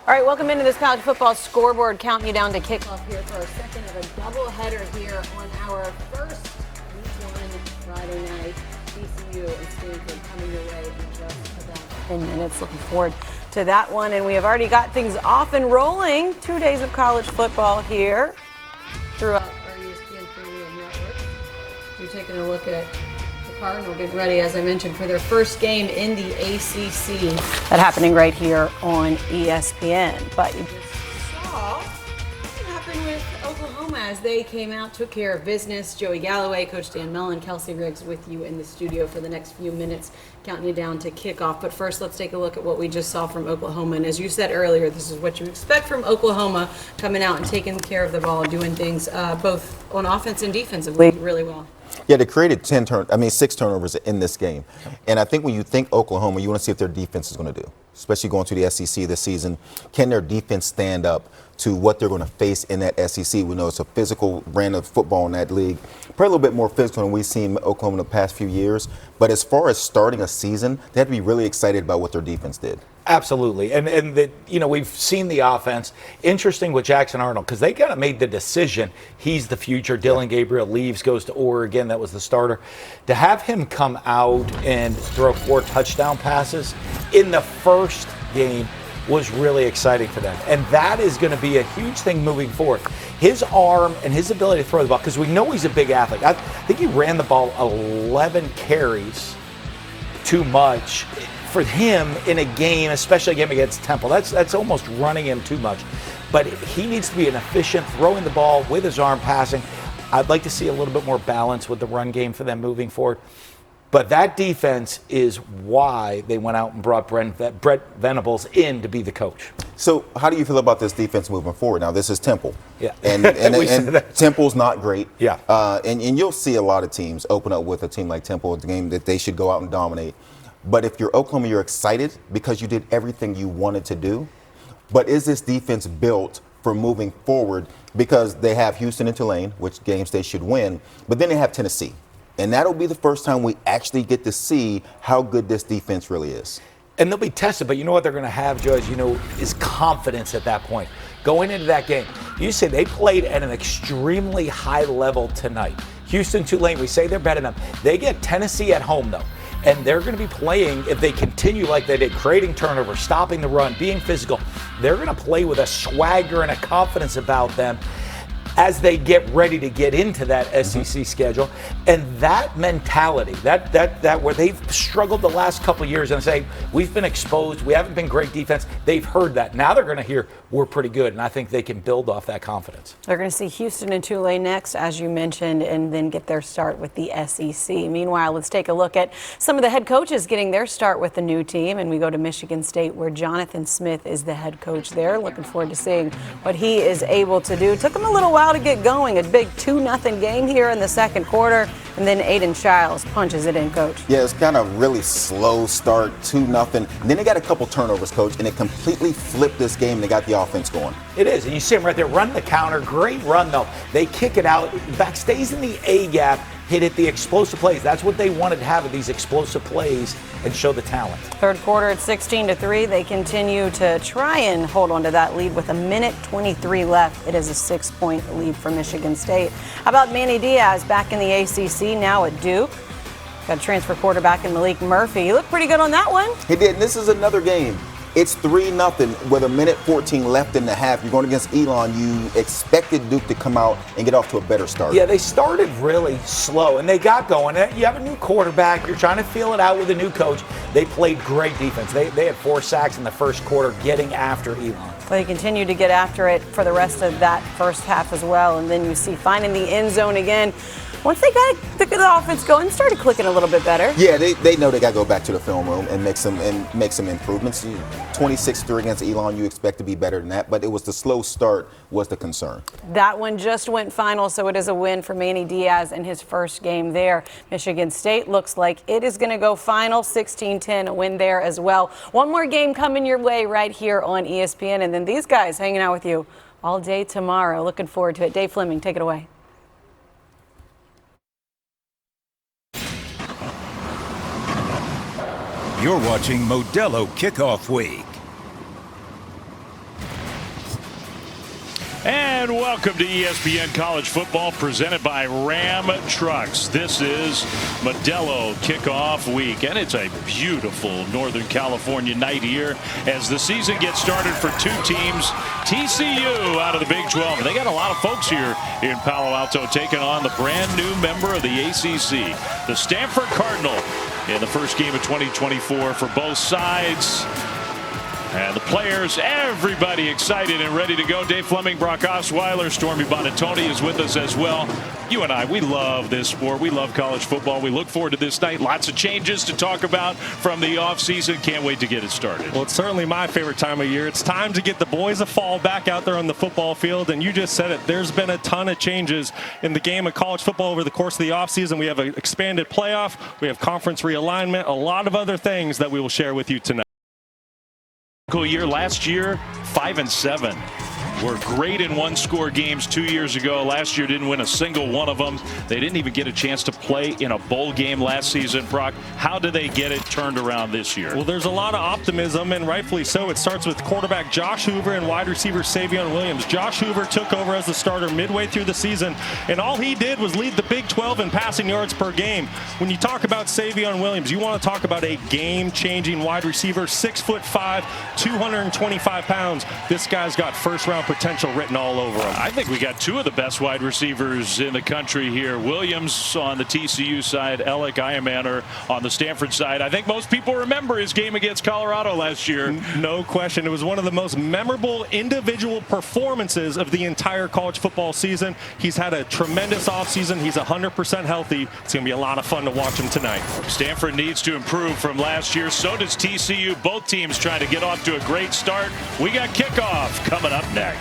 All right, welcome into this college football scoreboard, counting you down to kickoff here for our second of a doubleheader here on our first week 1 Friday night. TCU and Stanford coming your way in just about 10 minutes. Looking forward to that one. And we have already got things off and rolling. 2 days of college football here throughout our ESPN Premium Network. We're taking a look at Cardinal getting ready, as I mentioned, for their first game in the ACC. That happening right here on ESPN. But you just saw what happened with Oklahoma as they came out, took care of business. Joey Galloway, Coach Dan Mullen, Kelsey Riggs with you in the studio for the next few minutes, counting you down to kickoff. But first, let's take a look at what we just saw from Oklahoma. And as you said earlier, this is what you expect from Oklahoma, coming out and taking care of the ball, doing things both on offense and defensively really well. Yeah, they created 6 turnovers in this game. And I think when you think Oklahoma, you want to see if their defense is going to do, especially going to the SEC this season. Can their defense stand up to what they're going to face in that SEC? We know it's a physical brand of football in that league. Probably a little bit more physical than we've seen Oklahoma in the past few years. But as far as starting a season, they have to be really excited about what their defense did. Absolutely. And we've seen the offense. Interesting with Jackson Arnold, because they kind of made the decision. He's the future. Dillon Gabriel leaves, goes to Oregon. That was the starter. To have him come out and throw 4 touchdown passes in the first game was really exciting for them. And that is going to be a huge thing moving forward. His arm and his ability to throw the ball, because we know he's a big athlete. I think he ran the ball 11 carries too much for him in a game, especially a game against Temple. That's almost running him too much. But he needs to be an efficient throwing the ball with his arm passing. I'd like to see a little bit more balance with the run game for them moving forward. But that defense is why they went out and brought Brett Venables in to be the coach. So how do you feel about this defense moving forward? Now, this is Temple. Yeah. And Temple's not great. Yeah. And you'll see a lot of teams open up with a team like Temple. It's a game that they should go out and dominate. But if you're Oklahoma, you're excited because you did everything you wanted to do. But is this defense built for moving forward? Because they have Houston and Tulane, which games they should win. But then they have Tennessee. And that'll be the first time we actually get to see how good this defense really is. And they'll be tested, but you know what they're going to have, Joe, is confidence at that point. Going into that game, you say they played at an extremely high level tonight. Houston, Tulane, we say they're better than them. They get Tennessee at home, though. And they're going to be playing, if they continue like they did, creating turnovers, stopping the run, being physical, they're going to play with a swagger and a confidence about them as they get ready to get into that SEC schedule. And that mentality, that where they've struggled the last couple of years and say, we've been exposed, we haven't been great defense, they've heard that. Now they're going to hear, we're pretty good, and I think they can build off that confidence. They're going to see Houston and Tulane next, as you mentioned, and then get their start with the SEC. Meanwhile, let's take a look at some of the head coaches getting their start with the new team, and we go to Michigan State, where Jonathan Smith is the head coach there. Looking forward to seeing what he is able to do. Took him a little while to get going. A big 2-0 game here in the second quarter, and then Aiden Childs punches it in, Coach. Yeah, it's kind of really slow start, 2-0. Then they got a couple turnovers, Coach, and it completely flipped this game. They got the offense going. It is, and you see him right there, run the counter, great run though. They kick it out, back stays in the A gap, hit it, the explosive plays. That's what they wanted to have, of these explosive plays and show the talent. Third quarter at 16-3. They continue to try and hold on to that lead with 1:23 left. It is a 6-point lead for Michigan State. How about Manny Diaz back in the ACC now at Duke? Got a transfer quarterback in Malik Murphy. He looked pretty good on that one. He did, and this is another game. It's 3-0 with 1:14 left in the half. You're going against Elon. You expected Duke to come out and get off to a better start. Yeah, they started really slow, and they got going. You have a new quarterback. You're trying to feel it out with a new coach. They played great defense. They had 4 sacks in the first quarter getting after Elon. They continue to get after it for the rest of that first half as well. And then you see finding the end zone again. Once they got the offense going, started clicking a little bit better. Yeah, they know they got to go back to the film room and make some improvements. 26-3 against Elon, you expect to be better than that, but it was the slow start was the concern. That one just went final, so it is a win for Manny Diaz in his first game there. Michigan State looks like it is going to go final, 16-10, a win there as well. One more game coming your way right here on ESPN, and then these guys hanging out with you all day tomorrow. Looking forward to it. Dave Fleming, take it away. You're watching Modelo Kickoff Week. And welcome to ESPN College Football presented by Ram Trucks. This is Modelo kickoff week, and it's a beautiful Northern California night here as the season gets started for two teams. TCU out of the Big 12. They got a lot of folks here in Palo Alto taking on the brand new member of the ACC, the Stanford Cardinal, in the first game of 2024 for both sides. And the players, everybody excited and ready to go. Dave Fleming, Brock Osweiler, Stormy Bonatoni is with us as well. You and I, we love this sport. We love college football. We look forward to this night. Lots of changes to talk about from the offseason. Can't wait to get it started. Well, it's certainly my favorite time of year. It's time to get the boys of fall back out there on the football field. And you just said it. There's been a ton of changes in the game of college football over the course of the offseason. We have an expanded playoff. We have conference realignment. A lot of other things that we will share with you tonight. Year last year 5-7. Were great in one-score games 2 years ago. Last year didn't win a single one of them. They didn't even get a chance to play in a bowl game last season. Brock, how do they get it turned around this year? Well, there's a lot of optimism, and rightfully so. It starts with quarterback Josh Hoover and wide receiver Savion Williams. Josh Hoover took over as the starter midway through the season, and all he did was lead the Big 12 in passing yards per game. When you talk about Savion Williams, you want to talk about a game-changing wide receiver, 6'5", 225 pounds. This guy's got first-round potential written all over him. I think we got two of the best wide receivers in the country here. Williams on the TCU side, Alec Iamaner on the Stanford side. I think most people remember his game against Colorado last year. No question. It was one of the most memorable individual performances of the entire college football season. He's had a tremendous offseason. He's 100% healthy. It's going to be a lot of fun to watch him tonight. Stanford needs to improve from last year. So does TCU. Both teams trying to get off to a great start. We got kickoff coming up next.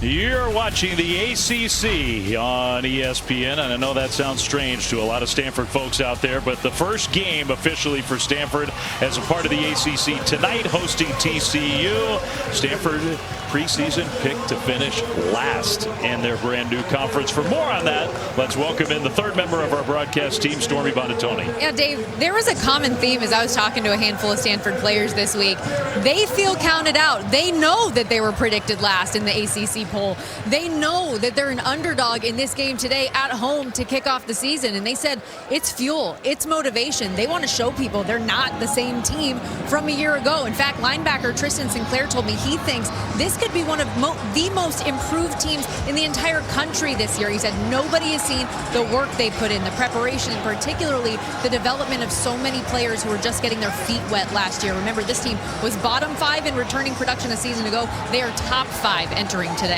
You're watching the ACC on ESPN, and I know that sounds strange to a lot of Stanford folks out there, but the first game officially for Stanford as a part of the ACC tonight, hosting TCU. Stanford preseason picked to finish last in their brand new conference. For more on that, let's welcome in the third member of our broadcast team, Stormy Bonatoni. Yeah, Dave, there was a common theme as I was talking to a handful of Stanford players this week. They feel counted out. They know that they were predicted last in the ACC poll. They know that they're an underdog in this game today at home to kick off the season. And they said it's fuel, it's motivation. They want to show people they're not the same team from a year ago. In fact, linebacker Tristan Sinclair told me he thinks this could be one of the most improved teams in the entire country this year. He said nobody has seen the work they put in, the preparation, and particularly the development of so many players who were just getting their feet wet last year. Remember, this team was bottom 5 in returning production a season ago. They are top 5 entering today.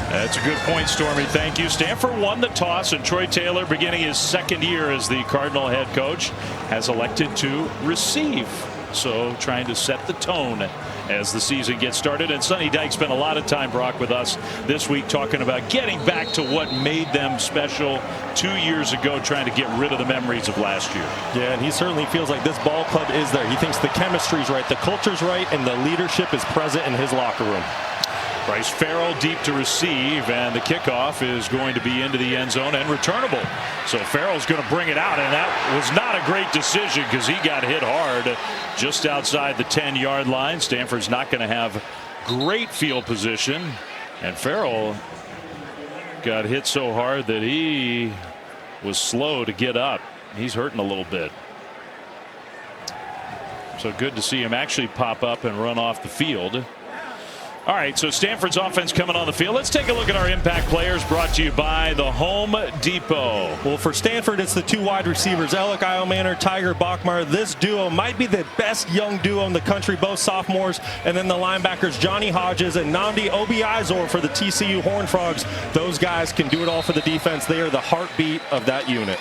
That's a good point, Stormy. Thank you. Stanford won the toss, and Troy Taylor, beginning his second year as the Cardinal head coach, has elected to receive. So trying to set the tone as the season gets started. And Sonny Dyke spent a lot of time, Brock, with us this week talking about getting back to what made them special 2 years ago, trying to get rid of the memories of last year. Yeah, and he certainly feels like this ball club is there. He thinks the chemistry's right, the culture's right, and the leadership is present in his locker room. Bryce Farrell deep to receive, and the kickoff is going to be into the end zone and returnable. So Farrell's going to bring it out, and that was not a great decision because he got hit hard just outside the 10-yard line. Stanford's not going to have great field position, and Farrell got hit so hard that he was slow to get up. He's hurting a little bit. So good to see him actually pop up and run off the field. All right, so Stanford's offense coming on the field. Let's take a look at our impact players, brought to you by the Home Depot. Well, for Stanford, it's the two wide receivers, Alec Iamaner, Tiger Bachmar. This duo might be the best young duo in the country, both sophomores. And then the linebackers, Johnny Hodges and Nnamdi Obiizor for the TCU Horned Frogs. Those guys can do it all for the defense. They are the heartbeat of that unit.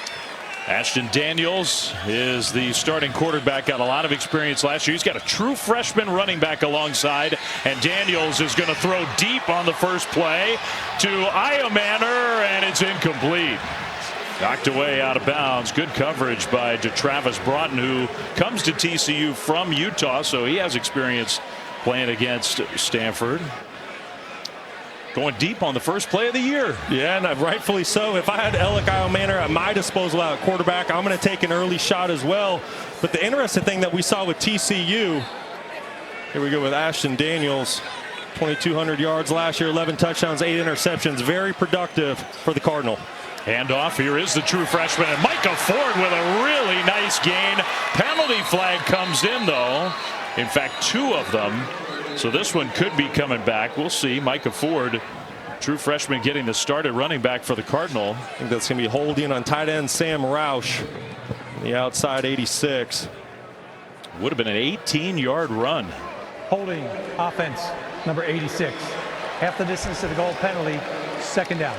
Ashton Daniels is the starting quarterback. Got a lot of experience last year. He's got a true freshman running back alongside, and Daniels is going to throw deep on the first play to Iamaner, and it's incomplete. Knocked away out of bounds. Good coverage by DeTravis Broughton, who comes to TCU from Utah, so he has experience playing against Stanford. Going deep on the first play of the year. Yeah, and rightfully so. If I had Alec Iamaner at my disposal at quarterback, I'm going to take an early shot as well. But the interesting thing that we saw with TCU Here we go with Ashton Daniels. 2,200 yards last year, 11 touchdowns, 8 interceptions. Very productive for the Cardinal. Handoff. Here is the true freshman, and Micah Ford with a really nice gain. Penalty flag comes in, though. In fact, 2 of them. So this one could be coming back. We'll see. Micah Ford, true freshman, getting the start at running back for the Cardinal. I think that's going to be holding on tight end Sam Roush. The outside 86. Would have been an 18-yard run. Holding offense, number 86. Half the distance to the goal, penalty, second down.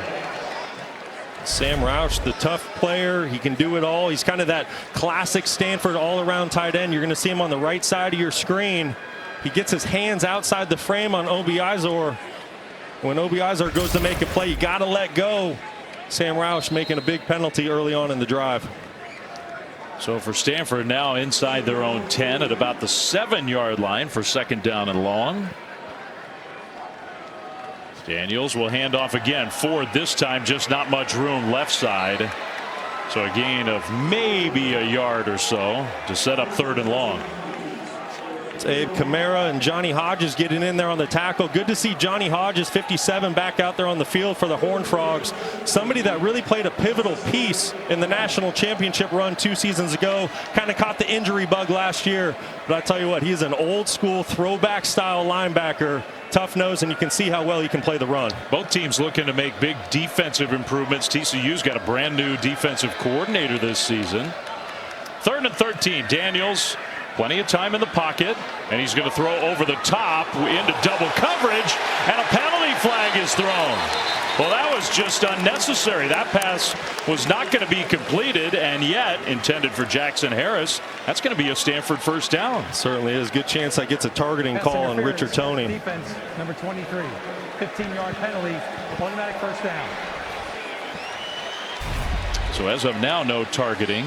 Sam Roush, the tough player. He can do it all. He's kind of that classic Stanford all-around tight end. You're going to see him on the right side of your screen. He gets his hands outside the frame on Obiazor. When Obiazor goes to make a play, you got to let go. Sam Roush making a big penalty early on in the drive. So for Stanford, now inside their own 10 at about the 7-yard line for second down and long. Daniels will hand off again. Ford this time, just not much room left side. So a gain of maybe a yard or so to set up third and long. It's Abe Kamara and Johnny Hodges getting in there on the tackle. Good to see Johnny Hodges, 57, back out there on the field for the Horned Frogs. Somebody that really played a pivotal piece in the national championship run 2 seasons ago. Kind of caught the injury bug last year. But I tell you what, he's an old school throwback style linebacker. Tough nose, and you can see how well he can play the run. Both teams looking to make big defensive improvements. TCU's got a brand new defensive coordinator this season. 3rd and 13. Daniels, plenty of time in the pocket, and he's going to throw over the top into double coverage, and a penalty flag is thrown. Well, that was just unnecessary. That pass was not going to be completed, and yet intended for Jackson Harris. That's going to be a Stanford first down. Certainly is. Good chance that gets a targeting Pass call on Richard Toney. Defense, number 23. 15-yard penalty, automatic first down. So as of now, no targeting.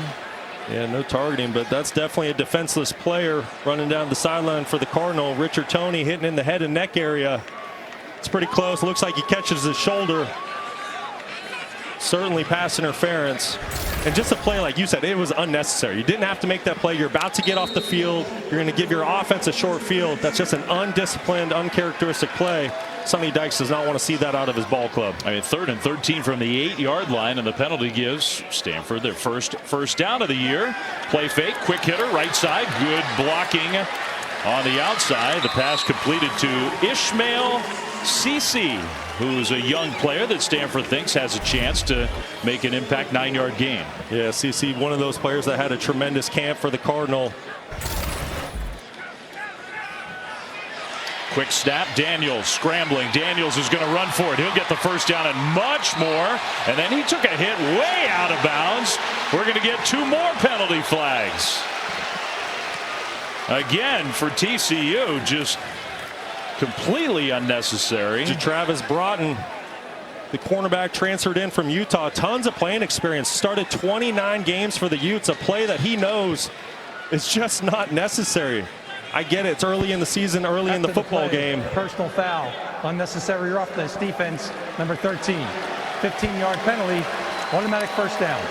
Yeah, no targeting, but that's definitely a defenseless player running down the sideline for the Cardinal. Richard Toney hitting in the head and neck area. It's pretty close. Looks like he catches his shoulder. Certainly pass interference. And just a play, like you said, it was unnecessary. You didn't have to make that play. You're about to get off the field. You're going to give your offense a short field. That's just an undisciplined, uncharacteristic play. Sonny Dykes does not want to see that out of his ball club. I mean, 3rd and 13 from the 8-yard line, and the penalty gives Stanford their first down of the year. Play fake, quick hitter, right side, good blocking on the outside. The pass completed to Ishmael Cece, who's a young player that Stanford thinks has a chance to make an impact 9-yard gain. Yeah, Cece, one of those players that had a tremendous camp for the Cardinal. Quick snap, Daniels scrambling. Daniels is going to run for it. He'll get the first down and much more. And then he took a hit way out of bounds. We're going to get 2 more penalty flags. Again for TCU, just completely unnecessary. Travis Broughton, the cornerback, transferred in from Utah. Tons of playing experience. Started 29 games for the Utes. A play that he knows is just not necessary. I get it. It's early in the season, early in the football game. Personal foul, unnecessary roughness, defense, number 13. 15-yard penalty, automatic first down.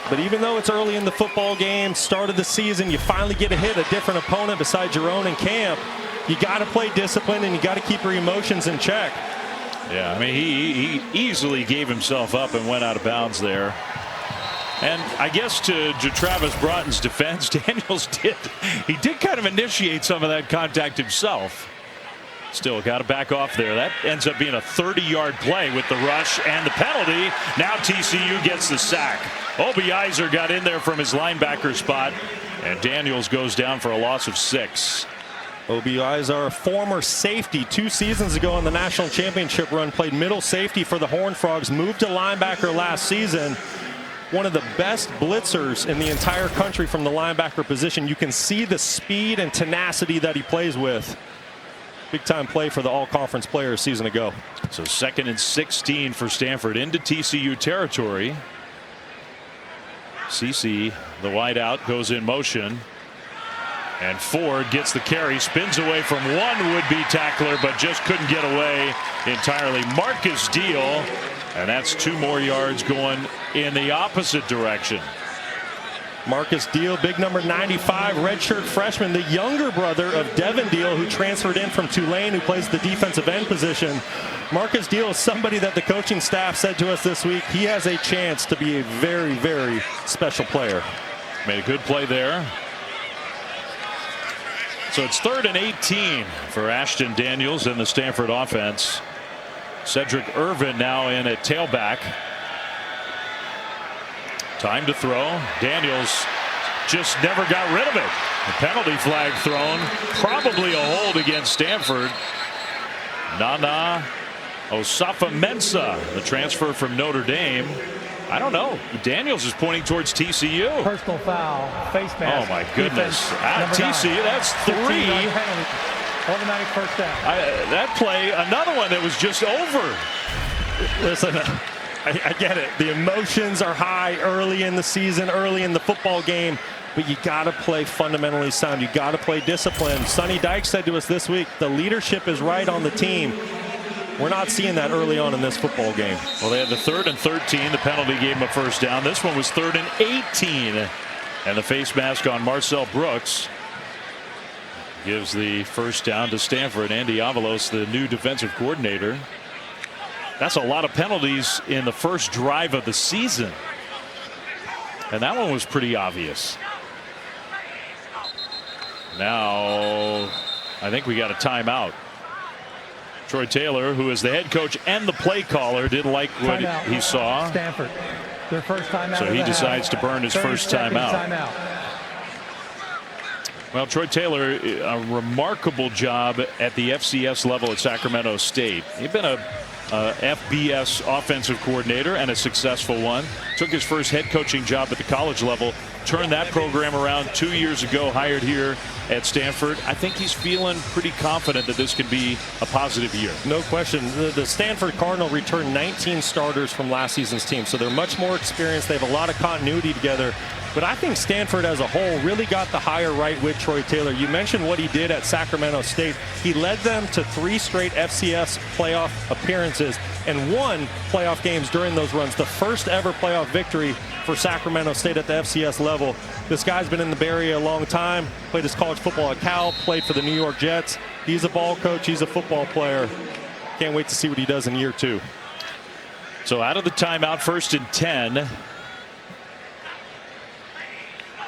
But even though it's early in the football game, start of the season, you finally get a hit, a different opponent besides your own in camp. You got to play discipline, and you got to keep your emotions in check. Yeah, I mean, he easily gave himself up and went out of bounds there. And I guess to Travis Broughton's defense, Daniels did kind of initiate some of that contact himself. Still got to back off there. That ends up being a 30-yard play with the rush and the penalty. Now TCU gets the sack. Obiazor got in there from his linebacker spot, and Daniels goes down for a loss of 6. Obiazor, former safety 2 seasons ago in the national championship run, played middle safety for the Horned Frogs, moved to linebacker last season. One of the best blitzers in the entire country from the linebacker position. You can see the speed and tenacity that he plays with. Big time play for the all-conference player a season ago. So 2nd and 16 for Stanford into TCU territory. Cece, the wideout, goes in motion. And Ford gets the carry, spins away from one would-be tackler, but just couldn't get away entirely. Marcus Deal, and that's 2 more yards going in the opposite direction. Marcus Deal, big number 95, redshirt freshman, the younger brother of Devin Deal, who transferred in from Tulane, who plays the defensive end position. Marcus Deal is somebody that the coaching staff said to us this week, he has a chance to be a very, very special player. Made a good play there. So it's 3rd and 18 for Ashton Daniels and the Stanford offense. Cedric Irvin now in at tailback. Time to throw. Daniels just never got rid of it. A penalty flag thrown. Probably a hold against Stanford. Nana Osafo-Mensah, the transfer from Notre Dame. I don't know. Daniels is pointing towards TCU. Personal foul, face mask. Oh my goodness. TCU, that's 3. Automatic first down. That play, another one that was just over. Listen, I get it. The emotions are high early in the season, early in the football game, but you got to play fundamentally sound. You got to play discipline. Sonny Dykes said to us this week, the leadership is right on the team. We're not seeing that early on in this football game. Well, they had the 3rd and 13. The penalty gave them a first down. This one was 3rd and 18. And the face mask on Marcel Brooks gives the first down to Stanford. Andy Avalos, the new defensive coordinator. That's a lot of penalties in the first drive of the season. And that one was pretty obvious. Now, I think we got a timeout. Troy Taylor, who is the head coach and the play caller, didn't like what he saw. Stanford, their first timeout. So he decides to burn his first timeout. Well, Troy Taylor, a remarkable job at the FCS level at Sacramento State. He'd been a FBS offensive coordinator and a successful one. Took his first head coaching job at the college level. Turned that program around 2 years ago, hired here at Stanford. I think he's feeling pretty confident that this could be a positive year. No question. The Stanford Cardinal returned 19 starters from last season's team, so they're much more experienced. They have a lot of continuity together. But I think Stanford as a whole really got the hire right with Troy Taylor. You mentioned what he did at Sacramento State. He led them to 3 straight FCS playoff appearances and won playoff games during those runs. The first ever playoff victory for Sacramento State at the FCS level. This guy's been in the Bay Area a long time, played his college football at Cal, played for the New York Jets. He's a ball coach, he's a football player. Can't wait to see what he does in year 2. So out of the timeout, 1st and 10.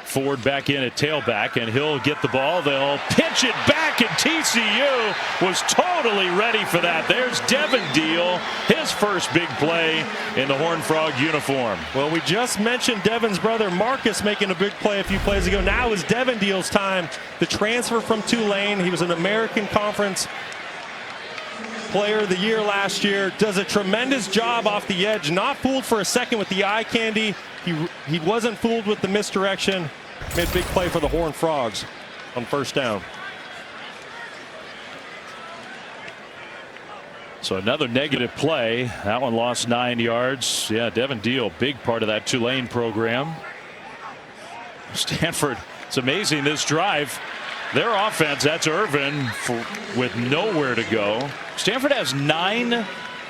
Ford back in at tailback, and he'll get the ball. They'll pitch it back, and TCU was totally ready for that. There's Devin Deal, his first big play in the Horned Frog uniform. Well, we just mentioned Devin's brother Marcus making a big play a few plays ago. Now is Devin Deal's time. The transfer from Tulane. He was an American Conference Player of the Year last year. Does a tremendous job off the edge. Not fooled for a second with the eye candy. He wasn't fooled with the misdirection. Made a big play for the Horned Frogs on first down. So another negative play. That one lost 9 yards. Yeah, Devin Deal, big part of that Tulane program. Stanford, it's amazing this drive. Their offense, that's Irvin with nowhere to go. Stanford has 9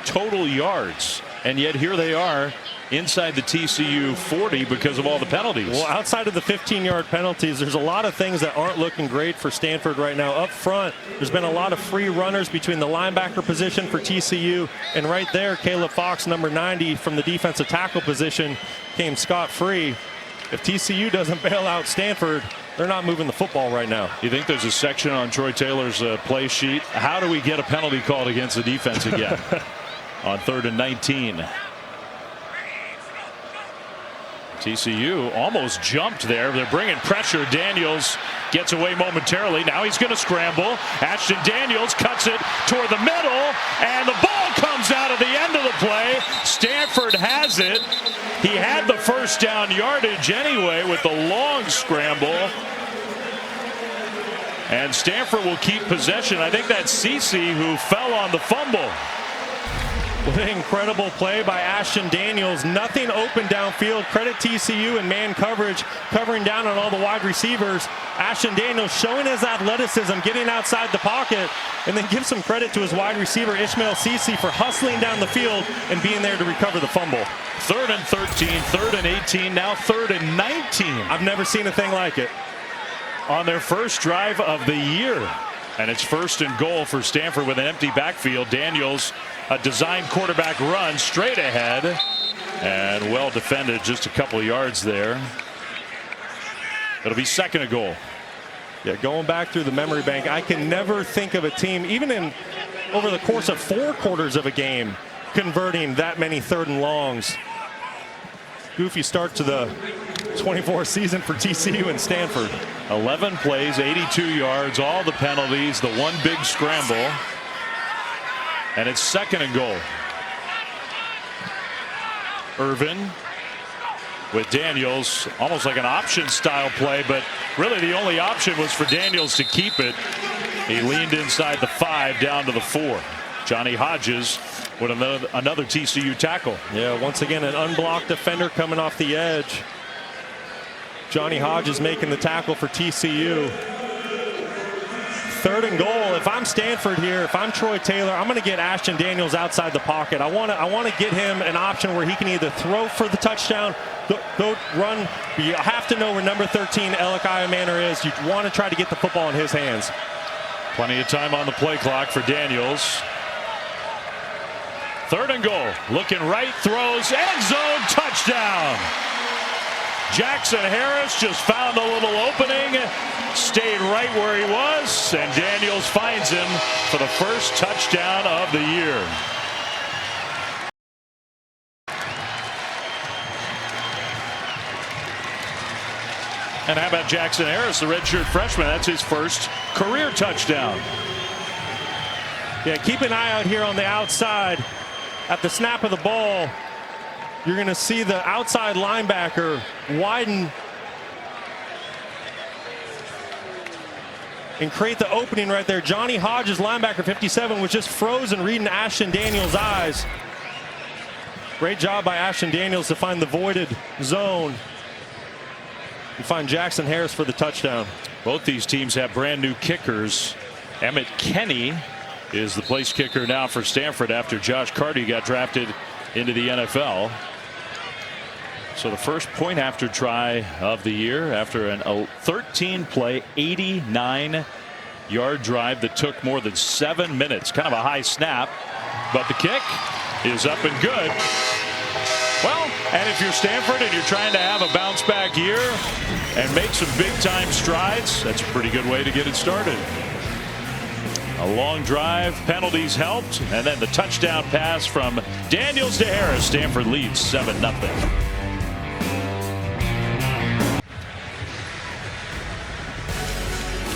total yards, and yet here they are inside the TCU 40 because of all the penalties. Well, outside of the 15-yard penalties, there's a lot of things that aren't looking great for Stanford right now. Up front, there's been a lot of free runners between the linebacker position for TCU, and right there, Caleb Fox, number 90, from the defensive tackle position, came scot-free. If TCU doesn't bail out Stanford, they're not moving the football right now. You think there's a section on Troy Taylor's play sheet? How do we get a penalty called against the defense again on 3rd and 19? TCU almost jumped there. They're bringing pressure. Daniels gets away momentarily. Now he's going to scramble. Ashton Daniels cuts it toward the middle, and the ball comes out at the end of the play. Stanford has it. He had the first down yardage anyway with the long scramble. And Stanford will keep possession. I think that's Cece who fell on the fumble. What an incredible play by Ashton Daniels. Nothing open downfield. Credit TCU in man coverage, covering down on all the wide receivers. Ashton Daniels showing his athleticism, getting outside the pocket, and then give some credit to his wide receiver, Ishmael Cece, for hustling down the field and being there to recover the fumble. 3rd and 13, 3rd and 18, now 3rd and 19. I've never seen a thing like it. On their first drive of the year. And it's 1st and goal for Stanford with an empty backfield. Daniels, a designed quarterback run straight ahead. And well defended, just a couple of yards there. It'll be 2nd and goal. Yeah, going back through the memory bank, I can never think of a team, even in over the course of 4 quarters of a game, converting that many 3rd and longs. Goofy start to the 24 season for TCU and Stanford. 11 plays, 82 yards, all the penalties, the one big scramble. And it's 2nd and goal. Irvin with Daniels, almost like an option style play, but really the only option was for Daniels to keep it. He leaned inside the 5 down to the 4. Johnny Hodges with another TCU tackle. Yeah, once again an unblocked defender coming off the edge. Johnny Hodges making the tackle for TCU. 3rd and goal. If I'm Stanford here, if I'm Troy Taylor, I'm going to get Ashton Daniels outside the pocket. I want to get him an option where he can either throw for the touchdown, go run. You have to know where number 13 Elikiah Manor is. You want to try to get the football in his hands. Plenty of time on the play clock for Daniels. 3rd and goal. Looking right, throws, end zone, touchdown. Jackson Harris just found a little opening, stayed right where he was, and Daniels finds him for the first touchdown of the year. And how about Jackson Harris, the redshirt freshman? That's his first career touchdown. Yeah, keep an eye out here on the outside. At the snap of the ball, you're going to see the outside linebacker widen and create the opening right there. Johnny Hodges, linebacker 57, was just frozen reading Ashton Daniels' eyes. Great job by Ashton Daniels to find the voided zone and find Jackson Harris for the touchdown. Both these teams have brand new kickers. Emmett Kenny is the place kicker now for Stanford after Josh Carty got drafted into the NFL. So the first point after try of the year after an 13-play, 89-yard drive that took more than 7 minutes. Kind of a high snap, but the kick is up and good. Well, and if you're Stanford and you're trying to have a bounce back year and make some big time strides, that's a pretty good way to get it started. A long drive, penalties helped, and then the touchdown pass from Daniels to Harris. Stanford leads 7-0.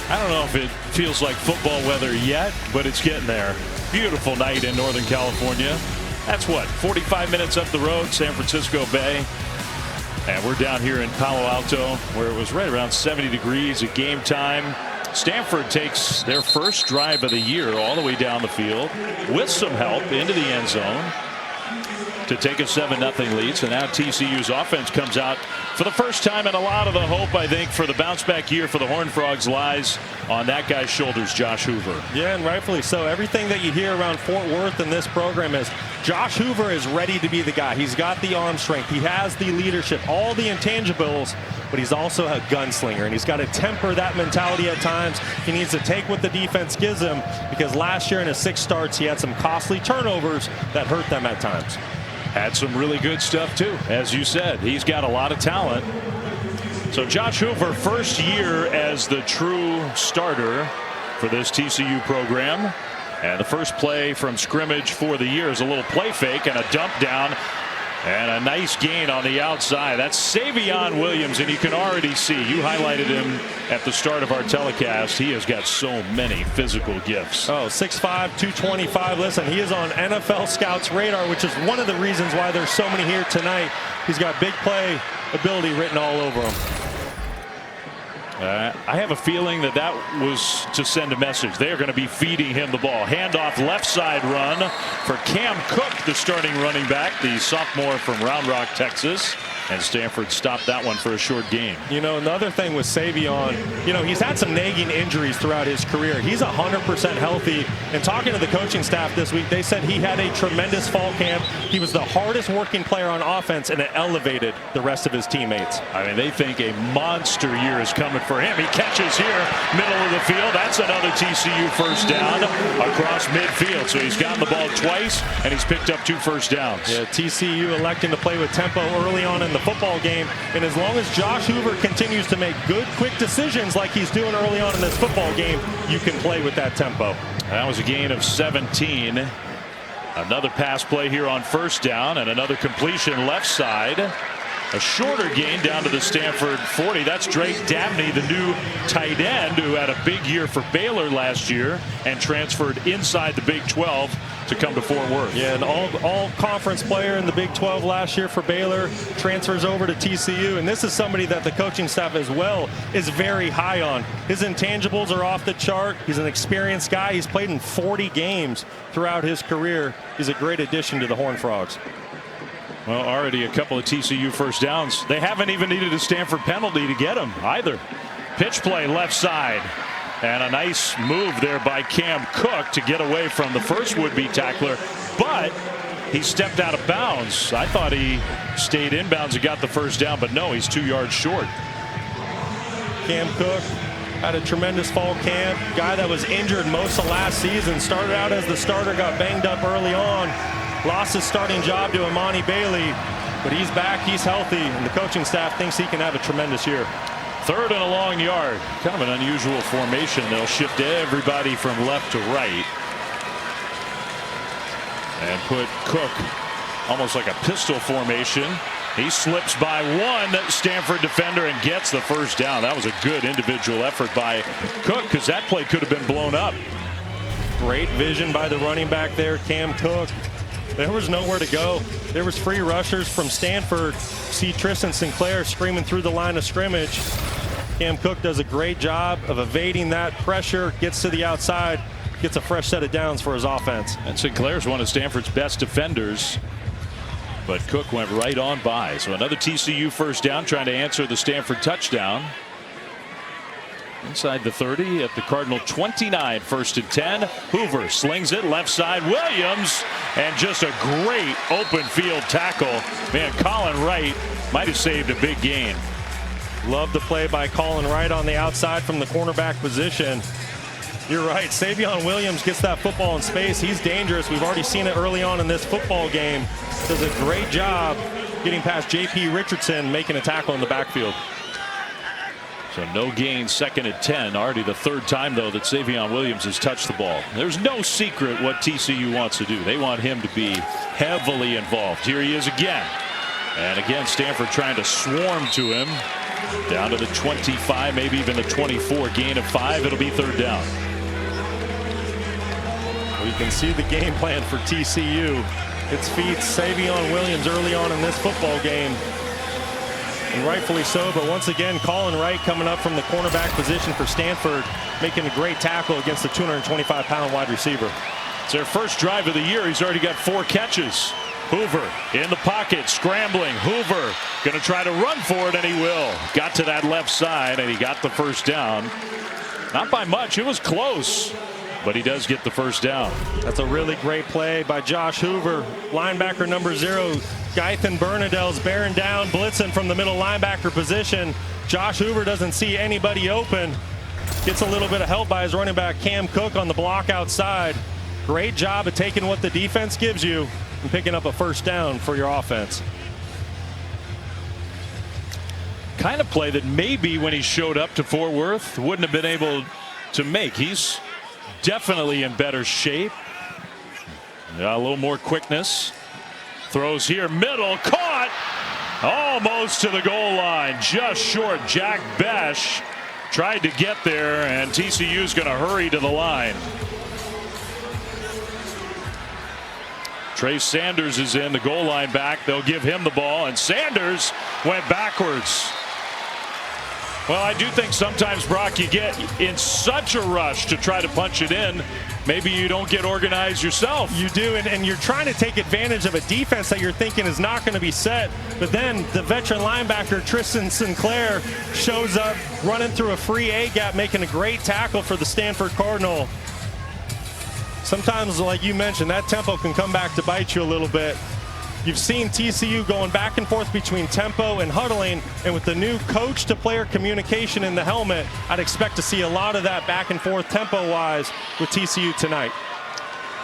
I don't know if it feels like football weather yet, but it's getting there. Beautiful night in Northern California. That's what, 45 minutes up the road, San Francisco Bay. And we're down here in Palo Alto, where it was right around 70 degrees at game time. Stanford takes their first drive of the year all the way down the field with some help into the end zone to take a 7-0 lead. So now TCU's offense comes out for the first time, and a lot of the hope, I think, for the bounce back year for the Horned Frogs lies on that guy's shoulders, Josh Hoover. Yeah, and rightfully so. Everything that you hear around Fort Worth in this program is Josh Hoover is ready to be the guy. He's got the arm strength. He has the leadership, all the intangibles, but he's also a gunslinger, and he's got to temper that mentality at times. He needs to take what the defense gives him, because last year in his 6 starts, he had some costly turnovers that hurt them at times. Had some really good stuff, too. As you said, he's got a lot of talent. So Josh Hoover, first year as the true starter for this TCU program. And the first play from scrimmage for the year is a little play fake and a dump down. And a nice gain on the outside. That's Savion Williams, and you can already see, you highlighted him at the start of our telecast. He has got so many physical gifts. Oh, 6'5", 225. Listen, he is on NFL Scouts' radar, which is one of the reasons why there's so many here tonight. He's got big play ability written all over him. I have a feeling that that was to send a message. They are going to be feeding him the ball. Handoff left side run for Cam Cook, the starting running back, the sophomore from Round Rock, Texas. And Stanford stopped that one for a short gain. You know, another thing with Savion, you know, he's had some nagging injuries throughout his career. He's 100% healthy. And talking to the coaching staff this week, they said he had a tremendous fall camp. He was the hardest working player on offense, and it elevated the rest of his teammates. I mean, they think a monster year is coming for him. He catches here, middle of the field. That's another TCU first down across midfield. So he's gotten the ball twice, and he's picked up 2 first downs. Yeah, TCU electing to play with tempo early on in the football game, and as long as Josh Hoover continues to make good, quick decisions like he's doing early on in this football game, you can play with that tempo. That was a gain of 17. Another pass play here on first down, and another completion left side. A shorter gain down to the Stanford 40. That's Drake Dabney, the new tight end who had a big year for Baylor last year and transferred inside the Big 12 to come to Fort Worth. Yeah, an all-conference player in the Big 12 last year for Baylor, transfers over to TCU, and this is somebody that the coaching staff as well is very high on. His intangibles are off the chart. He's an experienced guy. He's played in 40 games throughout his career. He's a great addition to the Horned Frogs. Well, already a couple of TCU first downs. They haven't even needed a Stanford penalty to get them either. Pitch play left side. And a nice move there by Cam Cook to get away from the first would-be tackler. But he stepped out of bounds. I thought he stayed inbounds and got the first down, but no, he's 2 yards short. Cam Cook had a tremendous fall camp. Guy that was injured most of last season. Started out as the starter, got banged up early on. Lost his starting job to Amani Bailey, but he's back, he's healthy, and the coaching staff thinks he can have a tremendous year. 3rd and a long yard. Kind of an unusual formation. They'll shift everybody from left to right and put Cook almost like a pistol formation. He slips by one Stanford defender and gets the first down. That was a good individual effort by Cook because that play could have been blown up. Great vision by the running back there, Cam Cook. There was nowhere to go. There was free rushers from Stanford. See Tristan Sinclair screaming through the line of scrimmage. Cam Cook does a great job of evading that pressure, gets to the outside, gets a fresh set of downs for his offense. And Sinclair's one of Stanford's best defenders, but Cook went right on by. So another TCU first down, trying to answer the Stanford touchdown. Inside the 30 at the Cardinal 29, 1st and 10. Hoover slings it left side. Williams, and just a great open field tackle. Man, Colin Wright might have saved a big gain. Love the play by Colin Wright on the outside from the cornerback position. You're right. Savion Williams gets that football in space. He's dangerous. We've already seen it early on in this football game. Does a great job getting past J.P. Richardson, making a tackle in the backfield. So no gain, 2nd and 10. Already the 3rd time, though, that Savion Williams has touched the ball. There's no secret what TCU wants to do. They want him to be heavily involved. Here he is again. And again, Stanford trying to swarm to him. Down to the 25, maybe even the 24. Gain of 5. It'll be 3rd down. We can see the game plan for TCU. It's feed Savion Williams early on in this football game. And rightfully so, but once again, Colin Wright coming up from the cornerback position for Stanford, making a great tackle against the 225-pound wide receiver. It's their first drive of the year. He's already got 4 catches. Hoover in the pocket, scrambling. Hoover going to try to run for it, and he will. Got to that left side, and he got the first down. Not by much. It was close, but he does get the first down. That's a really great play by Josh Hoover. Linebacker number 0, Gaithan Bernadell's bearing down, blitzing from the middle linebacker position. Josh Hoover doesn't see anybody open. Gets a little bit of help by his running back, Cam Cook, on the block outside. Great job of taking what the defense gives you and picking up a first down for your offense. Kind of play that maybe when he showed up to Fort Worth wouldn't have been able to make. He's definitely in better shape. A little more quickness. Throws here, middle, caught almost to the goal line, just short. Jack Besh tried to get there, and TCU's going to hurry to the line. Trey Sanders is in, the goal line back. They'll give him the ball, and Sanders went backwards. Well, I do think sometimes, Brock, you get in such a rush to try to punch it in, maybe you don't get organized yourself. You do, and you're trying to take advantage of a defense that you're thinking is not going to be set. But then the veteran linebacker, Tristan Sinclair, shows up running through a free A-gap, making a great tackle for the Stanford Cardinal. Sometimes, like you mentioned, that tempo can come back to bite you a little bit. You've seen TCU going back and forth between tempo and huddling, and with the new coach-to-player communication in the helmet, I'd expect to see a lot of that back and forth tempo-wise with TCU tonight.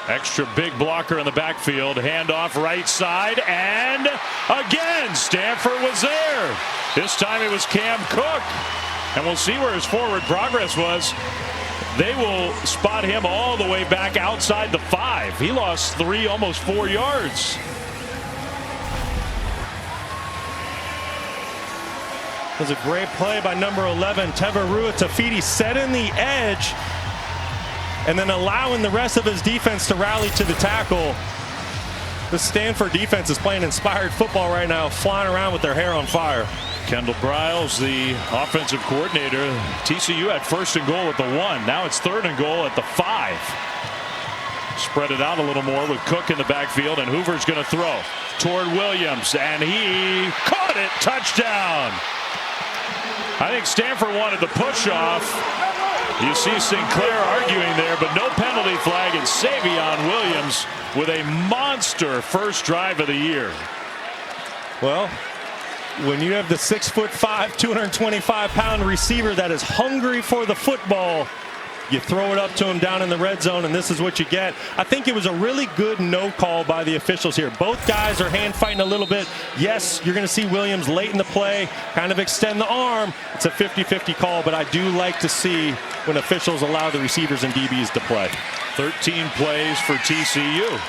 Extra big blocker in the backfield, handoff right side, and again, Stanford was there. This time it was Cam Cook, and we'll see where his forward progress was. They will spot him all the way back outside the 5. He lost 3, almost 4 yards. It was a great play by number 11, Tevarua Tafiti, setting the edge and then allowing the rest of his defense to rally to the tackle. The Stanford defense is playing inspired football right now, flying around with their hair on fire. Kendall Briles, the offensive coordinator. TCU had 1st and goal at the 1. Now it's 3rd and goal at the 5. Spread it out a little more with Cook in the backfield, and Hoover's going to throw toward Williams, and he caught it. Touchdown. I think Stanford wanted the push off. You see Sinclair arguing there, but no penalty flag, and Savion Williams with a monster first drive of the year. Well, when you have the 6'5", 225-pound receiver that is hungry for the football, you throw it up to him down in the red zone, and this is what you get. I think it was a really good no call by the officials here. Both guys are hand fighting a little bit. Yes, you're going to see Williams late in the play kind of extend the arm. It's a 50-50 call, but I do like to see when officials allow the receivers and DBs to play. 13 plays for TCU.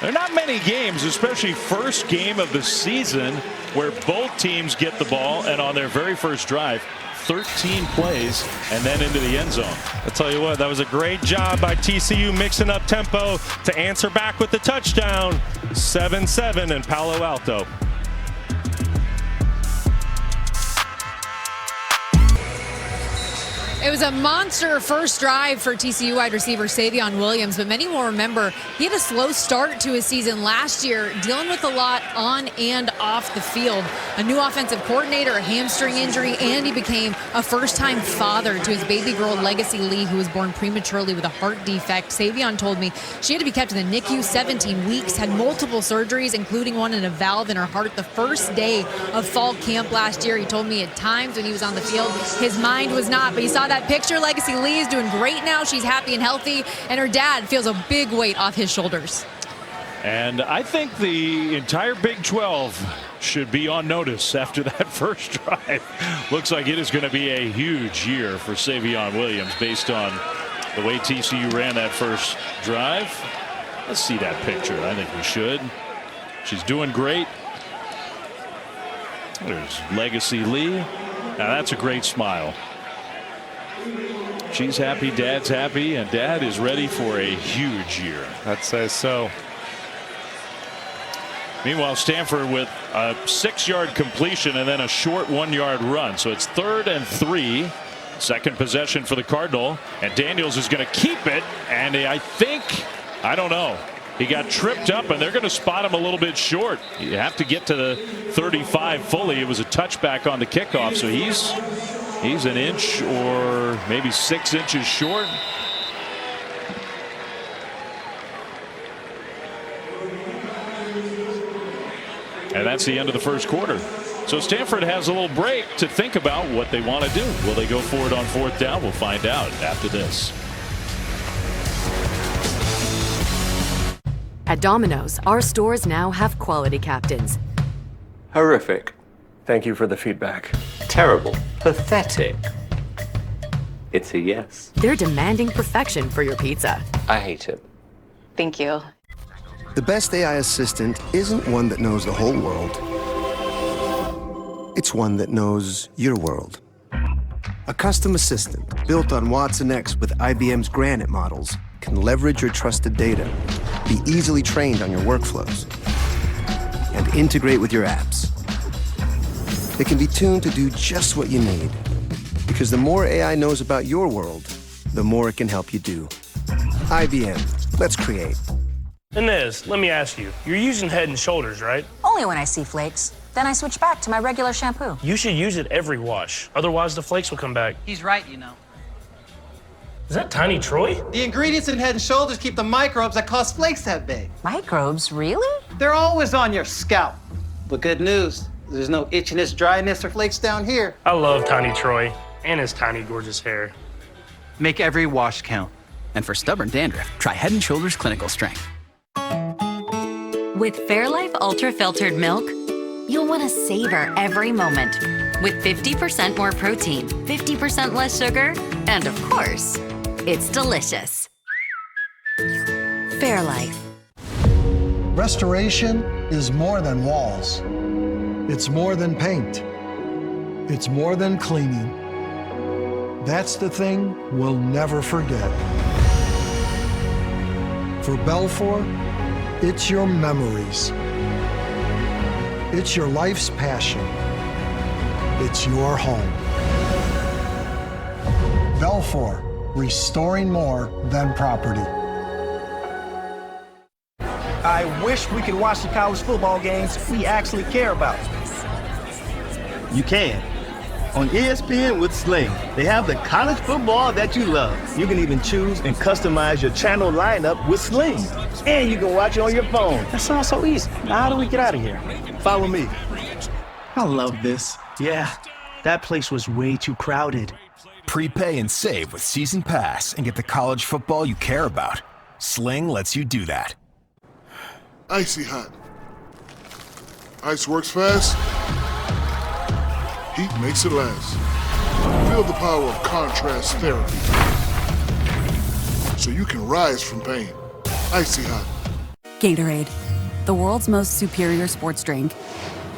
There are not many games, especially first game of the season, where both teams get the ball and on their very first drive, 13 plays and then into the end zone. I'll tell you what, that was a great job by TCU mixing up tempo to answer back with the touchdown. 7-7 in Palo Alto. It was a monster first drive for TCU wide receiver Savion Williams, but many will remember he had a slow start to his season last year, dealing with a lot on and off the field. A new offensive coordinator, a hamstring injury, and he became a first-time father to his baby girl Legacy Lee, who was born prematurely with a heart defect. Savion told me she had to be kept in the NICU 17 weeks, had multiple surgeries, including one in a valve in her heart the first day of fall camp last year. He told me at times when he was on the field, his mind was not, but he saw that picture. Legacy Lee is doing great now. She's happy and healthy, and her dad feels a big weight off his shoulders. And I think the entire Big 12 should be on notice after that first drive. Looks like it is going to be a huge year for Savion Williams based on the way TCU ran that first drive. Let's see that picture. I think we should. She's doing great. There's Legacy Lee. Now that's a great smile. She's happy, Dad's happy, and Dad is ready for a huge year. I'd say so. Meanwhile, Stanford with a 6-yard completion and then a short 1-yard run. So it's 3rd and 3. Second possession for the Cardinal. And Daniels is going to keep it. And I don't know. He got tripped up, and they're going to spot him a little bit short. You have to get to the 35 fully. It was a touchback on the kickoff, so he's an inch or maybe 6 inches short. And that's the end of the first quarter. So Stanford has a little break to think about what they want to do. Will they go for it on 4th down? We'll find out after this. At Domino's, our stores now have quality captains. Horrific. Thank you for the feedback. Terrible. Pathetic. It's a yes. They're demanding perfection for your pizza. I hate it. Thank you. The best AI assistant isn't one that knows the whole world. It's one that knows your world. A custom assistant built on Watson X with IBM's Granite models can leverage your trusted data, be easily trained on your workflows, and integrate with your apps. They can be tuned to do just what you need, Because the more AI knows about your world, the more it can help you do. IBM. Let's create. Inez, let me ask you. You're using Head & Shoulders, right? Only when I see flakes. Then I switch back to my regular shampoo. You should use it every wash. Otherwise, the flakes will come back. He's right, you know. Is that Tiny Troy? The ingredients in Head & Shoulders keep the microbes that cause flakes that big. Microbes, really? They're always on your scalp. But good news, there's no itchiness, dryness, or flakes down here. I love Tiny Troy and his tiny, gorgeous hair. Make every wash count. And for stubborn dandruff, try Head & Shoulders Clinical Strength. With Fairlife Ultra Filtered Milk, you'll want to savor every moment. With 50% more protein, 50% less sugar, and of course, it's delicious. Fairlife. Restoration is more than walls. It's more than paint. It's more than cleaning. That's the thing we'll never forget. For Belfour, it's your memories. It's your life's passion. It's your home. Belfour, restoring more than property. I wish we could watch the college football games we actually care about. You can. On ESPN with Sling, they have the college football that you love. You can even choose and customize your channel lineup with Sling. And you can watch it on your phone. That sounds so easy. Now how do we get out of here? Follow me. I love this. Yeah, that place was way too crowded. Prepay and save with Season Pass and get the college football you care about. Sling lets you do that. Icy hot. Ice works fast. Heat makes it last. Feel the power of contrast therapy. So you can rise from pain. Icy hot. Gatorade, the world's most superior sports drink.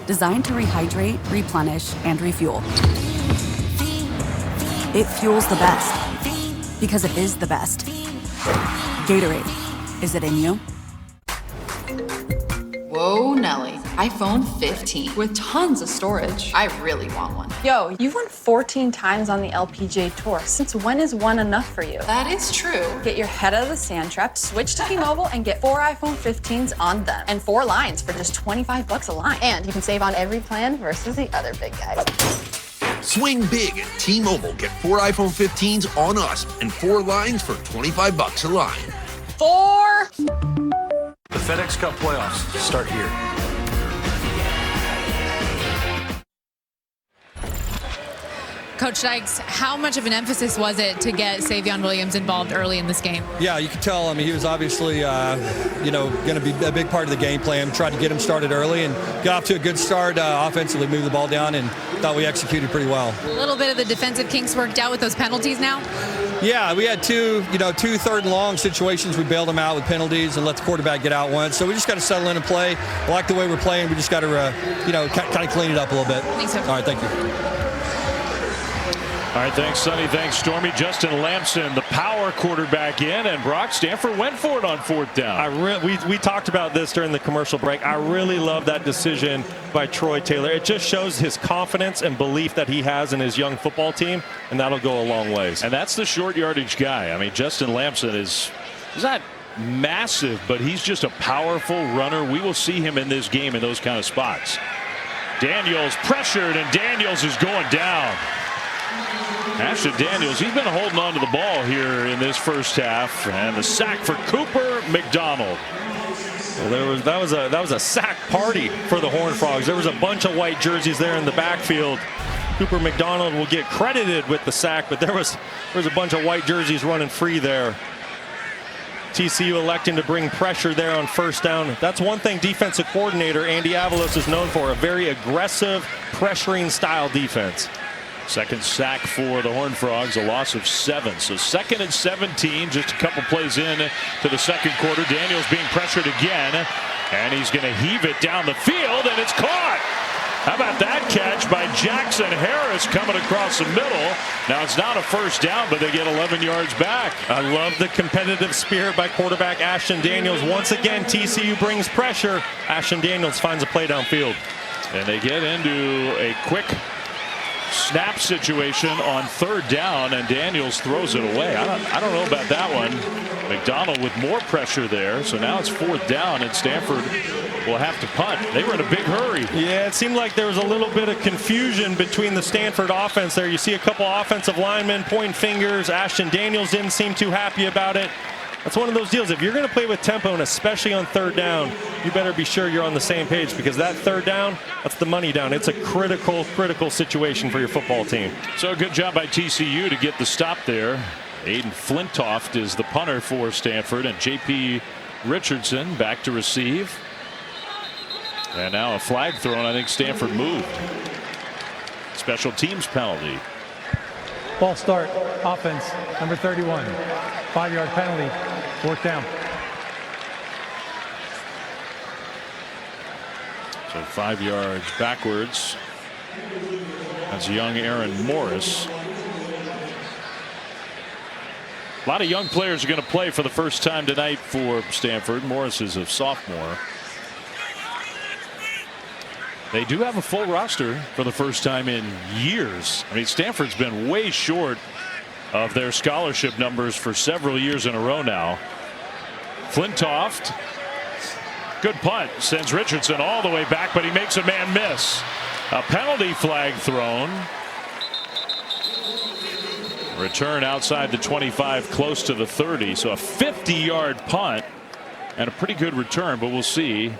Designed to rehydrate, replenish, and refuel. It fuels the best. Because it is the best. Gatorade. Is it in you? Whoa, Nelly. iPhone 15 with tons of storage. I really want one. Yo, you've won 14 times on the LPGA Tour. Since when is one enough for you? That is true. Get your head out of the sand trap, switch to T-Mobile, and get 4 iPhone 15s on them. And 4 lines for just $25 a line. And you can save on every plan versus the other big guys. Swing big at T-Mobile. Get 4 iPhone 15s on us and 4 lines for $25 a line. 4! The FedEx Cup playoffs start here. Coach Dykes, how much of an emphasis was it to get Savion Williams involved early in this game? Yeah, you could tell. I mean, he was obviously, going to be a big part of the game plan. Tried to get him started early and got off to a good start offensively, moved the ball down, and thought we executed pretty well. A little bit of the defensive kinks worked out with those penalties now? Yeah, we had two third and long situations. We bailed them out with penalties and let the quarterback get out once. So we just got to settle in and play. I like the way we're playing. We just got to, kind of clean it up a little bit. Thanks, so. All right, thank you. All right, thanks, Sonny. Thanks, Stormy. Justin Lamson, the power quarterback in, and Brock Stanford went for it on 4th down. We talked about this during the commercial break. I really love that decision by Troy Taylor. It just shows his confidence and belief that he has in his young football team, and that'll go a long ways. And that's the short yardage guy. I mean, Justin Lamson is not massive, but he's just a powerful runner. We will see him in this game in those kind of spots. Daniels pressured, and Daniels is going down. Ashton Daniels, he's been holding on to the ball here in this first half, and the sack for Cooper McDonald. Well, that was a sack party for the Horned Frogs. There was a bunch of white jerseys there in the backfield. Cooper McDonald will get credited with the sack, but there was a bunch of white jerseys running free there. TCU electing to bring pressure there on 1st down. That's one thing defensive coordinator Andy Avalos is known for, a very aggressive, pressuring style defense. Second sack for the Horned Frogs, a loss of 7. So 2nd and 17, just a couple plays in to the second quarter. Daniels being pressured again, and he's going to heave it down the field, and it's caught. How about that catch by Jackson Harris coming across the middle? Now it's not a 1st down, but they get 11 yards back. I love the competitive spirit by quarterback Ashton Daniels. Once again, TCU brings pressure. Ashton Daniels finds a play downfield. And they get into a quick snap situation on 3rd down, and Daniels throws it away. I don't know about that one. McDonald with more pressure there, so now it's 4th down, and Stanford will have to punt. They were in a big hurry. Yeah, it seemed like there was a little bit of confusion between the Stanford offense there. You see a couple offensive linemen pointing fingers. Ashton Daniels didn't seem too happy about it. That's one of those deals. If you're going to play with tempo, and especially on 3rd down, you better be sure you're on the same page, because that 3rd down, that's the money down. It's a critical situation for your football team. So good job by TCU to get the stop there. Aiden Flintoft is the punter for Stanford, and J.P. Richardson back to receive. And now a flag thrown. I think Stanford moved. Special teams penalty. Ball start, offense, number 31. 5-yard penalty, 4th down. So 5 yards backwards. That's young Aaron Morris. A lot of young players are going to play for the first time tonight for Stanford. Morris is a sophomore. They do have a full roster for the first time in years. I mean, Stanford's been way short of their scholarship numbers for several years in a row now. Flintoft, good punt, sends Richardson all the way back, but he makes a man miss. A penalty flag thrown. Return outside the 25, close to the 30. So a 50-yard punt and a pretty good return, but we'll see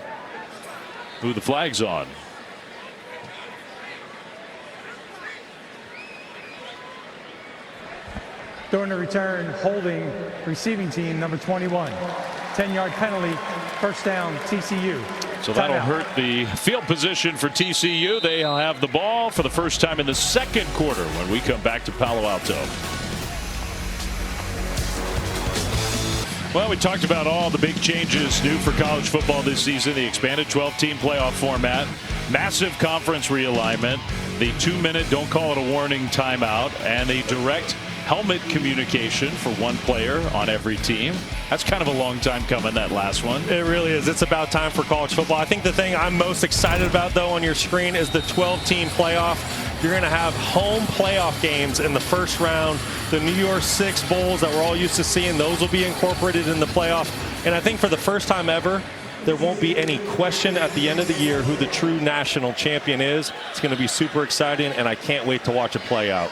who the flag's on. During the return, holding receiving team number 21. 10-yard penalty, 1st down, TCU. So that'll hurt the field position for TCU. They'll have the ball for the first time in the 2nd quarter when we come back to Palo Alto. Well, we talked about all the big changes new for college football this season. The expanded 12-team playoff format, massive conference realignment, the 2-minute don't call it a warning timeout, and a direct helmet communication for one player on every team. That's kind of a long time coming, that last one. It really is. It's about time for college football. I think the thing I'm most excited about, though, on your screen is the 12-team playoff. You're going to have home playoff games in the first round. The New Year's Six bowls that we're all used to seeing, those will be incorporated in the playoff. And I think for the first time ever, there won't be any question at the end of the year who the true national champion is. It's going to be super exciting, and I can't wait to watch it play out.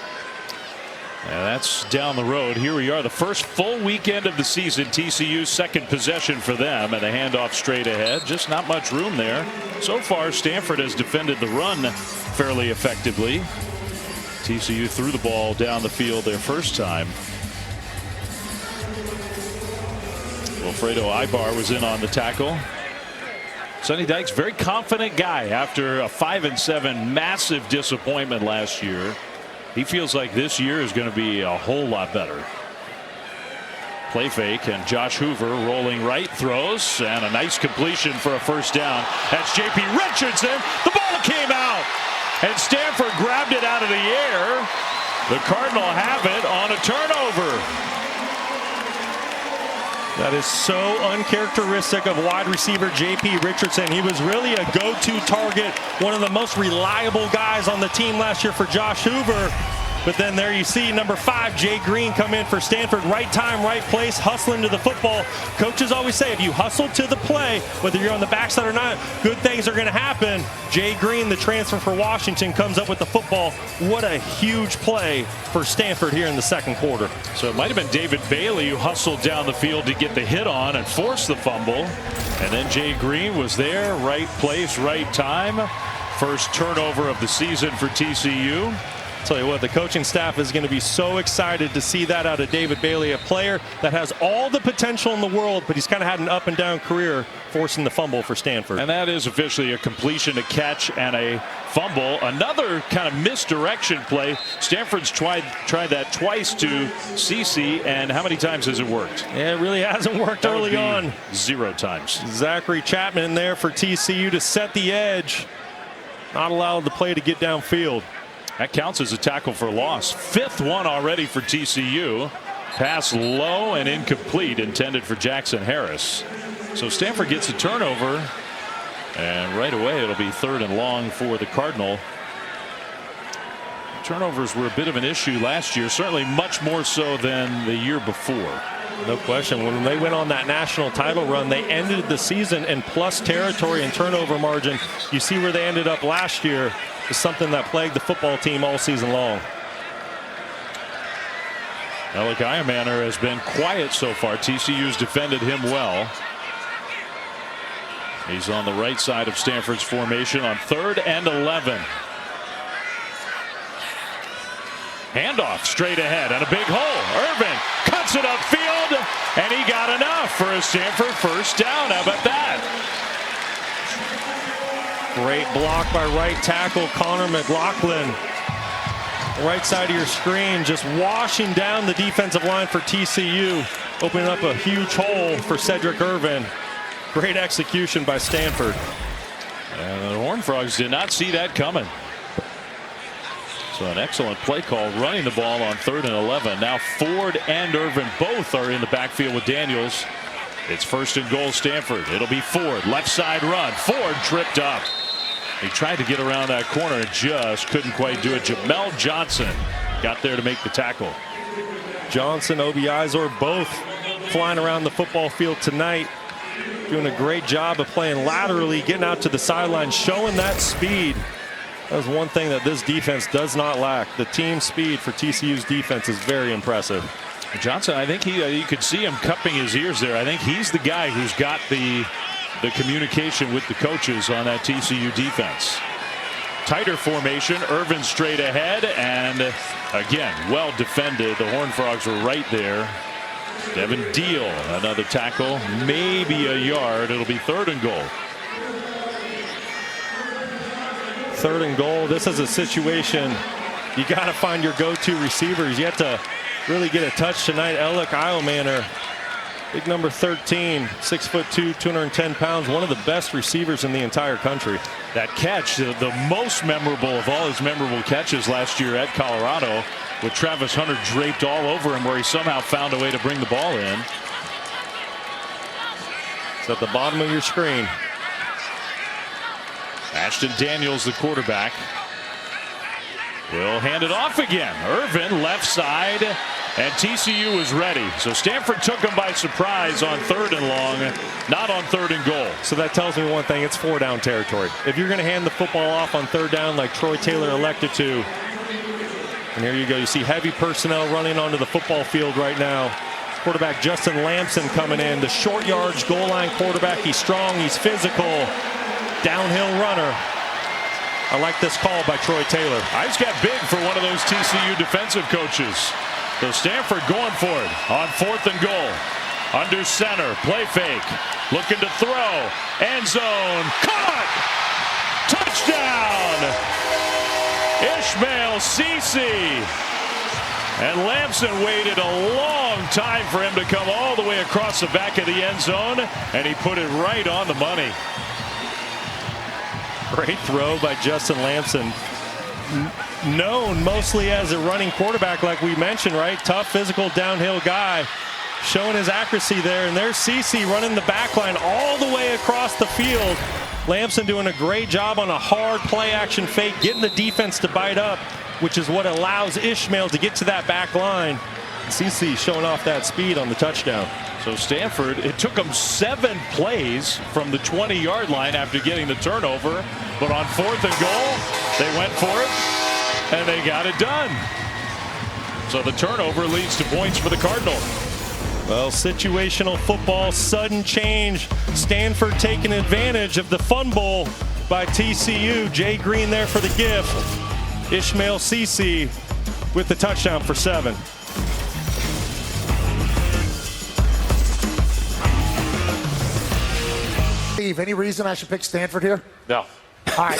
And that's down the road. Here we are, the first full weekend of the season. TCU's 2nd possession for them, and a handoff straight ahead. Just not much room there. So far, Stanford has defended the run fairly effectively. TCU threw the ball down the field their first time. Wilfredo Ibar was in on the tackle. Sonny Dykes, very confident guy after a 5-7 massive disappointment last year. He feels like this year is going to be a whole lot better. Play fake, and Josh Hoover rolling right, throws, and a nice completion for a 1st down. That's J.P. Richardson. The ball came out, and Stanford grabbed it out of the air. The Cardinal have it on a turnover. That is so uncharacteristic of wide receiver J.P. Richardson. He was really a go-to target, one of the most reliable guys on the team last year for Josh Hoover. But then there you see number 5, Jay Green, come in for Stanford. Right time, right place, hustling to the football. Coaches always say if you hustle to the play, whether you're on the backside or not, good things are going to happen. Jay Green, the transfer for Washington, comes up with the football. What a huge play for Stanford here in the 2nd quarter. So it might have been David Bailey who hustled down the field to get the hit on and force the fumble. And then Jay Green was there, right place, right time. First turnover of the season for TCU. Tell you what, the coaching staff is going to be so excited to see that out of David Bailey, a player that has all the potential in the world, but he's kind of had an up and down career forcing the fumble for Stanford. And that is officially a completion, a catch, and a fumble. Another kind of misdirection play. Stanford's tried that twice to CC, and how many times has it worked? Yeah, it really hasn't worked early on. 0 times. Zachary Chapman there for TCU to set the edge. Not allowed the play to get downfield. That counts as a tackle for loss. 5th one already for TCU. Pass low and incomplete, intended for Jackson Harris. So Stanford gets a turnover, and right away it'll be 3rd and long for the Cardinal. Turnovers were a bit of an issue last year, certainly much more so than the year before. No question. When they went on that national title run, they ended the season in plus territory and turnover margin. You see where they ended up last year is something that plagued the football team all season long. Alec Iamaner has been quiet so far. TCU's defended him well. He's on the right side of Stanford's formation on 3rd and 11. Handoff straight ahead and a big hole. Irvin cuts it upfield, and he got enough for a Stanford first down. How about that? Great block by right tackle Connor McLaughlin. Right side of your screen, just washing down the defensive line for TCU, opening up a huge hole for Cedric Irvin. Great execution by Stanford. And the Horned Frogs did not see that coming. So an excellent play call running the ball on 3rd and 11. Now Ford and Irvin both are in the backfield with Daniels. It's 1st and goal Stanford. It'll be Ford. Left side run. Ford tripped up. He tried to get around that corner and just couldn't quite do it. Jamel Johnson got there to make the tackle. Johnson, Obi Izor both flying around the football field tonight. Doing a great job of playing laterally, getting out to the sideline, showing that speed. That was one thing that this defense does not lack. The team speed for TCU's defense is very impressive. Johnson, I think you could see him cupping his ears there. I think he's the guy who's got the communication with the coaches on that TCU defense. Tighter formation. Irvin straight ahead, and again, well defended. The Horned Frogs were right there. Devin Deal, another tackle, maybe a yard. It'll be 3rd and goal. 3rd and goal. This is a situation you got to find your go-to receivers. You have to really get a touch tonight. Alec Iamaner, big number 13, 6'2", 210 pounds, one of the best receivers in the entire country. That catch, the most memorable of all his memorable catches last year at Colorado, with Travis Hunter draped all over him, where he somehow found a way to bring the ball in. It's at the bottom of your screen. Ashton Daniels, the quarterback, will hand it off again. Irvin left side, and TCU was ready. So Stanford took him by surprise on 3rd and long, not on 3rd and goal. So that tells me one thing: it's 4-down territory. If you're going to hand the football off on 3rd down like Troy Taylor elected to, and here you go, you see heavy personnel running onto the football field right now. Quarterback Justin Lamson coming in, the short yards goal line quarterback. He's strong, he's physical, downhill runner. I like this call by Troy Taylor. Eyes got big for one of those TCU defensive coaches. So Stanford going for it on 4th and goal. Under center, play fake, looking to throw, end zone, caught, touchdown, Ishmael Cece. And Lamson waited a long time for him to come all the way across the back of the end zone, and he put it right on the money. Great throw by Justin Lamson. Known mostly as a running quarterback, like we mentioned, right? Tough, physical, downhill guy. Showing his accuracy there. And there's CC running the back line all the way across the field. Lamson doing a great job on a hard play action fake, getting the defense to bite up, which is what allows Ishmael to get to that back line. CC showing off that speed on the touchdown. So Stanford, it took them 7 plays from the 20-yard line after getting the turnover, but on 4th and goal, they went for it, and they got it done. So the turnover leads to points for the Cardinal. Well, situational football, sudden change. Stanford taking advantage of the fumble by TCU. Jay Green there for the gift. Ishmael Cece with the touchdown for 7. Steve, any reason I should pick Stanford here? No. All right.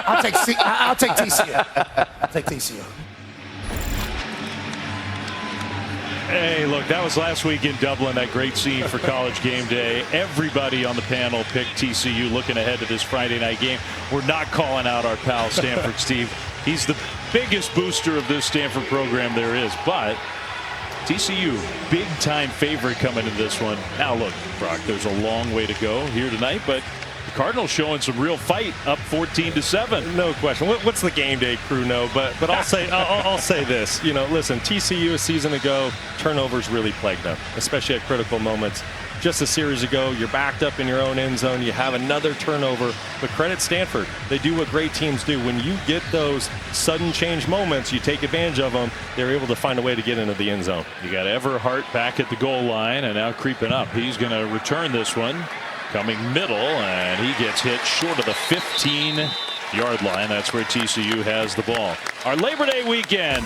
I'll take TCU. I'll take TCU. Hey, look, that was last week in Dublin, that great scene for College Game Day. Everybody on the panel picked TCU looking ahead to this Friday night game. We're not calling out our pal Stanford Steve. He's the biggest booster of this Stanford program there is, but TCU, big-time favorite coming into this one. Now, look, Brock, there's a long way to go here tonight, but the Cardinal showing some real fight, up 14-7. No question. What's the game day crew know? But I'll say I'll say this. You know, listen, TCU a season ago, turnovers really plagued them, especially at critical moments. Just a series ago, you're backed up in your own end zone. You have another turnover. But credit Stanford. They do what great teams do. When you get those sudden change moments, you take advantage of them. They're able to find a way to get into the end zone. You got Everhart back at the goal line and now creeping up. He's going to return this one. Coming middle, and he gets hit short of the 15-yard line. That's where TCU has the ball. Our Labor Day weekend.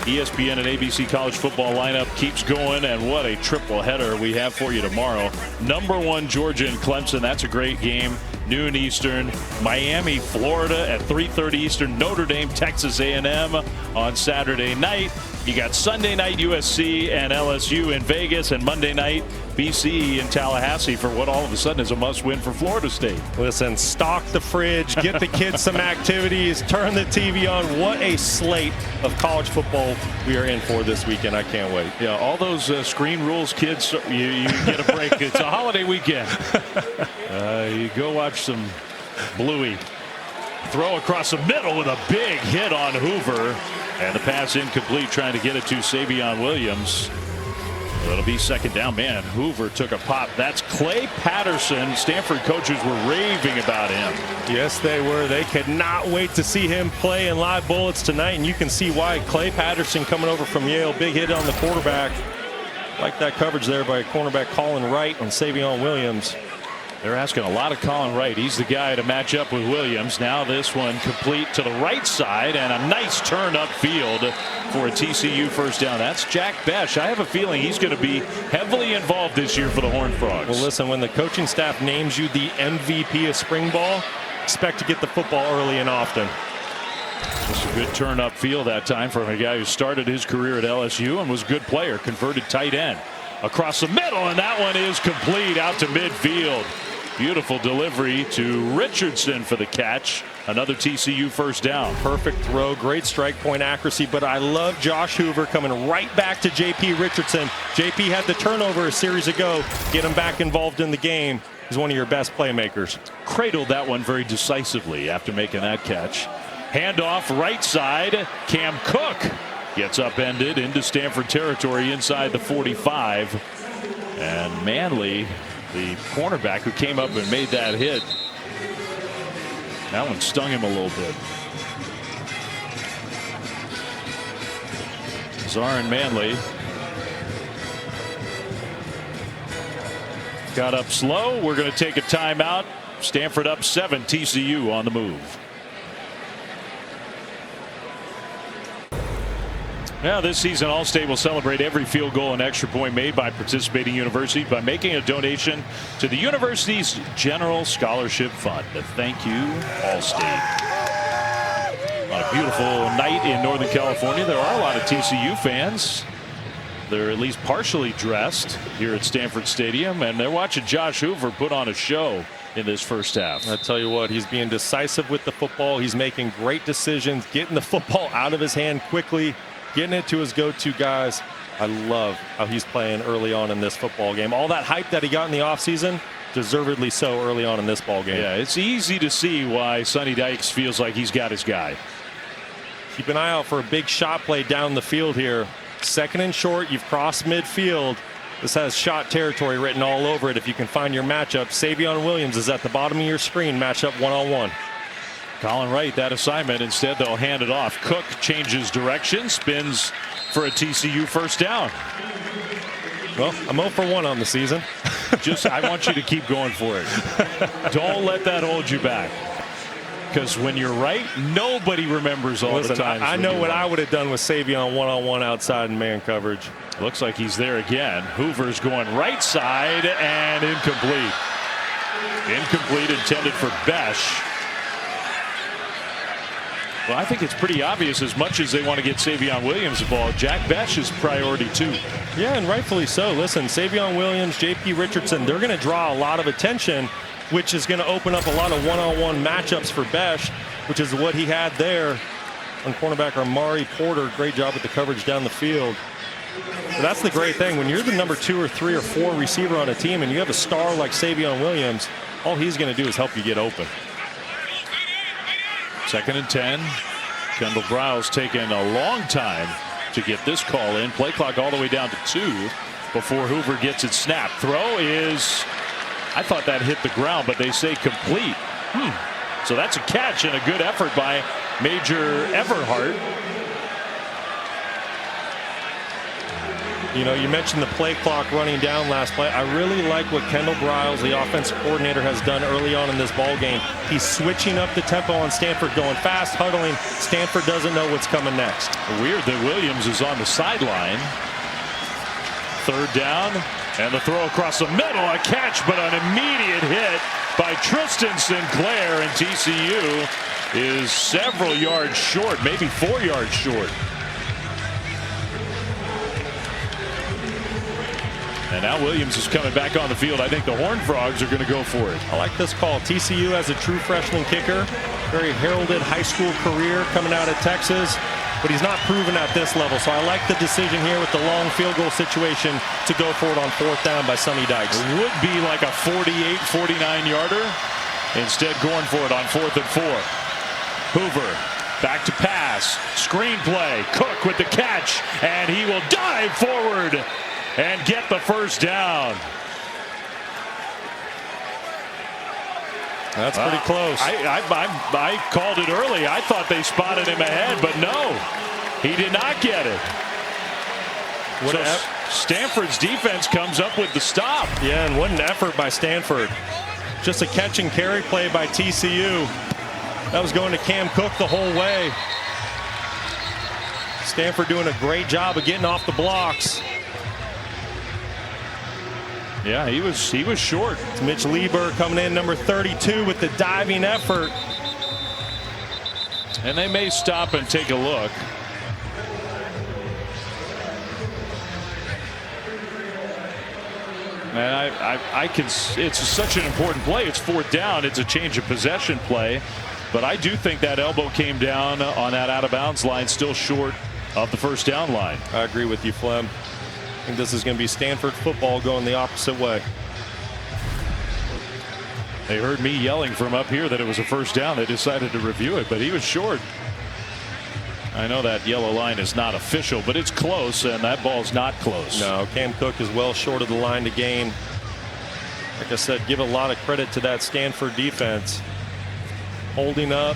ESPN and ABC college football lineup keeps going, and what a triple header we have for you tomorrow. #1 Georgia and Clemson. That's a great game. Noon Eastern. Miami, Florida at 3:30 Eastern. Notre Dame, Texas A&M on Saturday night. You got Sunday night USC and LSU in Vegas, and Monday night BC in Tallahassee for what all of a sudden is a must-win for Florida State. Listen, stock the fridge, get the kids some activities, turn the TV on. What a slate of college football we are in for this weekend. I can't wait. Yeah, all those screen rules, kids, you get a break. It's a holiday weekend. You go watch some Bluey throw across the middle with a big hit on Hoover, and the pass incomplete, trying to get it to Savion Williams. It'll be second down. Man, Hoover took a pop. That's Clay Patterson. Stanford coaches were raving about him. Yes, they were. They could not wait to see him play in live bullets tonight, and you can see why. Clay Patterson coming over from Yale. Big hit on the quarterback. Like that coverage there by cornerback Colin Wright on Savion Williams. They're asking a lot of Colin Wright. He's the guy to match up with Williams. Now this one complete to the right side, and a nice turn upfield for a TCU first down. That's Jack Besh. I have a feeling he's going to be heavily involved this year for the Horned Frogs. Well, listen, when the coaching staff names you the MVP of spring ball, expect to get the football early and often. Just a good turn upfield that time from a guy who started his career at LSU and was a good player, converted tight end. Across the middle, and that one is complete out to midfield. Beautiful delivery to Richardson for the catch. Another TCU first down. Perfect throw, great strike point accuracy, but I love Josh Hoover coming right back to JP Richardson. JP had the turnover a series ago. Get him back involved in the game. He's one of your best playmakers. Cradled that one very decisively after making that catch. Handoff right side. Cam Cook gets upended into Stanford territory inside the 45. And Manley, the cornerback who came up and made that hit, that one stung him a little bit. Zarin Manley got up slow. We're going to take a timeout. Stanford up 7, TCU on the move. Now this season, Allstate will celebrate every field goal and extra point made by participating universities by making a donation to the university's General Scholarship Fund. Thank you, Allstate. On a beautiful night in Northern California, there are a lot of TCU fans. They're at least partially dressed here at Stanford Stadium, and they're watching Josh Hoover put on a show in this first half. I tell you what, he's being decisive with the football. He's making great decisions, getting the football out of his hand quickly, getting it to his go-to guys. I love how he's playing early on in this football game. All that hype that he got in the offseason, deservedly so early on in this ball game. Yeah, it's easy to see why Sonny Dykes feels like he's got his guy. Keep an eye out for a big shot play down the field here. Second and short, you've crossed midfield. This has shot territory written all over it if you can find your matchup. Savion Williams is at the bottom of your screen, matchup one-on-one. Colin Wright, that assignment. Instead, they'll hand it off. Cook changes direction, spins for a TCU first down. Well, I'm 0 for 1 on the season. I want you to keep going for it. Don't let that hold you back. Because when you're right, nobody remembers all the times. I know what I would have done with Savion one-on-one outside in man coverage. Looks like he's there again. Hoover's going right side and incomplete. Incomplete, intended for Besh. Well, I think it's pretty obvious, as much as they want to get Savion Williams the ball, Jack Besh is priority too. Yeah, and rightfully so. Listen, Savion Williams, JP Richardson, they're going to draw a lot of attention, which is going to open up a lot of one-on-one matchups for Besh, which is what he had there on cornerback Amari Porter. Great job with the coverage down the field. But that's the great thing. When you're the number 2 or 3 or 4 receiver on a team and you have a star like Savion Williams, all he's going to do is help you get open. 2nd and 10. Kendall Briles taking a long time to get this call in. Play clock all the way down to 2 before Hoover gets it snapped. Throw is, I thought that hit the ground, but they say complete. So that's a catch and a good effort by Major Everhart. You know, you mentioned the play clock running down last play. I really like what Kendall Briles, the offensive coordinator, has done early on in this ball game. He's switching up the tempo on Stanford, going fast, huddling. Stanford doesn't know what's coming next. Weird that Williams is on the sideline. 3rd down, and the throw across the middle, a catch, but an immediate hit by Tristan Sinclair, and TCU is several yards short, maybe 4 yards short. And now Williams is coming back on the field. I think the Horned Frogs are going to go for it. I like this call. TCU has a true freshman kicker, very heralded high school career coming out of Texas, but he's not proven at this level. So I like the decision here with the long field goal situation to go for it on 4th down by Sonny Dykes. It would be like a 48, 49 yarder. Instead going for it on 4th and 4. Hoover back to pass. Screen play. Cook with the catch, and he will dive forward and get the 1st down. That's pretty close. I called it early. I thought they spotted him ahead, but no, he did not get it. Stanford's defense comes up with the stop. Yeah, and what an effort by Stanford. Just a catch and carry play by TCU. That was going to Cam Cook the whole way. Stanford doing a great job of getting off the blocks. Yeah, he was short. It's Mitch Lieber coming in, number 32, with the diving effort. And they may stop and take a look. And I can. It's such an important play. It's 4th down. It's a change of possession play. But I do think that elbow came down on that out of bounds line, still short of the 1st down line. I agree with you, Flem. I think this is going to be Stanford football going the opposite way. They heard me yelling from up here that it was a 1st down. They decided to review it, but he was short. I know that yellow line is not official, but it's close, and that ball's not close. No, Cam Cook is well short of the line to gain. Like I said, give a lot of credit to that Stanford defense. Holding up,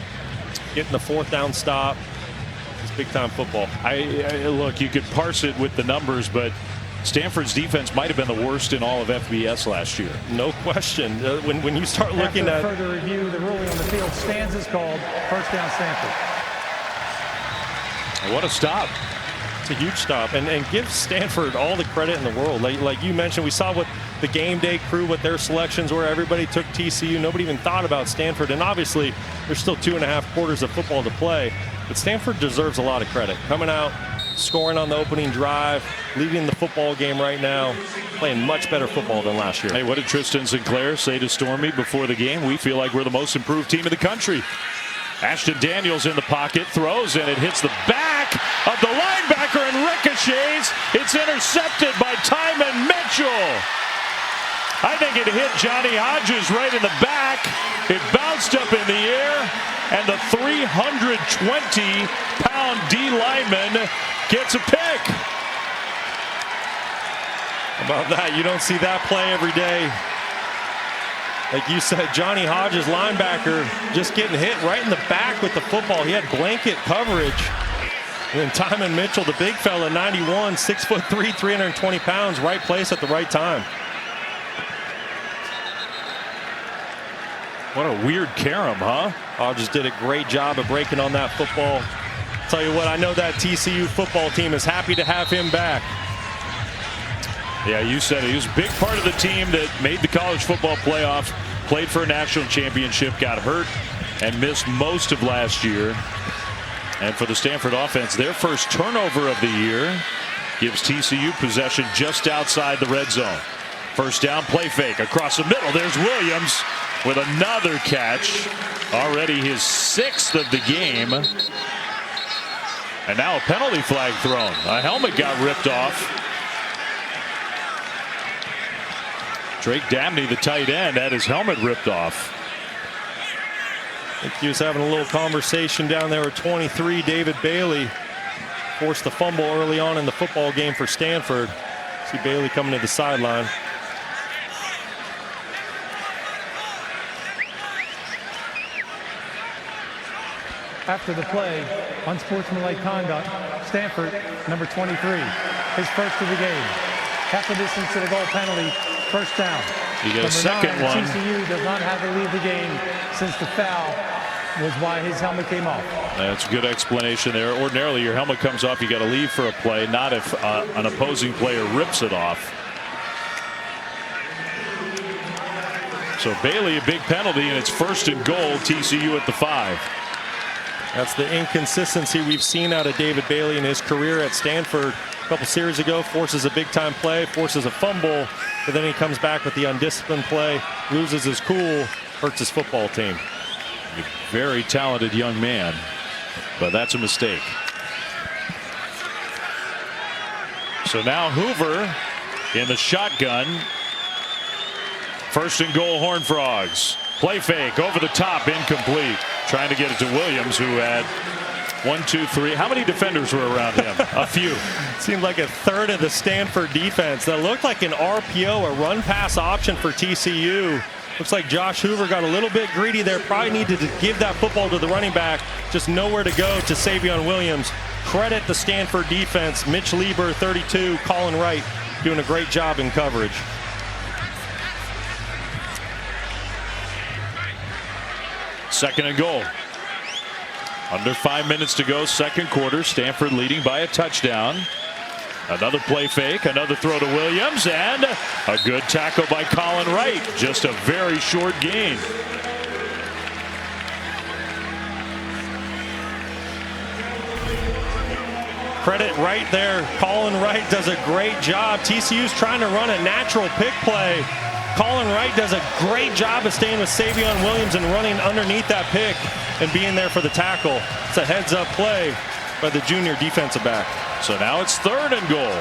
getting the 4th down stop. It's big time football. Look, you could parse it with the numbers, but Stanford's defense might have been the worst in all of FBS last year. No question. When you start looking at further review, the ruling on the field stands as called. 1st down Stanford. What a stop. It's a huge stop, and give Stanford all the credit in the world. Like you mentioned, we saw what the game day crew, what their selections were. Everybody took TCU. Nobody even thought about Stanford, and obviously there's still 2.5 quarters of football to play. But Stanford deserves a lot of credit. Coming out, scoring on the opening drive, leading the football game right now, playing much better football than last year. Hey, what did Tristan Sinclair say to Stormy before the game? We feel like we're the most improved team in the country. Ashton Daniels in the pocket, throws, and it hits the back of the linebacker and ricochets. It's intercepted by Tyman Mitchell. I think it hit Johnny Hodges right in the back. It bounced up in the air, and the 320-pound D lineman gets a pick. How about that? You don't see that play every day. Like you said, Johnny Hodges, linebacker, just getting hit right in the back with the football. He had blanket coverage. And then Tyman Mitchell, the big fella, 91, 6'3", 320 pounds, right place at the right time. What a weird carom, huh? Hodges did a great job of breaking on that football. Tell you what, I know that TCU football team is happy to have him back. Yeah, you said it. He was a big part of the team that made the college football playoff, played for a national championship, got hurt, and missed most of last year. And for the Stanford offense, their first turnover of the year gives TCU possession just outside the red zone. 1st down, play fake across the middle. There's Williams with another catch. Already his 6th of the game. And now a penalty flag thrown. A helmet got ripped off. Drake Dabney, the tight end, had his helmet ripped off. I think he was having a little conversation down there with 23, David Bailey. Forced the fumble early on in the football game for Stanford. See Bailey coming to the sideline. After the play, unsportsmanlike conduct, Stanford, number 23, his first of the game. After this incidental goal penalty, first down. You get a Number second 9, one. TCU does not have to leave the game since the foul was why his helmet came off. That's a good explanation there. Ordinarily, your helmet comes off, you got to leave for a play, not if an opposing player rips it off. So Bailey, a big penalty, and it's first and goal, TCU at the 5. That's the inconsistency we've seen out of David Bailey in his career at Stanford. A couple series ago, forces a big-time play, forces a fumble, but then he comes back with the undisciplined play, loses his cool, hurts his football team. A very talented young man, but that's a mistake. So now Hoover in the shotgun. First and goal, Horned Frogs. Play fake over the top, incomplete. Trying to get it to Williams, who had 1, 2, 3. How many defenders were around him? A few. Seemed like a third of the Stanford defense. That looked like an RPO, a run pass option for TCU. Looks like Josh Hoover got a little bit greedy there. Probably needed to give that football to the running back. Just nowhere to go to Savion Williams. Credit the Stanford defense. Mitch Lieber, 32. Colin Wright doing a great job in coverage. Second and goal. Under 5 minutes to go, second quarter. Stanford leading by a touchdown. Another play fake, another throw to Williams, and a good tackle by Colin Wright. Just a very short gain. Credit right there. Colin Wright does a great job. TCU's trying to run a natural pick play. Colin Wright does a great job of staying with Savion Williams and running underneath that pick and being there for the tackle. It's a heads-up play by the junior defensive back. So now it's third and goal.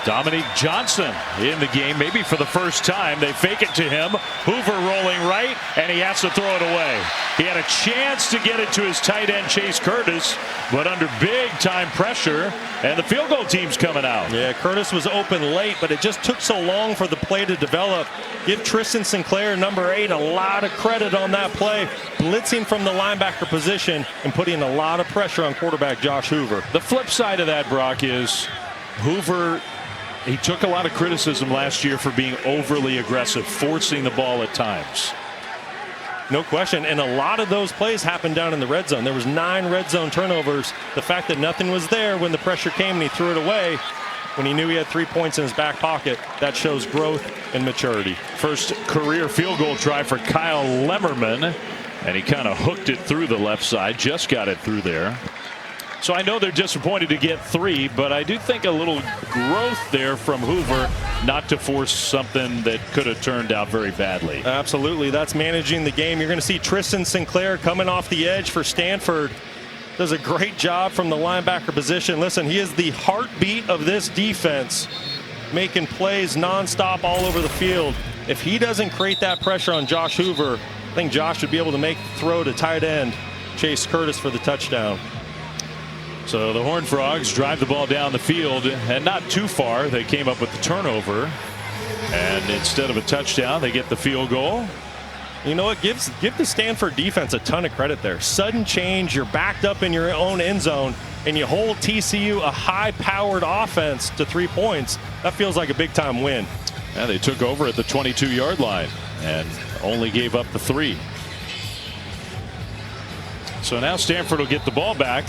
Dominique Johnson in the game, maybe for the first time. They fake it to him. Hoover rolling right, and he has to throw it away. He had a chance to get it to his tight end, Chase Curtis, but under big-time pressure, and the field goal team's coming out. Yeah, Curtis was open late, but it just took so long for the play to develop. Give Tristan Sinclair, number 8, a lot of credit on that play. Blitzing from the linebacker position and putting a lot of pressure on quarterback Josh Hoover. The flip side of that, Brock, is Hoover, he took a lot of criticism last year for being overly aggressive, forcing the ball at times. No question, and a lot of those plays happened down in the red zone. There was 9 red zone turnovers. The fact that nothing was there when the pressure came and he threw it away when he knew he had 3 points in his back pocket, that shows growth and maturity. First career field goal try for Kyle Lemmerman, and he kind of hooked it through the left side, just got it through there. So I know they're disappointed to get 3, but I do think a little growth there from Hoover not to force something that could have turned out very badly. Absolutely. That's managing the game. You're going to see Tristan Sinclair coming off the edge for Stanford. Does a great job from the linebacker position. Listen, he is the heartbeat of this defense, making plays nonstop all over the field. If he doesn't create that pressure on Josh Hoover, I think Josh would be able to make the throw to tight end Chase Curtis for the touchdown. So the Horned Frogs drive the ball down the field, and not too far. They came up with the turnover, and instead of a touchdown, they get the field goal. You know what? Give the Stanford defense a ton of credit there. Sudden change, you're backed up in your own end zone, and you hold TCU, a high-powered offense, to 3 points. That feels like a big-time win. And they took over at the 22-yard line and only gave up the 3. So now Stanford will get the ball back.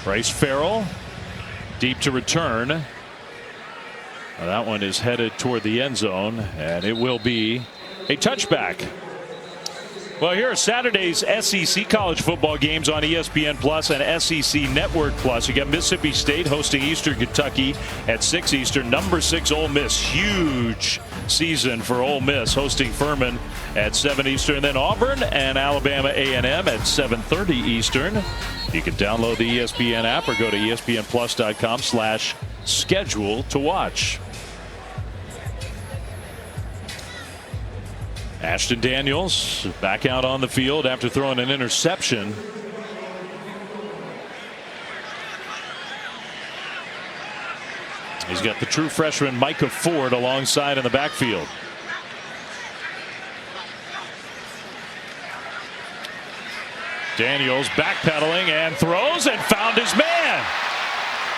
Bryce Farrell deep to return. That one is headed toward the end zone, and it will be a touchback. Well, here are Saturday's SEC college football games on ESPN Plus and SEC Network Plus. You got Mississippi State hosting Eastern Kentucky at 6 Eastern. Number 6 Ole Miss. Huge season for Ole Miss, hosting Furman at 7 Eastern. Then Auburn and Alabama A&M at 7:30 Eastern. You can download the ESPN app or go to espnplus.com/schedule to watch. Ashton Daniels back out on the field after throwing an interception. He's got the true freshman Micah Ford alongside in the backfield. Daniels backpedaling and throws and found his man.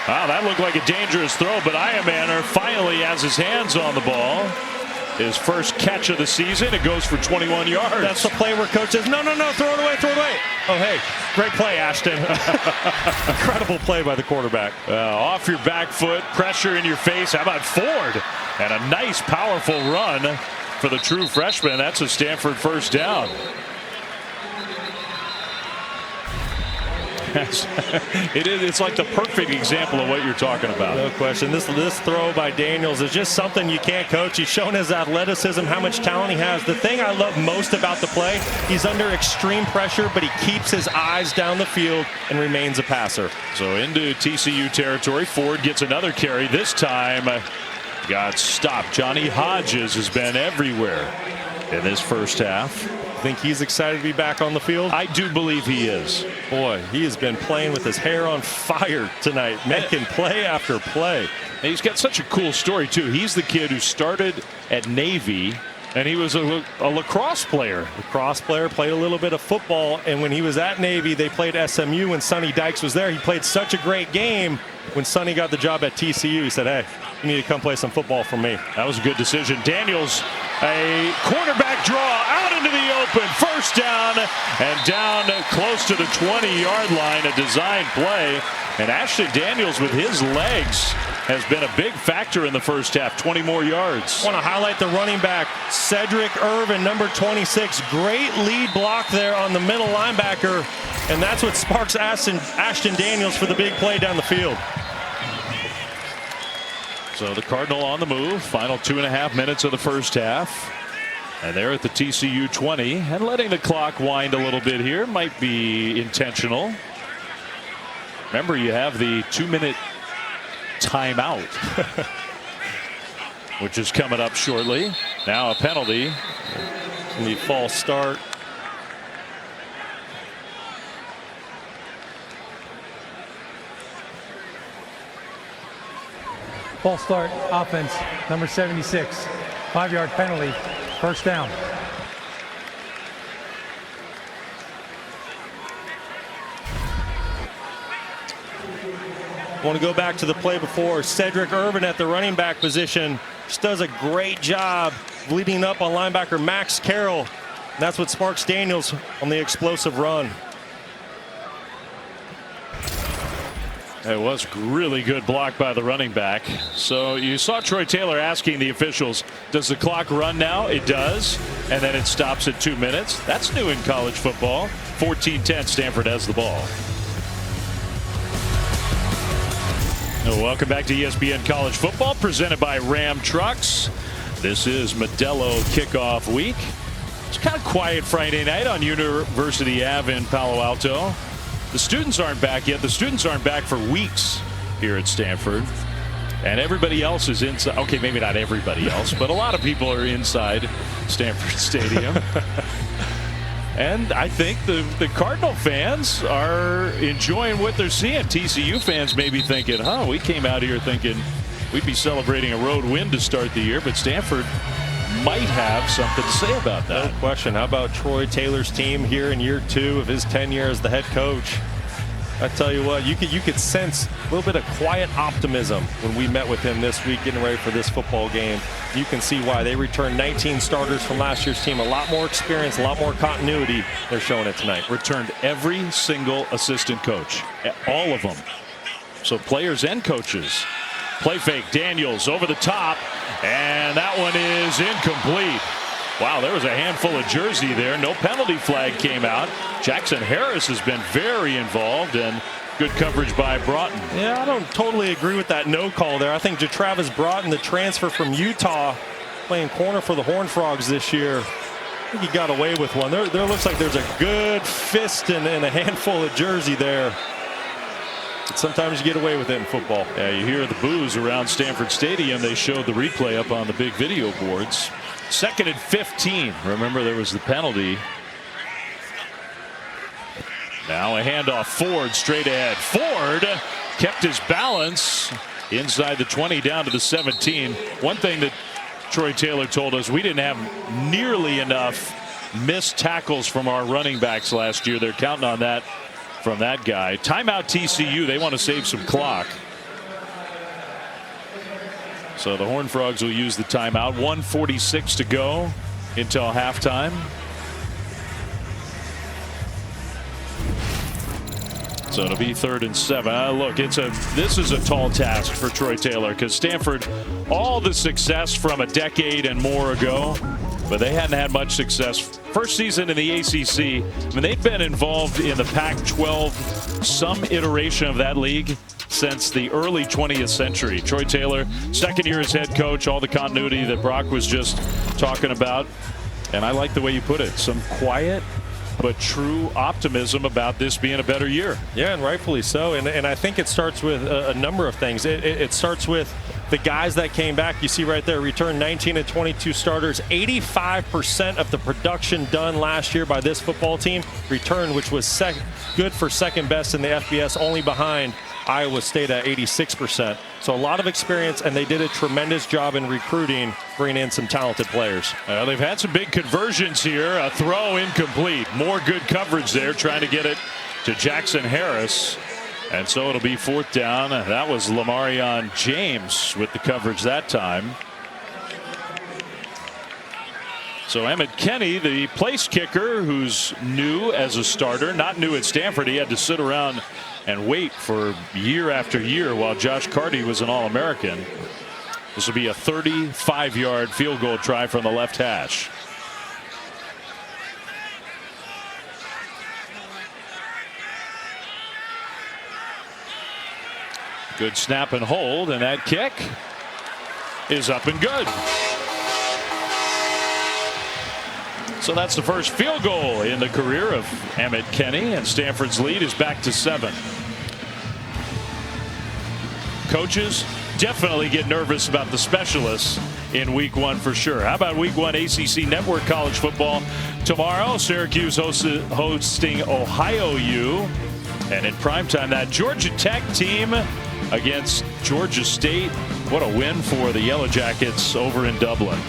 Wow, that looked like a dangerous throw, but Iamaner finally has his hands on the ball. His first catch of the season. It goes for 21 yards. That's the play where coach says, no, throw it away, throw it away. Oh, hey, great play, Ashton. Incredible play by the quarterback. Off your back foot, pressure in your face. How about Ford? And a nice, powerful run for the true freshman. That's a Stanford first down. It's like the perfect example of what you're talking about. No question. This throw by Daniels is just something you can't coach. He's shown his athleticism, how much talent he has. The thing I love most about the play, he's under extreme pressure, but he keeps his eyes down the field and remains a passer. So into TCU territory. Ford gets another carry. This time got stopped. Johnny Hodges has been everywhere in this first half. Think he's excited to be back on the field? I do believe he is. Boy, he has been playing with his hair on fire tonight, making play after play. And he's got such a cool story, too. He's the kid who started at Navy, and he was a lacrosse player. Lacrosse player, played a little bit of football, and when he was at Navy, they played SMU when Sonny Dykes was there. He played such a great game. When Sonny got the job at TCU, he said, hey, you need to come play some football for me. That was a good decision. Daniels, a quarterback draw out into the open. First down and down close to the 20-yard line. A design play. And Ashton Daniels with his legs has been a big factor in the first half. 20 more yards. Want to highlight the running back, Cedric Irvin, number 26. Great lead block there on the middle linebacker. And that's what sparks Ashton Daniels for the big play down the field. So the Cardinal on the move. Final 2.5 minutes of the first half. And they're at the TCU 20. And letting the clock wind a little bit here might be intentional. Remember, you have the 2-minute timeout, which is coming up shortly. Now a penalty. The false start. False start offense, number 76. 5-yard penalty, first down. I want to go back to the play before. Cedric Irvin at the running back position just does a great job leading up on linebacker Max Carroll. And that's what sparks Daniels on the explosive run. It was really good block by the running back. So you saw Troy Taylor asking the officials, does the clock run now? It does. And then it stops at 2 minutes. That's new in college football. 14-10, Stanford has the ball. Welcome back to ESPN College Football, presented by Ram Trucks. This is Modelo kickoff week. It's kind of quiet Friday night on University Ave in Palo Alto. The students aren't back yet. The students aren't back for weeks here at Stanford. And everybody else is inside. Okay, maybe not everybody else, but a lot of people are inside Stanford Stadium. And I think the Cardinal fans are enjoying what they're seeing. TCU fans may be thinking, we came out here thinking we'd be celebrating a road win to start the year, but Stanford might have something to say about that. No question. How about Troy Taylor's team here in year 2 of his tenure as the head coach? I tell you what, you could sense a little bit of quiet optimism when we met with him this week getting ready for this football game. You can see why. They returned 19 starters from last year's team. A lot more experience, a lot more continuity. They're showing it tonight. Returned every single assistant coach, all of them. So players and coaches. Play fake, Daniels over the top, and that one is incomplete. Wow, there was a handful of jersey there. No penalty flag came out. Jackson Harris has been very involved, and good coverage by Broughton. Yeah, I don't totally agree with that no call there. I think JaTravis Broughton, the transfer from Utah, playing corner for the Horned Frogs this year, I think he got away with one. There looks like there's a good fist and a handful of jersey there. But sometimes you get away with it in football. Yeah, you hear the boos around Stanford Stadium. They showed the replay up on the big video boards. 2nd and 15. Remember, there was the penalty. Now a handoff. Ford straight ahead. Ford kept his balance inside the 20 down to the 17. One thing that Troy Taylor told us, we didn't have nearly enough missed tackles from our running backs last year. They're counting on that from that guy. Timeout TCU. They want to save some clock. So the Horned Frogs will use the timeout. 1:46 to go until halftime. So it'll be 3rd and 7. Look, this is a tall task for Troy Taylor, because Stanford, all the success from a decade and more ago, but they hadn't had much success. First season in the ACC. I mean, they've been involved in the Pac-12, some iteration of that league, since the early 20th century. Troy Taylor, 2nd year as head coach, all the continuity that Brock was just talking about. And I like the way you put it. Some quiet but true optimism about this being a better year. Yeah, and rightfully so. And I think it starts with a number of things. It starts with the guys that came back. You see right there, return 19 and 22 starters. 85% of the production done last year by this football team returned, which was good for 2nd best in the FBS, only behind Iowa State at 86%. So a lot of experience, and they did a tremendous job in recruiting, bringing in some talented players. They've had some big conversions here. A throw incomplete. More good coverage there, trying to get it to Jackson Harris. And so it'll be 4th down. That was Lamarion James with the coverage that time. So Emmett Kenny, the place kicker, who's new as a starter, not new at Stanford. He had to sit around and wait for year after year while Josh Carty was an All-American. This will be a 35-yard field goal try from the left hash. Good snap and hold, and that kick is up and good. So that's the first field goal in the career of Emmett Kenny, and Stanford's lead is back to 7. Coaches definitely get nervous about the specialists in week 1 for sure. How about week 1 ACC Network college football tomorrow? Syracuse hosting Ohio U, and in primetime that Georgia Tech team against Georgia State. What a win for the Yellow Jackets over in Dublin.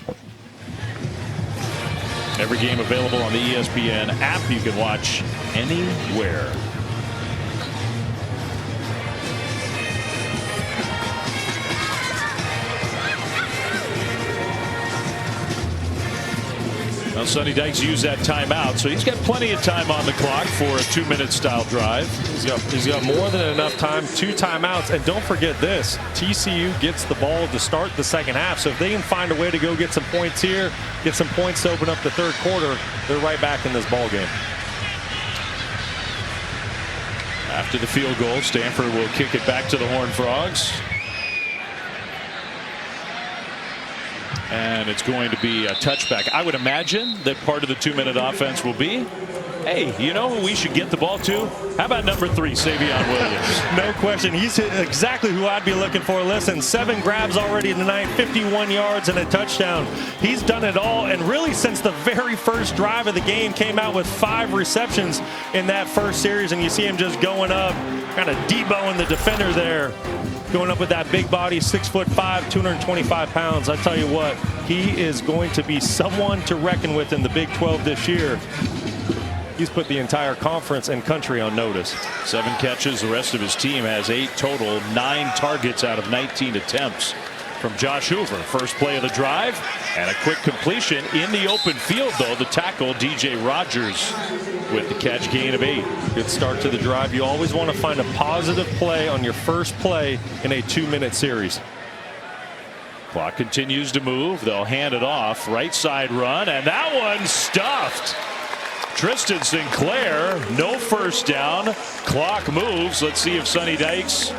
Every game available on the ESPN app. You can watch anywhere. Well, Sonny Dykes used that timeout, so he's got plenty of time on the clock for a 2-minute style drive. He's got more than enough time. 2 timeouts, and don't forget this: TCU gets the ball to start the 2nd half. So if they can find a way to go get some points here, get some points to open up the 3rd quarter, they're right back in this ball game. After the field goal, Stanford will kick it back to the Horned Frogs. And it's going to be a touchback. I would imagine that part of the 2-minute offense will be, hey, you know who we should get the ball to? How about number 3, Savion Williams? No question. He's exactly who I'd be looking for. Listen, 7 grabs already tonight, 51 yards and a touchdown. He's done it all, and really since the very first drive of the game, came out with 5 receptions in that first series, and you see him just going up, kind of Deboing the defender there. Going up with that big body, 6'5", 225 pounds. I tell you what, he is going to be someone to reckon with in the Big 12 this year. He's put the entire conference and country on notice. 7 catches. The rest of his team has 8 total. 9 targets out of 19 attempts from Josh Hoover. First play of the drive, and a quick completion in the open field, though. The tackle, DJ Rogers, with the catch, gain of 8. Good start to the drive. You always want to find a positive play on your first play in a 2-minute series. Clock continues to move. They'll hand it off. Right side run, and that one stuffed. Tristan Sinclair, no first down. Clock moves. Let's see if Sonny Dykes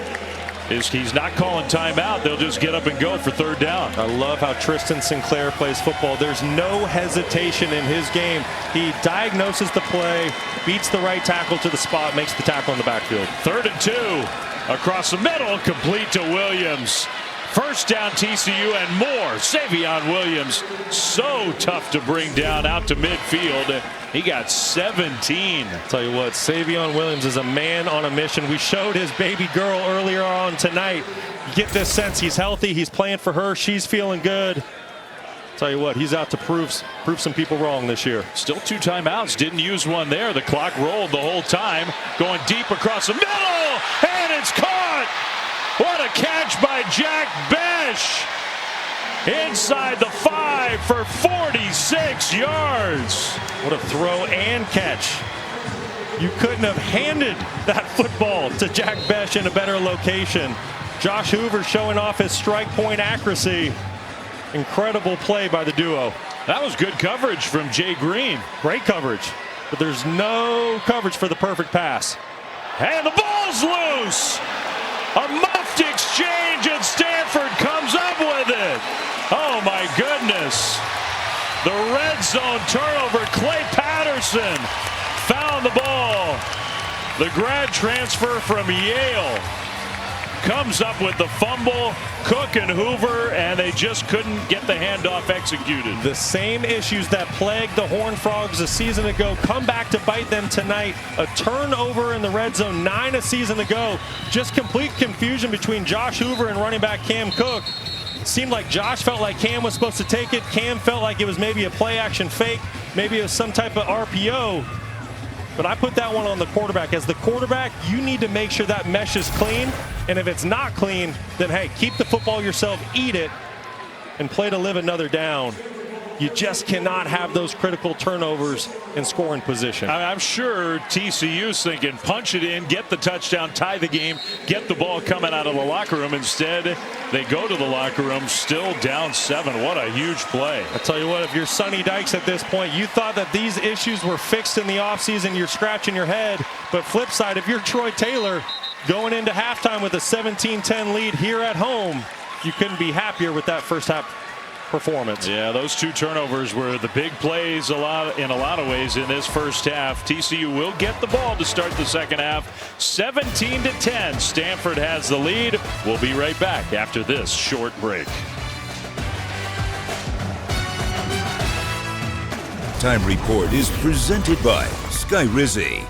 he's not calling timeout. They'll just get up and go for third down. I love how Tristan Sinclair plays football. There's no hesitation in his game. He diagnoses the play, beats the right tackle to the spot, makes the tackle in the backfield. 3rd and 2 across the middle, complete to Williams. First down TCU and more. Savion Williams, so tough to bring down out to midfield. He got 17. Tell you what, Savion Williams is a man on a mission. We showed his baby girl earlier on tonight. You get this sense he's healthy. He's playing for her. She's feeling good. Tell you what, he's out to prove some people wrong this year. Still 2 timeouts. Didn't use one there. The clock rolled the whole time. Going deep across the middle. And it's caught. What a catch by Jack Besh. Inside the 5 for 46 yards. What a throw and catch. You couldn't have handed that football to Jack Besh in a better location. Josh Hoover showing off his strike point accuracy. Incredible play by the duo. That was good coverage from Jay Green. Great coverage, but there's no coverage for the perfect pass. And the ball's loose. A muffed exchange, and Stanford comes up with it. Oh my goodness. The red zone turnover. Clay Patterson found the ball. The grad transfer from Yale comes up with the fumble. Cook and Hoover, and they just couldn't get the handoff executed. The same issues that plagued the Horned Frogs a season ago come back to bite them tonight. A turnover in the red zone 9 a season ago. Just complete confusion between Josh Hoover and running back Cam Cook. It seemed like Josh felt like Cam was supposed to take it. Cam felt like it was maybe a play action fake. Maybe it was some type of RPO. But I put that one on the quarterback. As the quarterback, you need to make sure that mesh is clean. And if it's not clean, then hey, keep the football yourself, eat it, and play to live another down. You just cannot have those critical turnovers in scoring position. I'm sure TCU's thinking, punch it in, get the touchdown, tie the game, get the ball coming out of the locker room. Instead, they go to the locker room still down 7. What a huge play. I tell you what, if you're Sonny Dykes at this point, you thought that these issues were fixed in the offseason, you're scratching your head. But flip side, if you're Troy Taylor going into halftime with a 17-10 lead here at home, you couldn't be happier with that first half performance. Yeah, those 2 turnovers were the big plays in a lot of ways in this first half. TCU will get the ball to start the second half. 17-10. Stanford has the lead. We'll be right back after this short break. Time Report is presented by Sky Rizzi.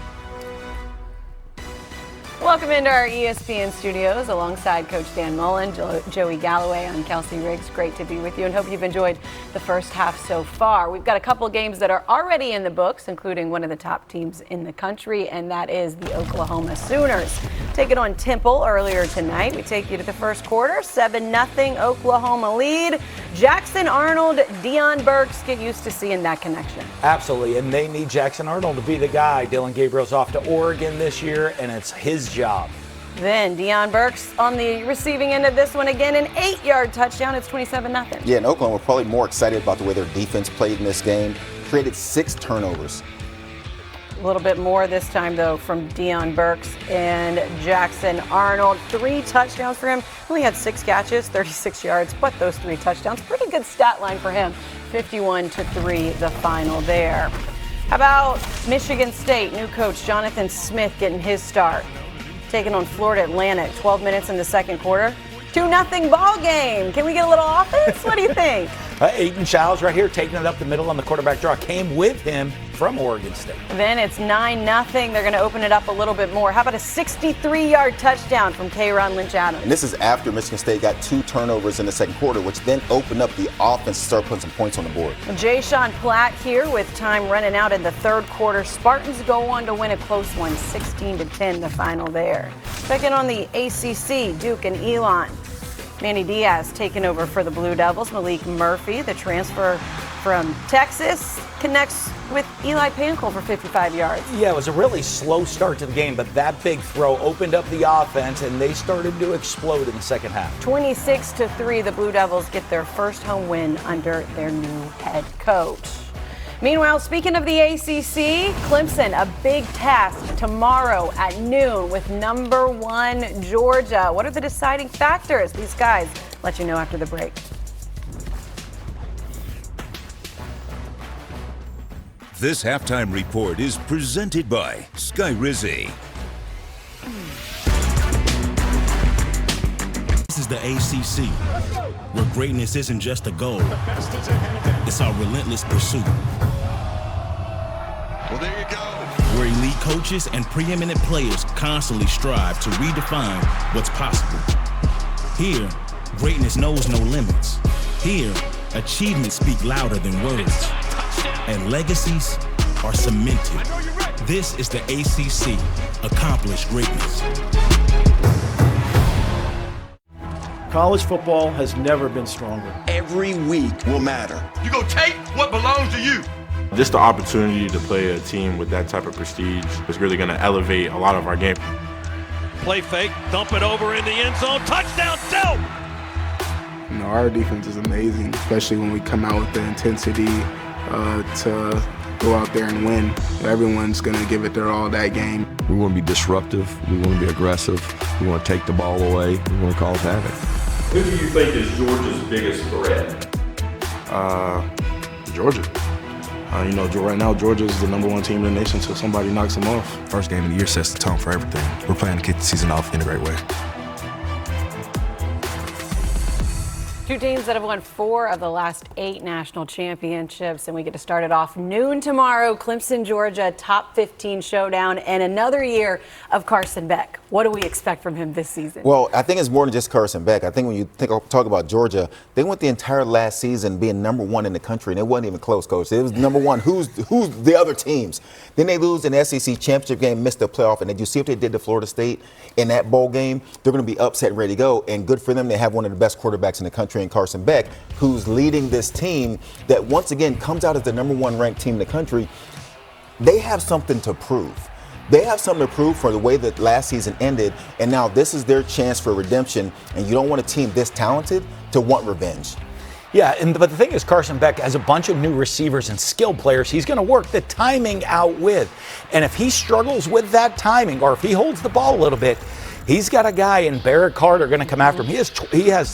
Welcome into our ESPN studios alongside Coach Dan Mullen, Joey Galloway, and Kelsey Riggs. Great to be with you and hope you've enjoyed the first half so far. We've got a couple games that are already in the books, including one of the top teams in the country, and that is the Oklahoma Sooners. Taking on Temple earlier tonight. We take you to the first quarter, 7-0 Oklahoma lead. Jackson Arnold, Deion Burks, get used to seeing that connection. Absolutely, and they need Jackson Arnold to be the guy. Dylan Gabriel's off to Oregon this year, and it's his job. Then Deion Burks on the receiving end of this one again, an 8-yard touchdown. It's 27-0. Yeah, and Oklahoma were probably more excited about the way their defense played in this game. Created 6 turnovers. A little bit more this time, though, from Deion Burks and Jackson Arnold. 3 touchdowns for him. Only had 6 catches, 36 yards, but those 3 touchdowns. Pretty good stat line for him. 51-3 the final there. How about Michigan State? New coach Jonathan Smith getting his start. Taking on Florida Atlantic. 12 minutes in the second quarter. 2-0 ball game. Can we get a little offense? What do you think? Aiden Childs right here taking it up the middle on the quarterback draw. Came with him from Oregon State. Then it's 9-0. They're going to open it up a little bit more. How about a 63-yard touchdown from K'Ron Lynch-Adams? And this is after Michigan State got 2 turnovers in the second quarter, which then opened up the offense to start putting some points on the board. Jay-Sean Platt here with time running out in the third quarter. Spartans go on to win a close one, 16-10 the final there. Checking on the ACC, Duke and Elon. Manny Diaz taking over for the Blue Devils. Malik Murphy, the transfer from Texas connects with Eli Pankel for 55 yards. Yeah, it was a really slow start to the game, but that big throw opened up the offense, and they started to explode in the second half. 26-3, the Blue Devils get their first home win under their new head coach. Meanwhile, speaking of the ACC, Clemson, a big task tomorrow at noon with number 1 Georgia. What are the deciding factors? These guys let you know after the break. This halftime report is presented by Sky Rizzi. This is the ACC, where greatness isn't just a goal, it's our relentless pursuit. Well, there you go. Where elite coaches and preeminent players constantly strive to redefine what's possible. Here, greatness knows no limits. Here, achievements speak louder than words, and legacies are cemented. This is the ACC, accomplished greatness. College football has never been stronger. Every week will matter. You go take what belongs to you. Just the opportunity to play a team with that type of prestige is really going to elevate a lot of our game. Play fake, dump it over in the end zone, touchdown, Dope! You know, our defense is amazing, especially when we come out with the intensity to go out there and win. Everyone's going to give it their all that game. We want to be disruptive. We want to be aggressive. We want to take the ball away. We want to cause havoc. Who do you think is Georgia's biggest threat? Georgia. Right now, Georgia's the number 1 team in the nation until somebody knocks them off. First game of the year sets the tone for everything. We're planning to kick the season off in a great way. Two teams that have won 4 of the last 8 national championships, and we get to start it off noon tomorrow. Clemson, Georgia, top 15 showdown, and another year of Carson Beck. What do we expect from him this season? Well, I think it's more than just Carson Beck. I think when you talk about Georgia, they went the entire last season being number 1 in the country, and it wasn't even close, Coach. It was number 1. Who's the other teams? Then they lose an SEC championship game, missed the playoff, and did you see what they did to Florida State in that bowl game? They're going to be upset and ready to go, and good for them. They have one of the best quarterbacks in the country in Carson Beck, who's leading this team that once again comes out as the number 1 ranked team in the country. They have something to prove. They have something to prove for the way that last season ended, and now this is their chance for redemption, and you don't want a team this talented to want revenge. Yeah, but the thing is, Carson Beck has a bunch of new receivers and skill players he's going to work the timing out with. And if he struggles with that timing, or if he holds the ball a little bit, he's got a guy in Barrett Carter going to come after him. He has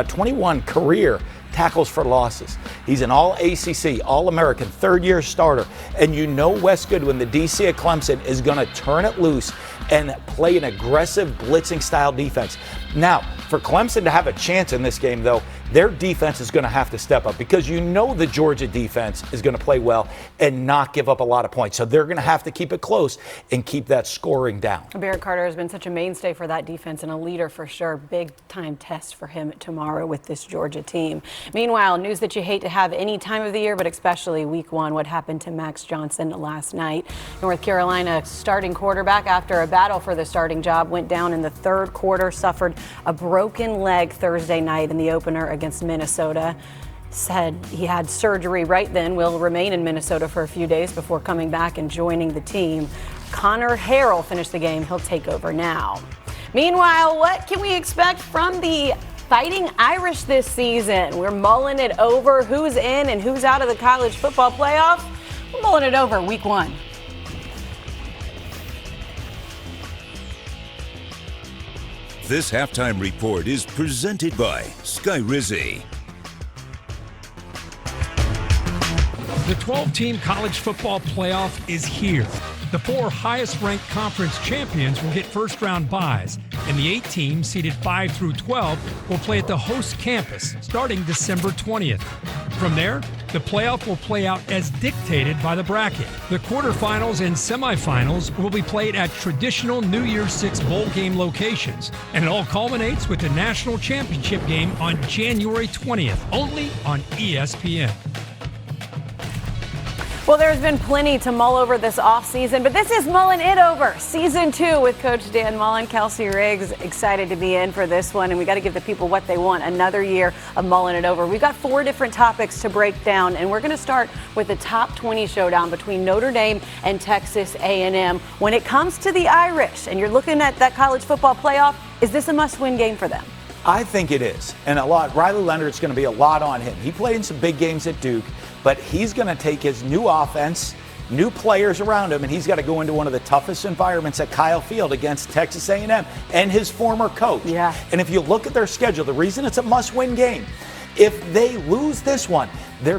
21 career tackles for losses. He's an all-ACC, All-American, third-year starter. And you know Wes Goodwin, the DC at Clemson, is going to turn it loose and play an aggressive blitzing style defense. Now, for Clemson to have a chance in this game, though, their defense is going to have to step up, because you know the Georgia defense is going to play well and not give up a lot of points. So they're going to have to keep it close and keep that scoring down. Barrett Carter has been such a mainstay for that defense and a leader for sure. Big time test for him tomorrow with this Georgia team. Meanwhile, news that you hate to have any time of the year, but especially week 1, what happened to Max Johnson last night. North Carolina starting quarterback, after a battle for the starting job, went down in the 3rd quarter, suffered a broken leg Thursday night in the opener against Minnesota. Said he had surgery right then, will remain in Minnesota for a few days before coming back and joining the team. Connor Harrell finished the game. He'll take over now. Meanwhile, what can we expect from the Fighting Irish this season? We're mulling it over. Who's in and who's out of the college football playoff? We're mulling it over week 1. This halftime report is presented by Sky Rizzi. The 12-team college football playoff is here. The 4 highest-ranked conference champions will get first-round byes, and the 8 teams seeded 5 through 12 will play at the host campus starting December 20th. From there, the playoff will play out as dictated by the bracket. The quarterfinals and semifinals will be played at traditional New Year's 6 bowl game locations, and it all culminates with the national championship game on January 20th, only on ESPN. Well, Well, there's been plenty to mull over this offseason, but this is Mulling It Over, Season 2 with Coach Dan Mullen. Kelsey Riggs excited to be in for this one, and we got to give the people what they want, another year of mulling it over. We've got 4 different topics to break down, and we're going to start with the top 20 showdown between Notre Dame and Texas A&M. When it comes to the Irish, and you're looking at that college football playoff, is this a must-win game for them? I think it is, and a lot. Riley Leonard's going to be a lot on him. He played in some big games at Duke, but he's going to take his new offense, new players around him, and he's got to go into one of the toughest environments at Kyle Field against Texas A&M and his former coach. Yeah. And if you look at their schedule, the reason it's a must-win game, if they lose this one,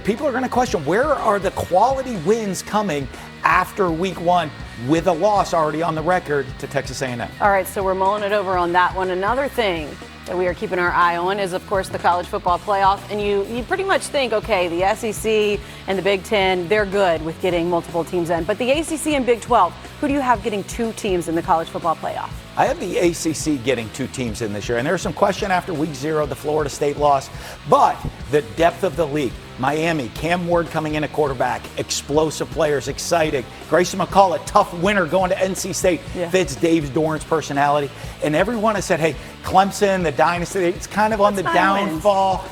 people are going to question, where are the quality wins coming after week 1 with a loss already on the record to Texas A&M? All right, so we're mulling it over on that one. Another thing that we are keeping our eye on is, of course, the college football playoff. And you pretty much think, okay, the SEC and the Big Ten, they're good with getting multiple teams in. But the ACC and Big 12, who do you have getting 2 teams in the college football playoff? I have the ACC getting 2 teams in this year. And there's some question after week 0, the Florida State loss. But the depth of the league, Miami, Cam Ward coming in at quarterback, explosive players, exciting. Grayson McCall, a tough winner going to NC State, fits Dave Dorn's personality. And everyone has said, hey, Clemson, the dynasty, it's kind of on the downfall.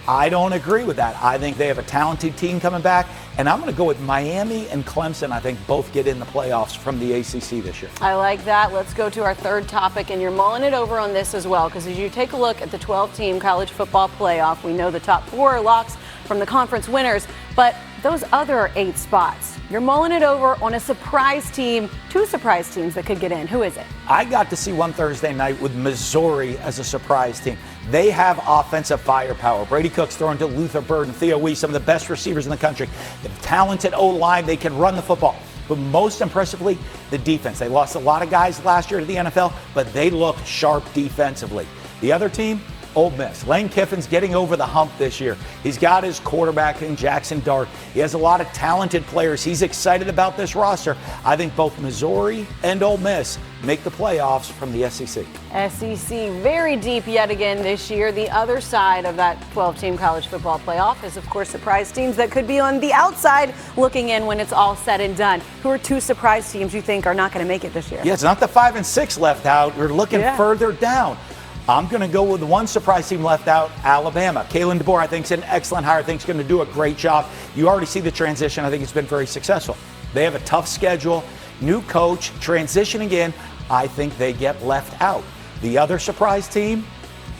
I don't agree with that. I think they have a talented team coming back, and I'm going to go with Miami and Clemson. I think both get in the playoffs from the ACC this year. I like that. Let's go to our third topic, and you're mulling it over on this as well, because as you take a look at the 12-team college football playoff, we know the top 4 are locks from the conference winners, but those other 8 spots, you're mulling it over on a surprise team, 2 surprise teams that could get in. Who is it? I got to see one Thursday night with Missouri as a surprise team. They have offensive firepower. Brady Cook's throwing to Luther Bird and Theo Wee, some of the best receivers in the country. The talented O-line, they can run the football. But most impressively, the defense. They lost a lot of guys last year to the NFL, but they look sharp defensively. The other team, Ole Miss. Lane Kiffin's getting over the hump this year. He's got his quarterback in Jackson Dart. He has a lot of talented players. He's excited about this roster. I think both Missouri and Ole Miss make the playoffs from the SEC. SEC very deep yet again this year. The other side of that 12-team college football playoff is, of course, surprise teams that could be on the outside looking in when it's all said and done. Who are 2 surprise teams you think are not going to make it this year? Yeah, it's not the 5 and 6 left out. We're looking further down. I'm going to go with the one surprise team left out, Alabama. Kalen DeBoer, I think, is an excellent hire. I think he's going to do a great job. You already see the transition. I think it's been very successful. They have a tough schedule, new coach, transitioning in. I think they get left out. The other surprise team,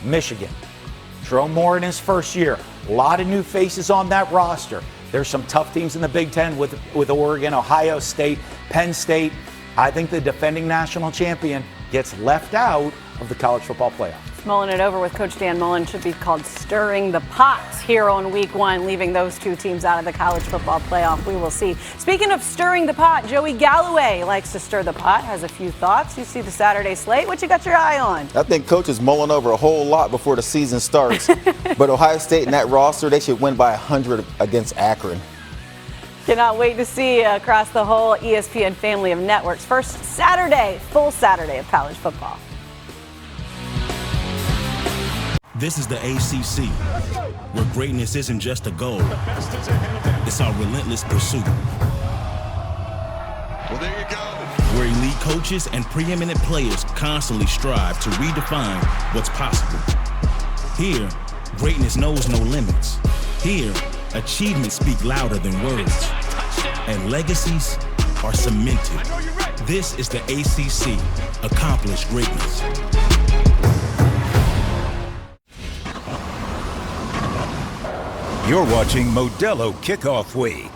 Michigan. Jerome Moore in his first year. A lot of new faces on that roster. There's some tough teams in the Big Ten with Oregon, Ohio State, Penn State. I think the defending national champion gets left out of the college football playoff. Mulling it over with Coach Dan Mullen should be called Stirring the Pot here on week 1, leaving those 2 teams out of the college football playoff. We will see. Speaking of stirring the pot, Joey Galloway likes to stir the pot, has a few thoughts. You see the Saturday slate. What you got your eye on? I think Coach is mulling over a whole lot before the season starts. But Ohio State and that roster, they should win by 100 against Akron. Cannot wait to see across the whole ESPN family of networks. First Saturday, full Saturday of college football. This is the ACC, where greatness isn't just a goal, it's our relentless pursuit. Well, there you go. Where elite coaches and preeminent players constantly strive to redefine what's possible. Here, greatness knows no limits. Here, achievements speak louder than words, and legacies are cemented. This is the ACC, accomplished greatness. You're watching Modelo Kickoff Week.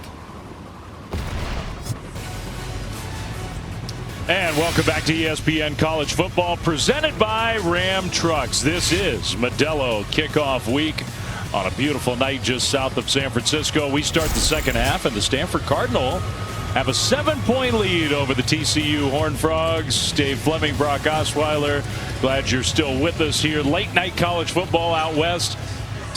And welcome back to ESPN College Football, presented by Ram Trucks. This is Modelo Kickoff Week on a beautiful night just south of San Francisco. We start the second half, and the Stanford Cardinal have a 7-point lead over the TCU Horned Frogs. Dave Fleming, Brock Osweiler, glad you're still with us here. Late night college football out west.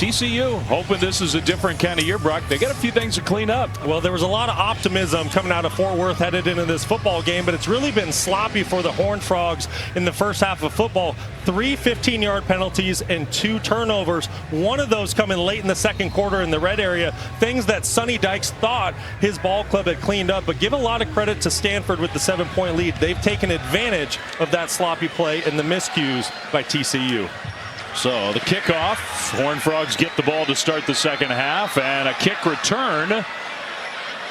TCU hoping this is a different kind of year, Brock. They got a few things to clean up. Well, there was a lot of optimism coming out of Fort Worth headed into this football game, but it's really been sloppy for the Horned Frogs in the first half of football. 3 15-yard penalties and 2 turnovers. One of those coming late in the second quarter in the red area. Things that Sonny Dykes thought his ball club had cleaned up, but give a lot of credit to Stanford with the 7-point lead. They've taken advantage of that sloppy play and the miscues by TCU. So the kickoff, Horned Frogs get the ball to start the second half, and a kick return. Man,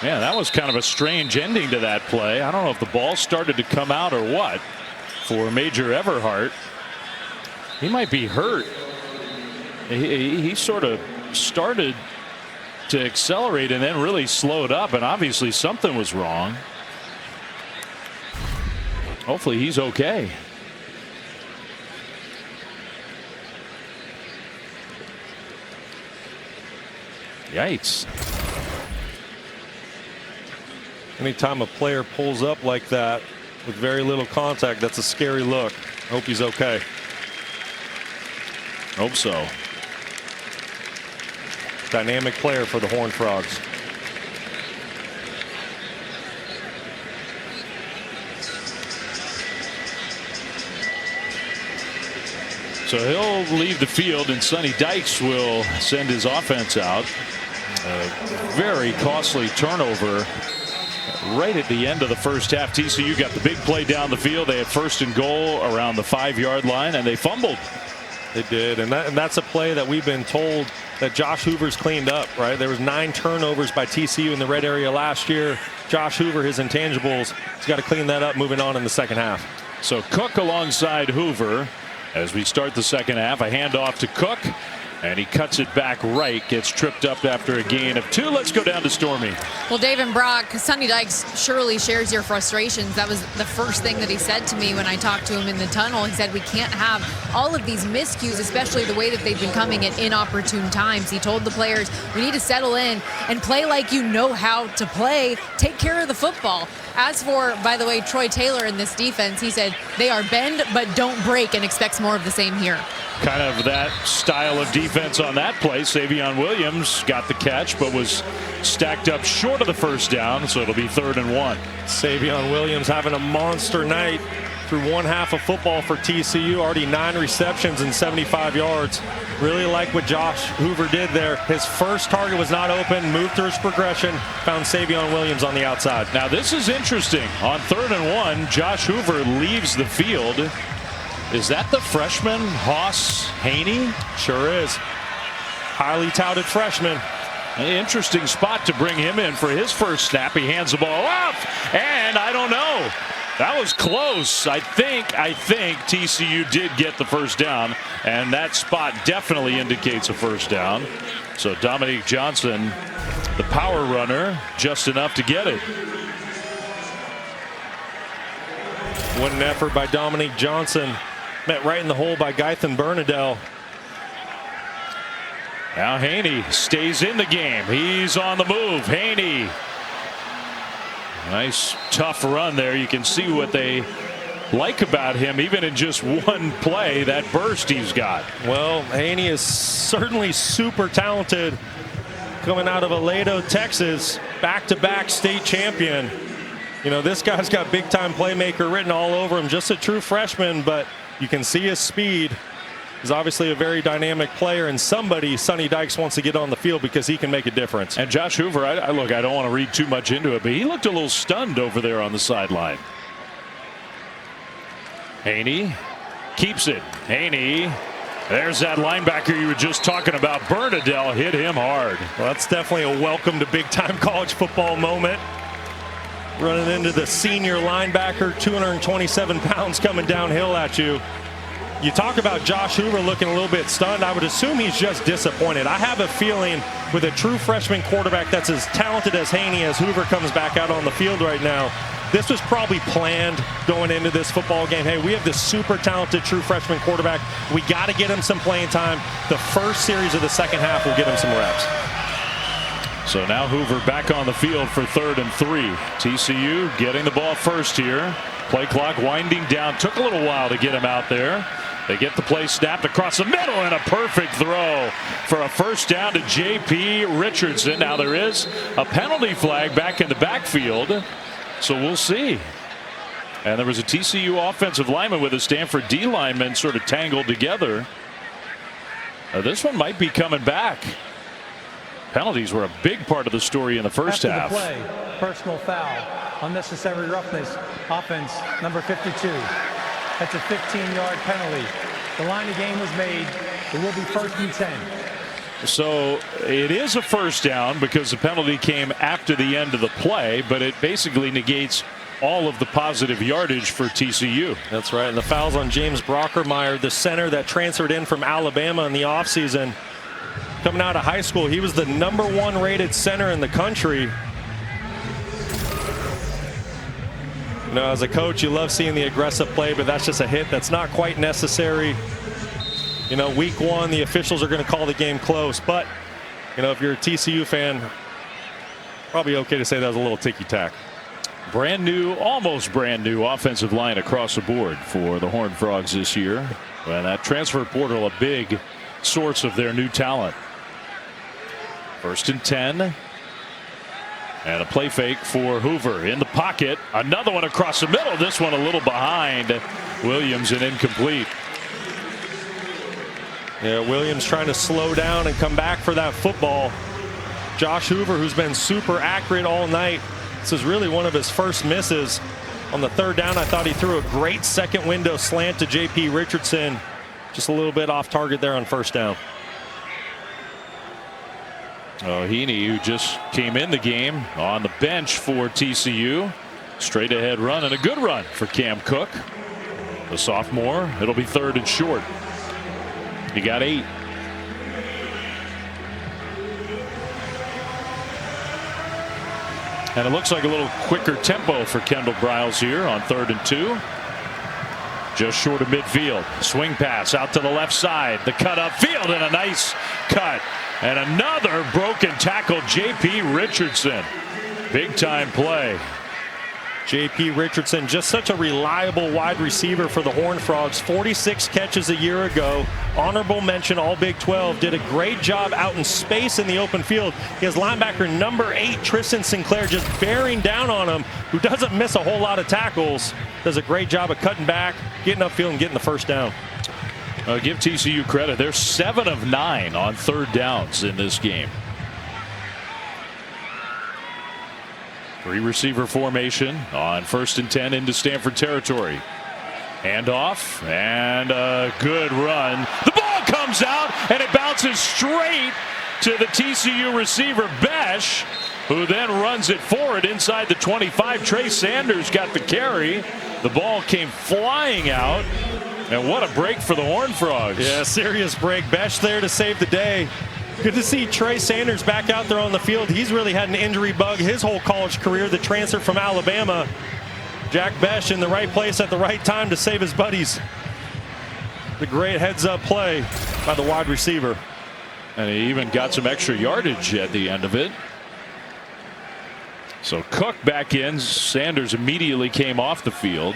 that was kind of a strange ending to that play. I don't know if the ball started to come out or what for Major Everhart. He might be hurt. He sort of started to accelerate and then really slowed up, and obviously something was wrong. Hopefully he's okay. Yikes. Anytime a player pulls up like that with very little contact, that's a scary look. I hope he's okay. Hope so. Dynamic player for the Horned Frogs. So he'll leave the field, and Sonny Dykes will send his offense out. A very costly turnover right at the end of the first half. TCU got the big play down the field. They had 1st and goal around the 5-yard line, and they fumbled. They did, and that's a play that we've been told that Josh Hoover's cleaned up, right? There was 9 turnovers by TCU in the red area last year. Josh Hoover, his intangibles, he's got to clean that up moving on in the second half. So Cook alongside Hoover as we start the second half. A handoff to Cook, and he cuts it back right, gets tripped up after a gain of 2. Let's go down to Stormy. Well, Dave and Brock, Sonny Dykes surely shares your frustrations. That was the first thing that he said to me when I talked to him in the tunnel. He said we can't have all of these miscues, especially the way that they've been coming at inopportune times. He told the players, we need to settle in and play like you know how to play. Take care of the football. As for, by the way, Troy Taylor in this defense, he said they are bend but don't break and expects more of the same here. Kind of that style of defense on that play. Savion Williams got the catch but was stacked up short of the first down, so it'll be 3rd and 1. Savion Williams having a monster night through one half of football for TCU. Already 9 receptions and 75 yards. Really like what Josh Hoover did there. His first target was not open, moved through his progression, found Savion Williams on the outside. Now this is interesting. On 3rd and 1, Josh Hoover leaves the field. Is that the freshman, Hoss Haney? Sure is. Highly touted freshman. An interesting spot to bring him in for his first snap. He hands the ball off, and I don't know. That was close. I think TCU did get the first down, and that spot definitely indicates a first down. So Dominique Johnson, the power runner, just enough to get it. What an effort by Dominique Johnson. Met right in the hole by Gythan Bernadelle. Now Haney stays in the game. He's on the move. Haney. Nice tough run there. You can see what they like about him even in just one play, that burst he's got. Well, Haney is certainly super talented coming out of Aledo, Texas, back-to-back state champion. You know, this guy's got big-time playmaker written all over him, just a true freshman, but you can see his speed. He's obviously a very dynamic player, and somebody Sonny Dykes wants to get on the field because he can make a difference. And Josh Hoover, look, I don't want to read too much into it, but he looked a little stunned over there on the sideline. Haney keeps it. Haney, there's that linebacker you were just talking about. Bernadelle hit him hard. Well, that's definitely a welcome to big-time college football moment. Running into the senior linebacker, 227 pounds coming downhill at you. You talk about Josh Hoover looking a little bit stunned. I would assume he's just disappointed. I have a feeling with a true freshman quarterback that's as talented as Haney as Hoover comes back out on the field right now, this was probably planned going into this football game. Hey, we have this super talented true freshman quarterback. We got to get him some playing time. The first series of the second half will get him some reps. So now Hoover back on the field for 3rd and 3. TCU getting the ball first here. Play clock winding down. Took a little while to get him out there. They get the play snapped across the middle, and a perfect throw for a first down to J.P. Richardson. Now there is a penalty flag back in the backfield, so we'll see. And there was a TCU offensive lineman with a Stanford D lineman sort of tangled together. This one might be coming back. Penalties were a big part of the story in the first half. The play, personal foul, unnecessary roughness, offense number 52. That's a 15-yard penalty. The line of game was made. It will be 1st and 10. So it is a first down because the penalty came after the end of the play, but it basically negates all of the positive yardage for TCU. That's right. And the foul's on James Brockermeyer, the center that transferred in from Alabama in the offseason. Coming out of high school, he was the #1 rated center in the country. You know, as a coach, you love seeing the aggressive play, but that's just a hit that's not quite necessary. You know, week 1, the officials are going to call the game close, but, you know, if you're a TCU fan, probably okay to say that was a little ticky-tack. Brand new, almost brand new offensive line across the board for the Horned Frogs this year. And that transfer portal, a big source of their new talent. 1st and 10. And a play fake for Hoover in the pocket. Another one across the middle. This one a little behind Williams and incomplete. Yeah, Williams trying to slow down and come back for that football. Josh Hoover, who's been super accurate all night. This is really one of his first misses. On the 3rd down, I thought he threw a great second window slant to J.P. Richardson. Just a little bit off target there on 1st down. Heaney, who just came in the game on the bench for TCU. Straight ahead run and a good run for Cam Cook, the sophomore. It'll be 3rd and short. He got 8. And it looks like a little quicker tempo for Kendall Briles here on 3rd and 2. Just short of midfield. Swing pass out to the left side. The cut upfield and a nice cut. And another broken tackle, J.P. Richardson. Big time play. J.P. Richardson, just such a reliable wide receiver for the Horned Frogs. 46 catches a year ago. Honorable mention, all Big 12. Did a great job out in space in the open field. He has linebacker number 8, Tristan Sinclair, just bearing down on him, who doesn't miss a whole lot of tackles. Does a great job of cutting back, getting upfield, and getting the first down. Give TCU credit. They're 7 of 9 on 3rd downs in this game. 3-receiver formation on 1st and 10 into Stanford territory. Handoff and a good run. The ball comes out and it bounces straight to the TCU receiver Besh, who then runs it forward inside the 25. Trey Sanders got the carry. The ball came flying out. And what a break for the Horned Frogs. Yeah, serious break. Besh there to save the day. Good to see Trey Sanders back out there on the field. He's really had an injury bug his whole college career. The transfer from Alabama. Jack Besh in the right place at the right time to save his buddies. The great heads-up play by the wide receiver. And he even got some extra yardage at the end of it. So Cook back in. Sanders immediately came off the field.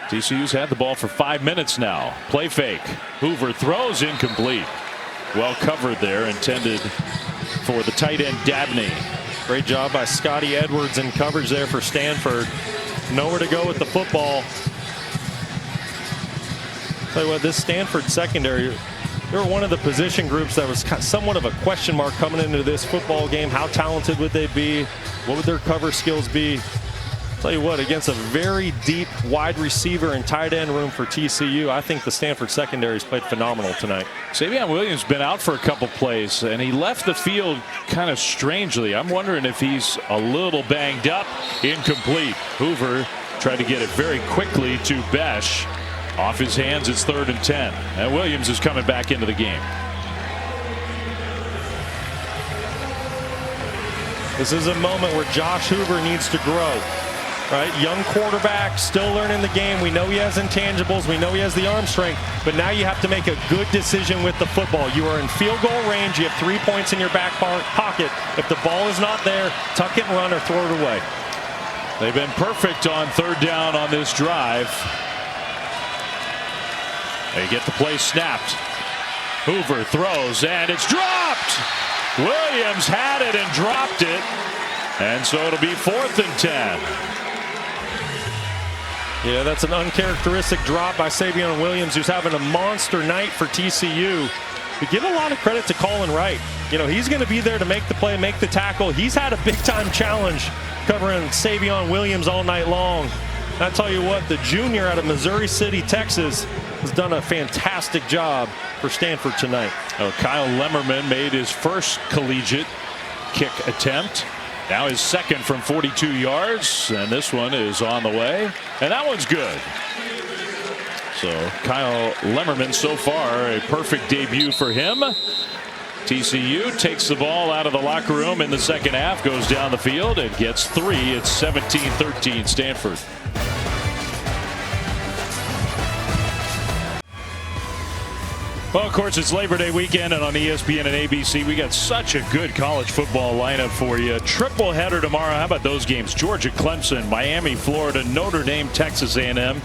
TCU's had the ball for 5 minutes now. Play fake. Hoover throws incomplete. Well covered there, intended for the tight end Dabney. Great job by Scotty Edwards in coverage there for Stanford. Nowhere to go with the football. Tell you what, this Stanford secondary, they were one of the position groups that was somewhat of a question mark coming into this football game. How talented would they be? What would their cover skills be? Tell you what, against a very deep wide receiver and tight end room for TCU, I think the Stanford secondary has played phenomenal tonight. Savion Williams been out for a couple plays, and he left the field kind of strangely. I'm wondering if he's a little banged up. Incomplete. Hoover tried to get it very quickly to Besh. Off his hands, it's 3rd and 10. And Williams is coming back into the game. This is a moment where Josh Hoover needs to grow. Right, young quarterback, still learning the game. We know he has intangibles. We know he has the arm strength. But now you have to make a good decision with the football. You are in field goal range. You have 3 points in your back pocket. If the ball is not there, tuck it and run or throw it away. They've been perfect on 3rd down on this drive. They get the play snapped. Hoover throws, and it's dropped. Williams had it and dropped it. And so it'll be 4th and 10. Yeah, that's an uncharacteristic drop by Savion Williams, who's having a monster night for TCU. We give a lot of credit to Colin Wright. You know, he's going to be there to make the play, make the tackle. He's had a big-time challenge covering Savion Williams all night long. And I tell you what, the junior out of Missouri City, Texas, has done a fantastic job for Stanford tonight. Kyle Lemmerman made his first collegiate kick attempt. Now his second from 42 yards, and this one is on the way, and that one's good. So Kyle Lemmerman so far a perfect debut for him. TCU takes the ball out of the locker room in the second half, goes down the field and gets 3. It's 17-13 Stanford. Well, of course, it's Labor Day weekend, and on ESPN and ABC, we got such a good college football lineup for you. Triple header tomorrow. How about those games? Georgia, Clemson, Miami, Florida, Notre Dame, Texas A&M.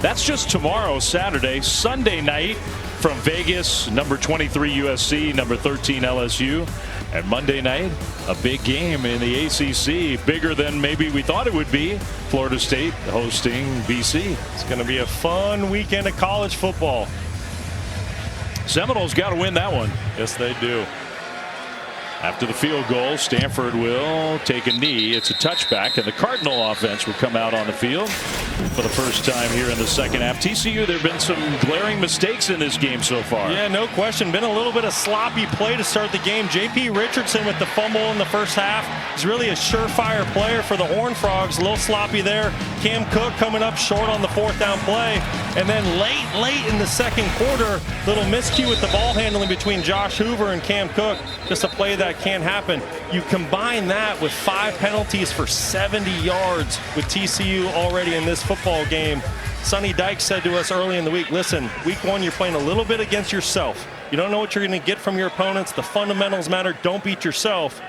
That's just tomorrow, Saturday. Sunday night from Vegas, number 23 USC, number 13 LSU. And Monday night, a big game in the ACC, bigger than maybe we thought it would be. Florida State hosting BC. It's going to be a fun weekend of college football. Seminoles got to win that one. Yes, they do. After the field goal, Stanford will take a knee. It's a touchback, and the Cardinal offense will come out on the field for the first time here in the second half. TCU, there have been some glaring mistakes in this game so far. Yeah, no question. Been a little bit of sloppy play to start the game. J.P. Richardson with the fumble in the first half is really a surefire player for the Horned Frogs. A little sloppy there. Cam Cook coming up short on the 4th down play. And then late in the second quarter, little miscue with the ball handling between Josh Hoover and Cam Cook. Just a play that can't happen. You combine that with 5 penalties for 70 yards with TCU already in this football game. Sonny Dykes said to us early in the week, listen, week 1 you're playing a little bit against yourself. You don't know what you're going to get from your opponents. The fundamentals matter. Don't beat yourself.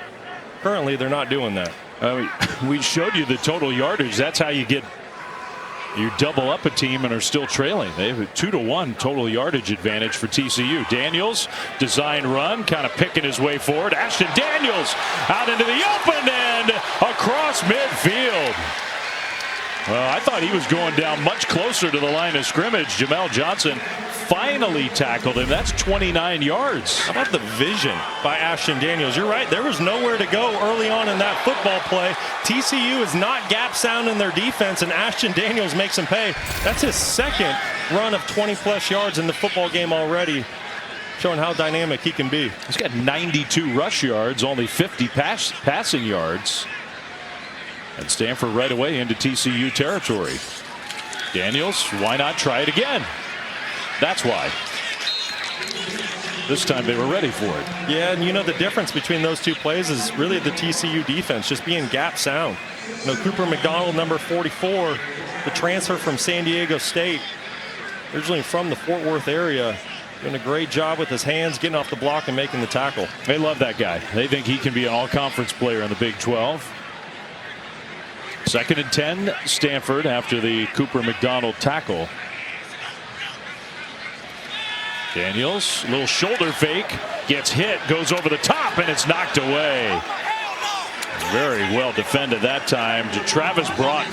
Currently, they're not doing that. We showed you the total yardage. That's how you double up a team and are still trailing. They have a 2-to-1 total yardage advantage for TCU. Daniels, design run, kind of picking his way forward. Ashton Daniels out into the open end across midfield. Well, I thought he was going down much closer to the line of scrimmage. Jamel Johnson finally tackled him. That's 29 yards. How about the vision by Ashton Daniels? You're right. There was nowhere to go early on in that football play. TCU is not gap sound in their defense, and Ashton Daniels makes him pay. That's his second run of 20-plus yards in the football game already, showing how dynamic he can be. He's got 92 rush yards, only 50 passing yards. And Stanford right away into TCU territory. Daniels, why not try it again? That's why. This time they were ready for it. Yeah, and you know the difference between those two plays is really the TCU defense just being gap sound. You know, Cooper McDonald, number 44, the transfer from San Diego State, originally from the Fort Worth area, doing a great job with his hands, getting off the block and making the tackle. They love that guy. They think he can be an all-conference player in the Big 12. 2nd and 10, Stanford after the Cooper McDonald tackle. Daniels, little shoulder fake, gets hit, goes over the top, and it's knocked away. Very well defended that time to Travis Broughton.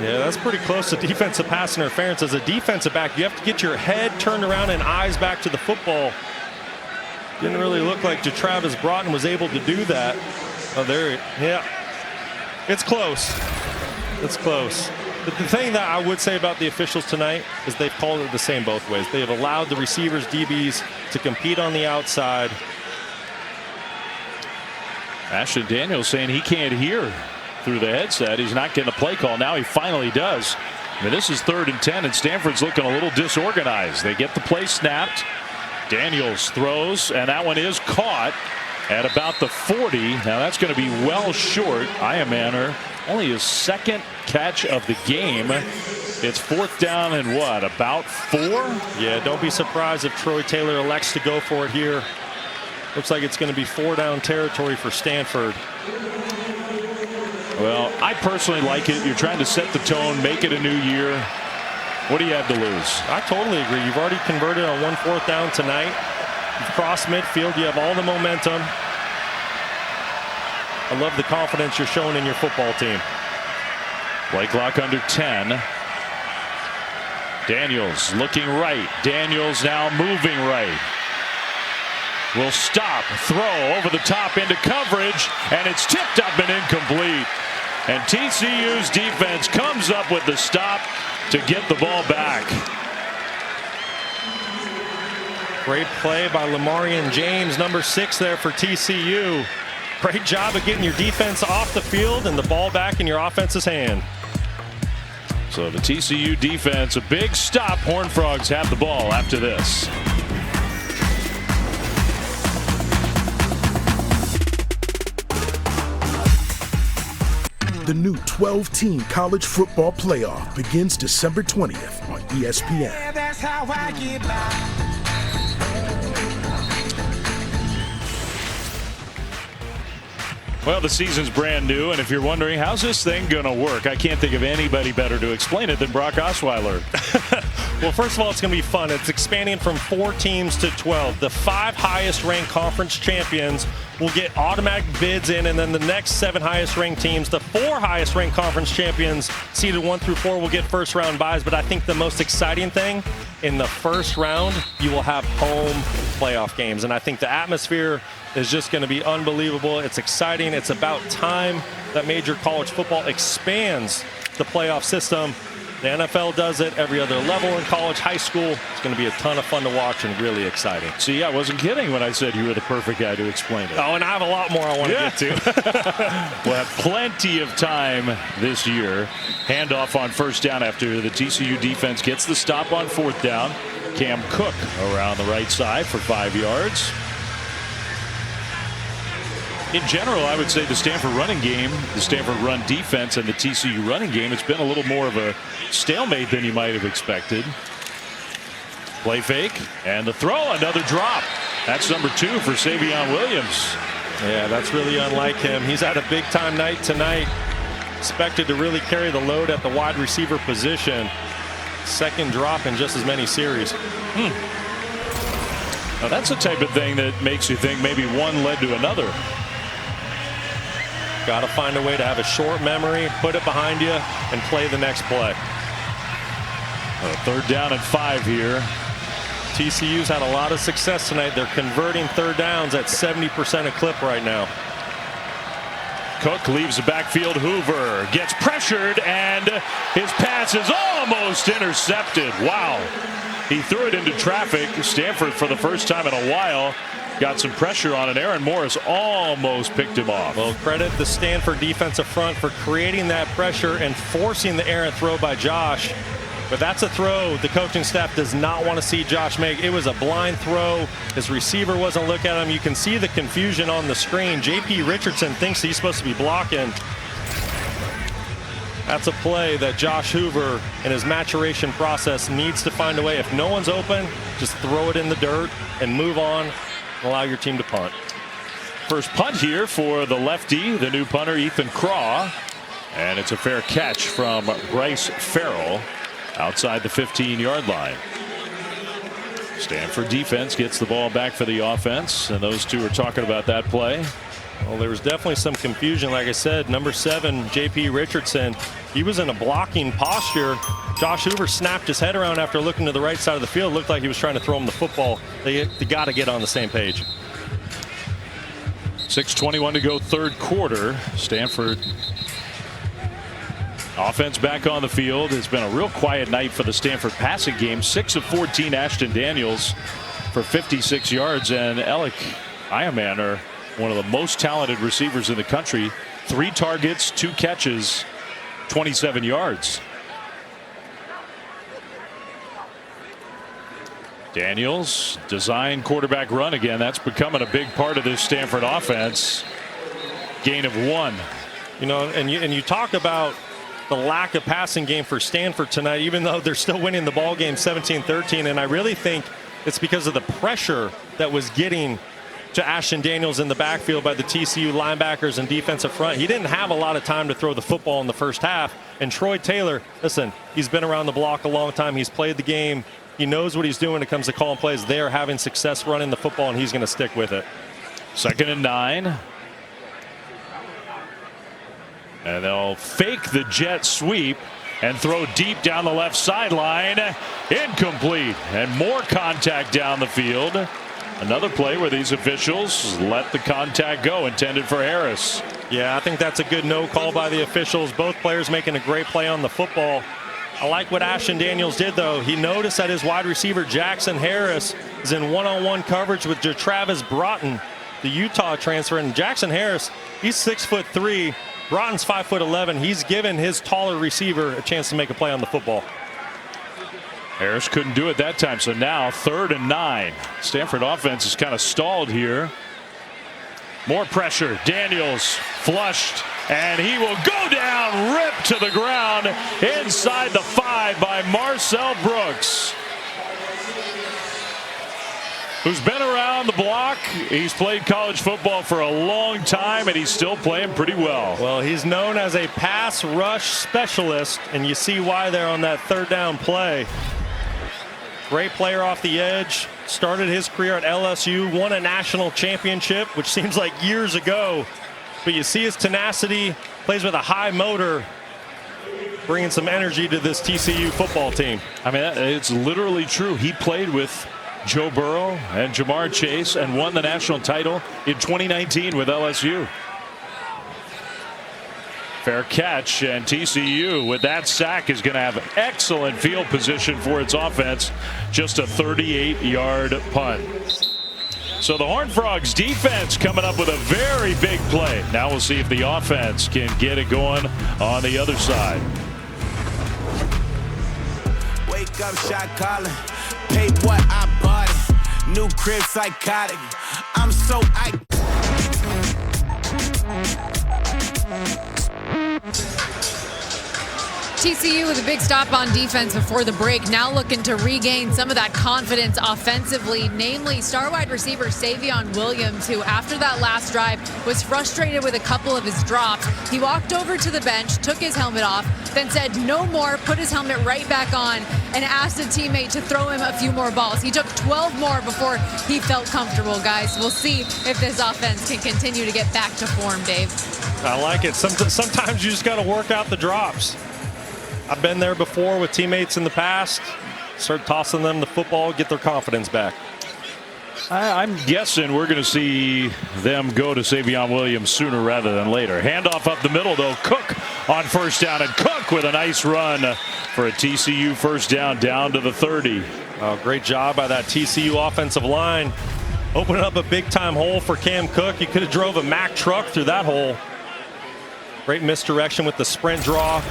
Yeah, that's pretty close to defensive pass interference. As a defensive back, you have to get your head turned around and eyes back to the football. Didn't really look like Travis Broughton was able to do that. Oh, there, yeah. It's close. It's close. But the thing that I would say about the officials tonight is they've called it the same both ways. They have allowed the receivers, DBs, to compete on the outside. Ashton Daniels saying he can't hear through the headset. He's not getting a play call. Now he finally does. I mean, this is 3rd and 10, and Stanford's looking a little disorganized. They get the play snapped. Daniels throws, and that one is caught at about the 40. Now that's going to be well short. Iamaner, only his 2nd catch of the game. It's 4th down and what, about 4? Yeah, don't be surprised if Troy Taylor elects to go for it here. Looks like it's going to be 4-down territory for Stanford. Well, I personally like it. You're trying to set the tone, make it a new year. What do you have to lose? I totally agree. You've already converted on 1 4th down tonight. You've crossed midfield. You have all the momentum. I love the confidence you're showing in your football team. Play clock under 10. Daniels looking right. Daniels now moving right. Will stop, throw over the top into coverage, and it's tipped up and incomplete. And TCU's defense comes up with the stop to get the ball back. Great play by Lamarian James, number 6 there for TCU. Great job of getting your defense off the field and the ball back in your offense's hand. So the TCU defense, a big stop. Horned Frogs have the ball after this. The new 12-team college football playoff begins December 20th on ESPN. Yeah, that's how I get by. Well, the season's brand new, and if you're wondering how's this thing going to work, I can't think of anybody better to explain it than Brock Osweiler. Well, first of all, it's going to be fun. It's expanding from 4 teams to 12. The 5 highest ranked conference champions will get automatic bids in, and then the next 7 highest ranked teams, the 4 highest ranked conference champions, seeded 1 through 4, will get first round buys. But I think the most exciting thing, in the first round, you will have home playoff games. And I think the atmosphere is just going to be unbelievable. It's exciting. It's about time that major college football expands the playoff system. The NFL does it every other level in college, high school. It's going to be a ton of fun to watch and really exciting. See, I wasn't kidding when I said you were the perfect guy to explain it. Oh, and I have a lot more I want to get to. We'll have plenty of time this year. Handoff on first down after the TCU defense gets the stop on 4th down. Cam Cook around the right side for 5 yards. In general, I would say the Stanford running game, the Stanford run defense, and the TCU running game, it's been a little more of a stalemate than you might have expected. Play fake, and the throw, another drop. That's number 2 for Savion Williams. Yeah, that's really unlike him. He's had a big-time night tonight. Expected to really carry the load at the wide receiver position. Second drop in just as many series. Now that's the type of thing that makes you think maybe one led to another. Got to find a way to have a short memory, put it behind you, and play the next play. 3rd down and 5 here. TCU's had a lot of success tonight. They're converting 3rd downs at 70% a clip right now. Cook leaves the backfield. Hoover gets pressured, and his pass is almost intercepted. Wow. He threw it into traffic. Stanford, for the first time in a while, got some pressure on it. Aaron Morris almost picked him off. Well, credit the Stanford defensive front for creating that pressure and forcing the errant throw by Josh. But that's a throw the coaching staff does not want to see Josh make. It was a blind throw. His receiver wasn't looking at him. You can see the confusion on the screen. J.P. Richardson thinks he's supposed to be blocking. That's a play that Josh Hoover, in his maturation process, needs to find a way. If no one's open, just throw it in the dirt and move on. Allow your team to punt. First punt here for the lefty, the new punter, Ethan Craw. And it's a fair catch from Bryce Farrell outside the 15-yard line. Stanford defense gets the ball back for the offense, and those two are talking about that play. Well, there was definitely some confusion. Like I said, number 7, J.P. Richardson, he was in a blocking posture. Josh Hoover snapped his head around after looking to the right side of the field. Looked like he was trying to throw him the football. They got to get on the same page. 6:21 to go, 3rd quarter. Stanford offense back on the field. It's been a real quiet night for the Stanford passing game. 6 of 14, Ashton Daniels for 56 yards, and Alec Ayaman, one of the most talented receivers in the country. 3 targets, 2 catches, 27 yards. Daniels, design quarterback run again. That's becoming a big part of this Stanford offense. Gain of 1. You know, and you talk about the lack of passing game for Stanford tonight, even though they're still winning the ball game 17-13. And I really think it's because of the pressure that was getting to Ashton Daniels in the backfield by the TCU linebackers and defensive front. He didn't have a lot of time to throw the football in the first half. And Troy Taylor, listen, he's been around the block a long time. He's played the game. He knows what he's doing when it comes to calling plays. They are having success running the football, and he's going to stick with it. 2nd and 9. And they'll fake the jet sweep and throw deep down the left sideline. Incomplete. And more contact down the field. Another play where these officials let the contact go, intended for Harris. Yeah, I think that's a good no call by the officials. Both players making a great play on the football. I like what Ashton Daniels did, though. He noticed that his wide receiver, Jackson Harris, is in one-on-one coverage with Travis Broughton, the Utah transfer. And Jackson Harris, he's 6'3". Broughton's 5'11". He's given his taller receiver a chance to make a play on the football. Harris couldn't do it that time, so now 3rd and 9. Stanford offense is kind of stalled here. More pressure. Daniels flushed, and he will go down, ripped to the ground inside the 5 by Marcel Brooks, who's been around the block. He's played college football for a long time, and he's still playing pretty well. Well, he's known as a pass rush specialist, and you see why there on that 3rd down play. Great player off the edge. Started his career at LSU, won a national championship, which seems like years ago. But you see his tenacity, plays with a high motor, bringing some energy to this TCU football team. I mean, it's literally true. He played with Joe Burrow and Jamar Chase and won the national title in 2019 with LSU. Fair catch, and TCU with that sack is going to have excellent field position for its offense. Just a 38-yard punt. So the Horned Frogs defense coming up with a very big play. Now we'll see if the offense can get it going on the other side. Wake up, shot calling. Pay what I bought it. New crib psychotic. I'm so TCU with a big stop on defense before the break, now looking to regain some of that confidence offensively, namely star wide receiver Savion Williams, who after that last drive was frustrated with a couple of his drops. He walked over to the bench, took his helmet off, then said no more, put his helmet right back on, and asked a teammate to throw him a few more balls. He took 12 more before he felt comfortable, guys. We'll see if this offense can continue to get back to form, Dave. I like it. Sometimes you just got to work out the drops. I've been there before with teammates in the past. Start tossing them the football, get their confidence back. I'm guessing we're going to see them go to Savion Williams sooner rather than later. Handoff up the middle, though. Cook on 1st down, and Cook with a nice run for a TCU 1st down to the 30. Great job by that TCU offensive line. Opening up a big-time hole for Cam Cook. You could have drove a Mack truck through that hole. Great misdirection with the sprint draw.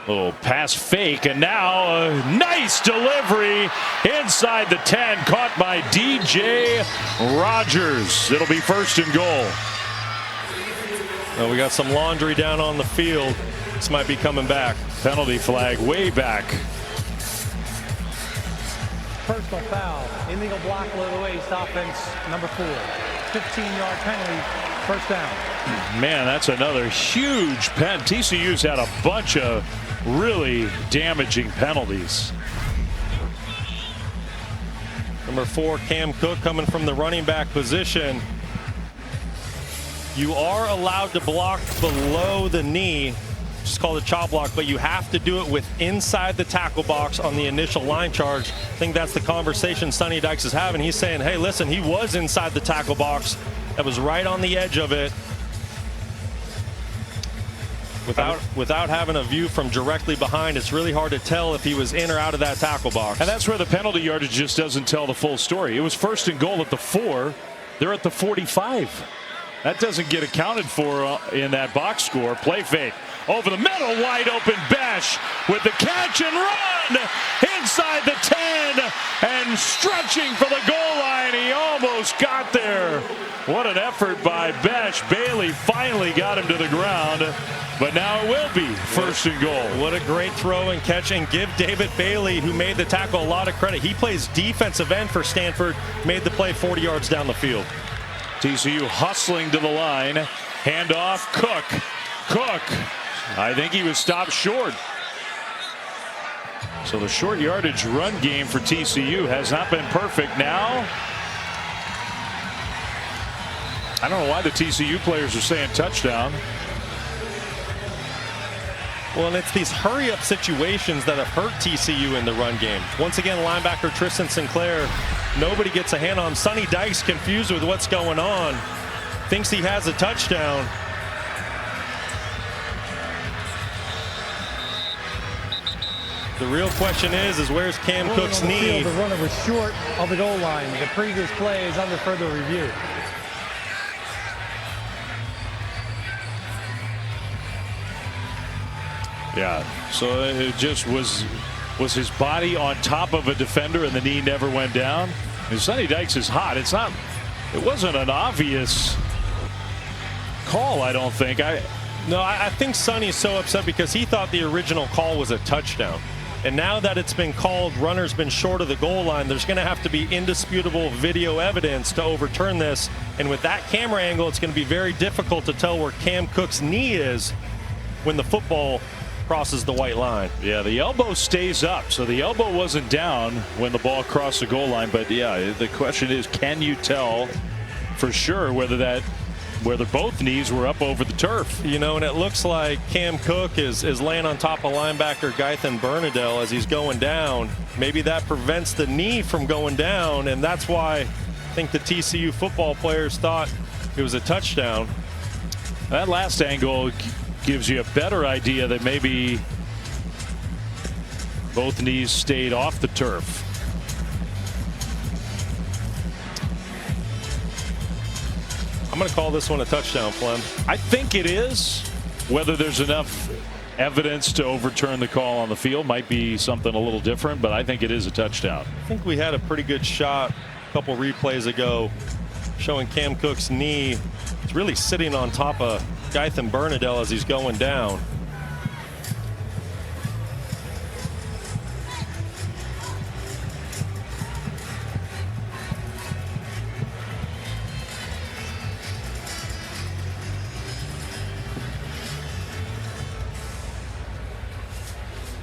Little pass fake, and now a nice delivery inside the 10, caught by DJ Rogers. It'll be 1st and goal. Well, we got some laundry down on the field. This might be coming back. Penalty flag way back. Personal foul, illegal block below the waist, offense number 4. 15-yard penalty, 1st down. Man, that's another huge pen. TCU's had a bunch of really damaging penalties. Number 4, Cam Cook, coming from the running back position. You are allowed to block below the knee, just called a chop block, but you have to do it with inside the tackle box on the initial line charge. I think that's the conversation Sonny Dykes is having. He's saying, hey, listen, he was inside the tackle box. That was right on the edge of it. Without having a view from directly behind, it's really hard to tell if he was in or out of that tackle box. And that's where the penalty yardage just doesn't tell the full story. It was 1st and goal at the 4. They're at the 45. That doesn't get accounted for in that box score. Play fake. Over the middle, wide open Besh with the catch and run inside the 10 and stretching for the goal line. He almost got there. What an effort by Besh. Bailey finally got him to the ground, but now it will be 1st and goal. What a great throw and catch, and give David Bailey, who made the tackle, a lot of credit. He plays defensive end for Stanford, made the play 40 yards down the field. TCU hustling to the line. Handoff, Cook. Cook. I think he was stopped short. So the short yardage run game for TCU has not been perfect. Now, I don't know why the TCU players are saying touchdown. Well, and it's these hurry-up situations that have hurt TCU in the run game. Once again, linebacker Tristan Sinclair, nobody gets a hand on him. Sonny Dykes confused with what's going on. Thinks he has a touchdown. The real question is where's Cam Cook's knee? The runner was short of the goal line. The previous play is under further review. Yeah, so it just was his body on top of a defender and the knee never went down. And Sonny Dykes is hot. It wasn't an obvious call, I don't think. I think Sonny's so upset because he thought the original call was a touchdown. And now that it's been called, runner's been short of the goal line, there's going to have to be indisputable video evidence to overturn this. And with that camera angle, it's going to be very difficult to tell where Cam Cook's knee is when the football crosses the white line. Yeah, the elbow stays up, so the elbow wasn't down when the ball crossed the goal line. But yeah, the question is, can you tell for sure whether both knees were up over the turf? You know, and it looks like Cam Cook is laying on top of linebacker Gythan Bernadelle as he's going down. Maybe that prevents the knee from going down, and that's why I think the TCU football players thought it was a touchdown. That last angle gives you a better idea that maybe both knees stayed off the turf. I'm going to call this one a touchdown, Flem. I think it is. Whether there's enough evidence to overturn the call on the field might be something a little different, but I think it is a touchdown. I think we had a pretty good shot a couple replays ago showing Cam Cook's knee. It's really sitting on top of Gythan Bernadelle as he's going down.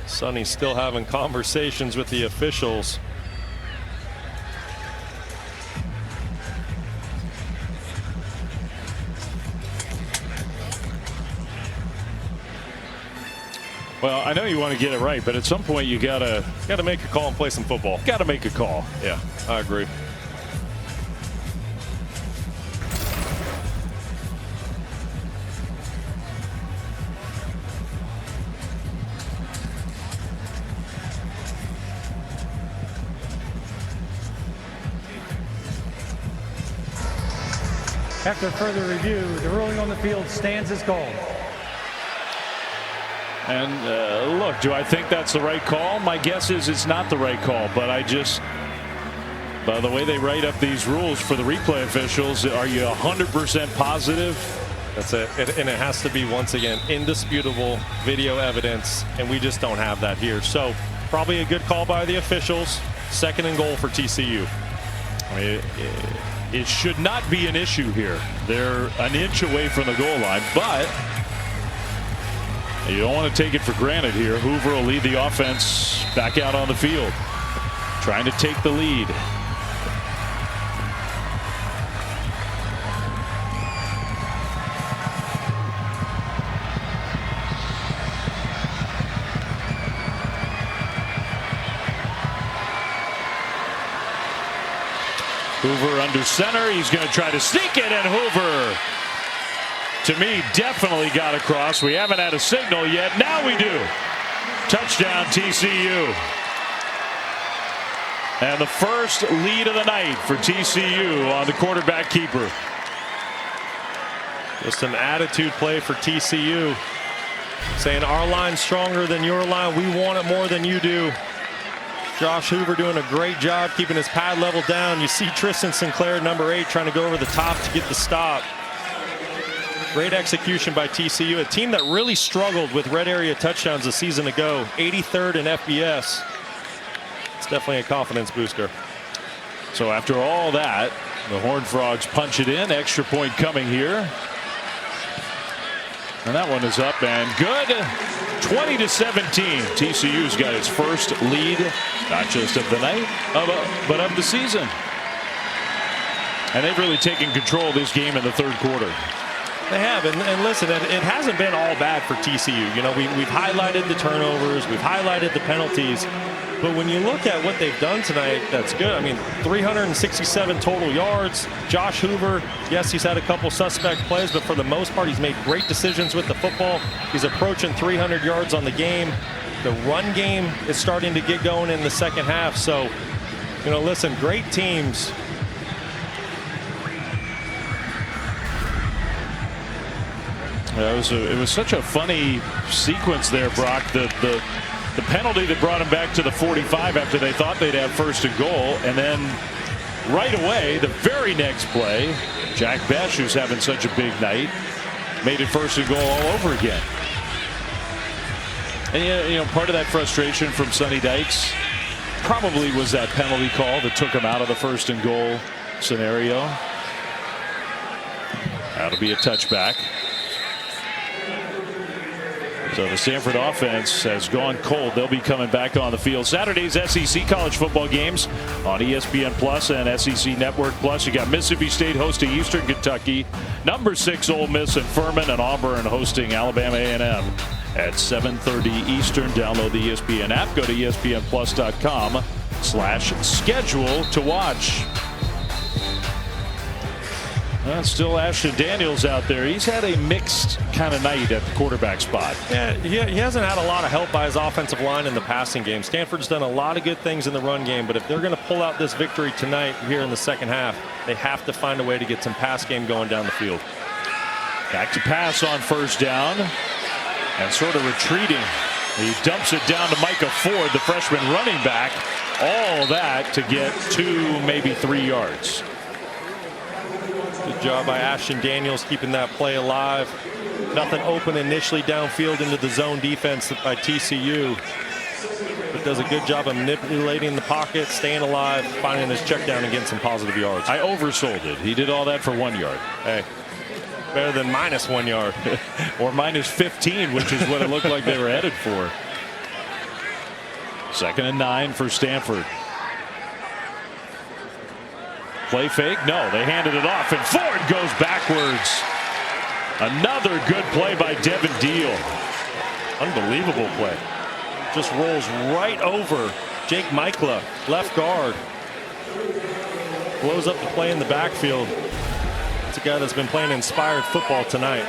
Sonny's still having conversations with the officials. Well, I know you want to get it right, but at some point you gotta make a call and play some football. Gotta make a call. Yeah, I agree. After further review, the ruling on the field stands as called. And look, do I think that's the right call? My guess is it's not the right call, but by the way they write up these rules for the replay officials, are you 100% positive? That's it. And it has to be, once again, indisputable video evidence, and we just don't have that here. So probably a good call by the officials. 2nd and goal for TCU. I mean, it should not be an issue here. They're an inch away from the goal line, but you don't want to take it for granted here. Hoover will lead the offense back out on the field, trying to take the lead. Hoover under center. He's going to try to sneak it, and Hoover, to me, definitely got across. We haven't had a signal yet. Now we do. Touchdown, TCU. And the first lead of the night for TCU on the quarterback keeper. Just an attitude play for TCU. Saying our line's stronger than your line. We want it more than you do. Josh Hoover doing a great job keeping his pad level down. You see Tristan Sinclair, number 8, trying to go over the top to get the stop. Great execution by TCU, a team that really struggled with red area touchdowns a season ago. 83rd in FBS. It's definitely a confidence booster. So after all that, the Horned Frogs punch it in. Extra point coming here. And that one is up and good. 20-17. TCU's got its first lead, not just of the night, but of the season. And they've really taken control of this game in the third quarter. They have, and listen, it hasn't been all bad for TCU. You know, we've highlighted the turnovers, we've highlighted the penalties, but when you look at what they've done tonight, that's good. I mean, 367 total yards. Josh Hoover, yes, he's had a couple suspect plays, but for the most part, he's made great decisions with the football. He's approaching 300 yards on the game. The run game is starting to get going in the second half. So, you know, listen, great teams. It was such a funny sequence there, Brock. The penalty that brought him back to the 45 after they thought they'd have first and goal, and then right away, the very next play, Jack Besh, who's having such a big night, made it first and goal all over again. And you know, part of that frustration from Sonny Dykes probably was that penalty call that took him out of the first and goal scenario. That'll be a touchback. So the Stanford offense has gone cold. They'll be coming back on the field. Saturday's SEC college football games on ESPN Plus and SEC Network Plus. You got Mississippi State hosting Eastern Kentucky, number 6 Ole Miss and Furman, and Auburn hosting Alabama A&M at 7:30 Eastern. Download the ESPN app. Go to ESPNplus.com/schedule to watch. Still Ashton Daniels out there. He's had a mixed kind of night at the quarterback spot. Yeah, he hasn't had a lot of help by his offensive line in the passing game. Stanford's done a lot of good things in the run game, but if they're going to pull out this victory tonight here in the second half, they have to find a way to get some pass game going down the field. Back to pass on first down and sort of retreating. He dumps it down to Micah Ford, the freshman running back. All that to get 2, maybe 3 yards. Good job by Ashton Daniels keeping that play alive. Nothing open initially downfield into the zone defense by TCU. But does a good job of manipulating the pocket, staying alive, finding his check down and getting some positive yards. I oversold it. He did all that for 1 yard. Hey, better than -1 yard. Or -15, which is what it looked like they were headed for. 2nd and 9 for Stanford. Play fake? No, they handed it off, and Ford goes backwards. Another good play by Devin Deal. Unbelievable play. Just rolls right over Jake Mikla, left guard. Blows up the play in the backfield. It's a guy that's been playing inspired football tonight.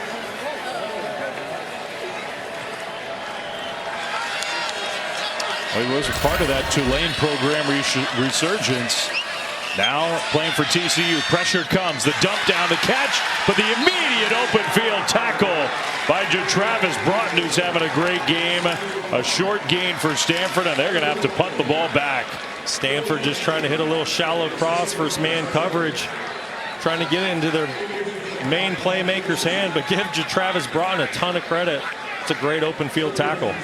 Well, he was a part of that Tulane program resurgence. Now playing for TCU. Pressure comes. The dump down to catch, but the immediate open field tackle by Travis Broughton, who's having a great game. A short gain for Stanford, and they're going to have to punt the ball back. Stanford just trying to hit a little shallow cross, first man coverage, trying to get it into their main playmaker's hand, but give Travis Broughton a ton of credit. It's a great open field tackle.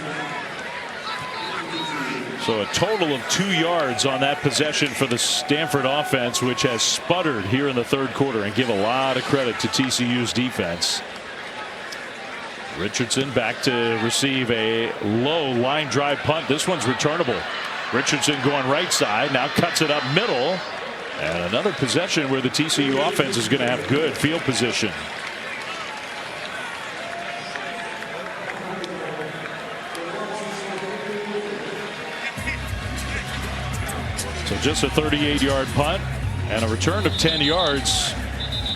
So a total of 2 yards on that possession for the Stanford offense, which has sputtered here in the third quarter, and give a lot of credit to TCU's defense. Richardson back to receive a low line drive punt. This one's returnable. Richardson going right side, now cuts it up middle. And another possession where the TCU offense is going to have good field position. So just a 38-yard punt and a return of 10 yards.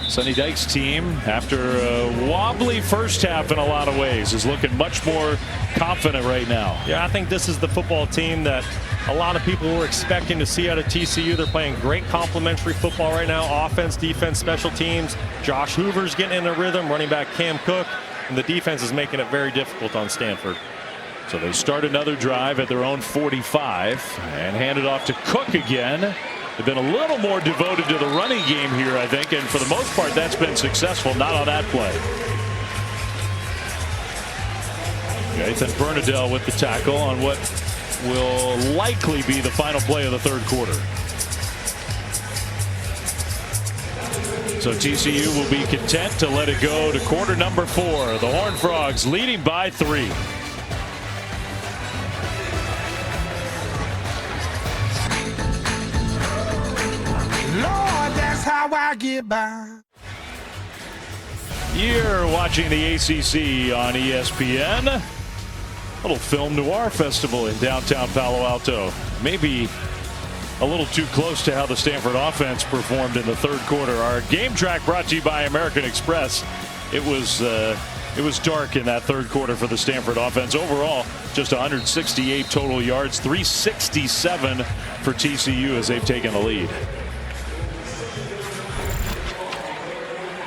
Sonny Dykes' team, after a wobbly first half in a lot of ways, is looking much more confident right now. Yeah, I think this is the football team that a lot of people were expecting to see out of TCU. They're playing great complementary football right now. Offense, defense, special teams. Josh Hoover's getting in a rhythm. Running back Cam Cook. And the defense is making it very difficult on Stanford. So they start another drive at their own 45 and hand it off to Cook again. They've been a little more devoted to the running game here, I think, and for the most part that's been successful. Not on that play. Ethan Bernadelle with the tackle on what will likely be the final play of the third quarter. So TCU will be content to let it go to quarter number 4. The Horned Frogs leading by 3. Lord, that's how I get by. You're watching the ACC on ESPN. Little film noir festival in downtown Palo Alto. Maybe a little too close to how the Stanford offense performed in the third quarter. Our game track brought to you by American Express. It was dark in that third quarter for the Stanford offense. Overall, just 168 total yards, 367 for TCU as they've taken the lead.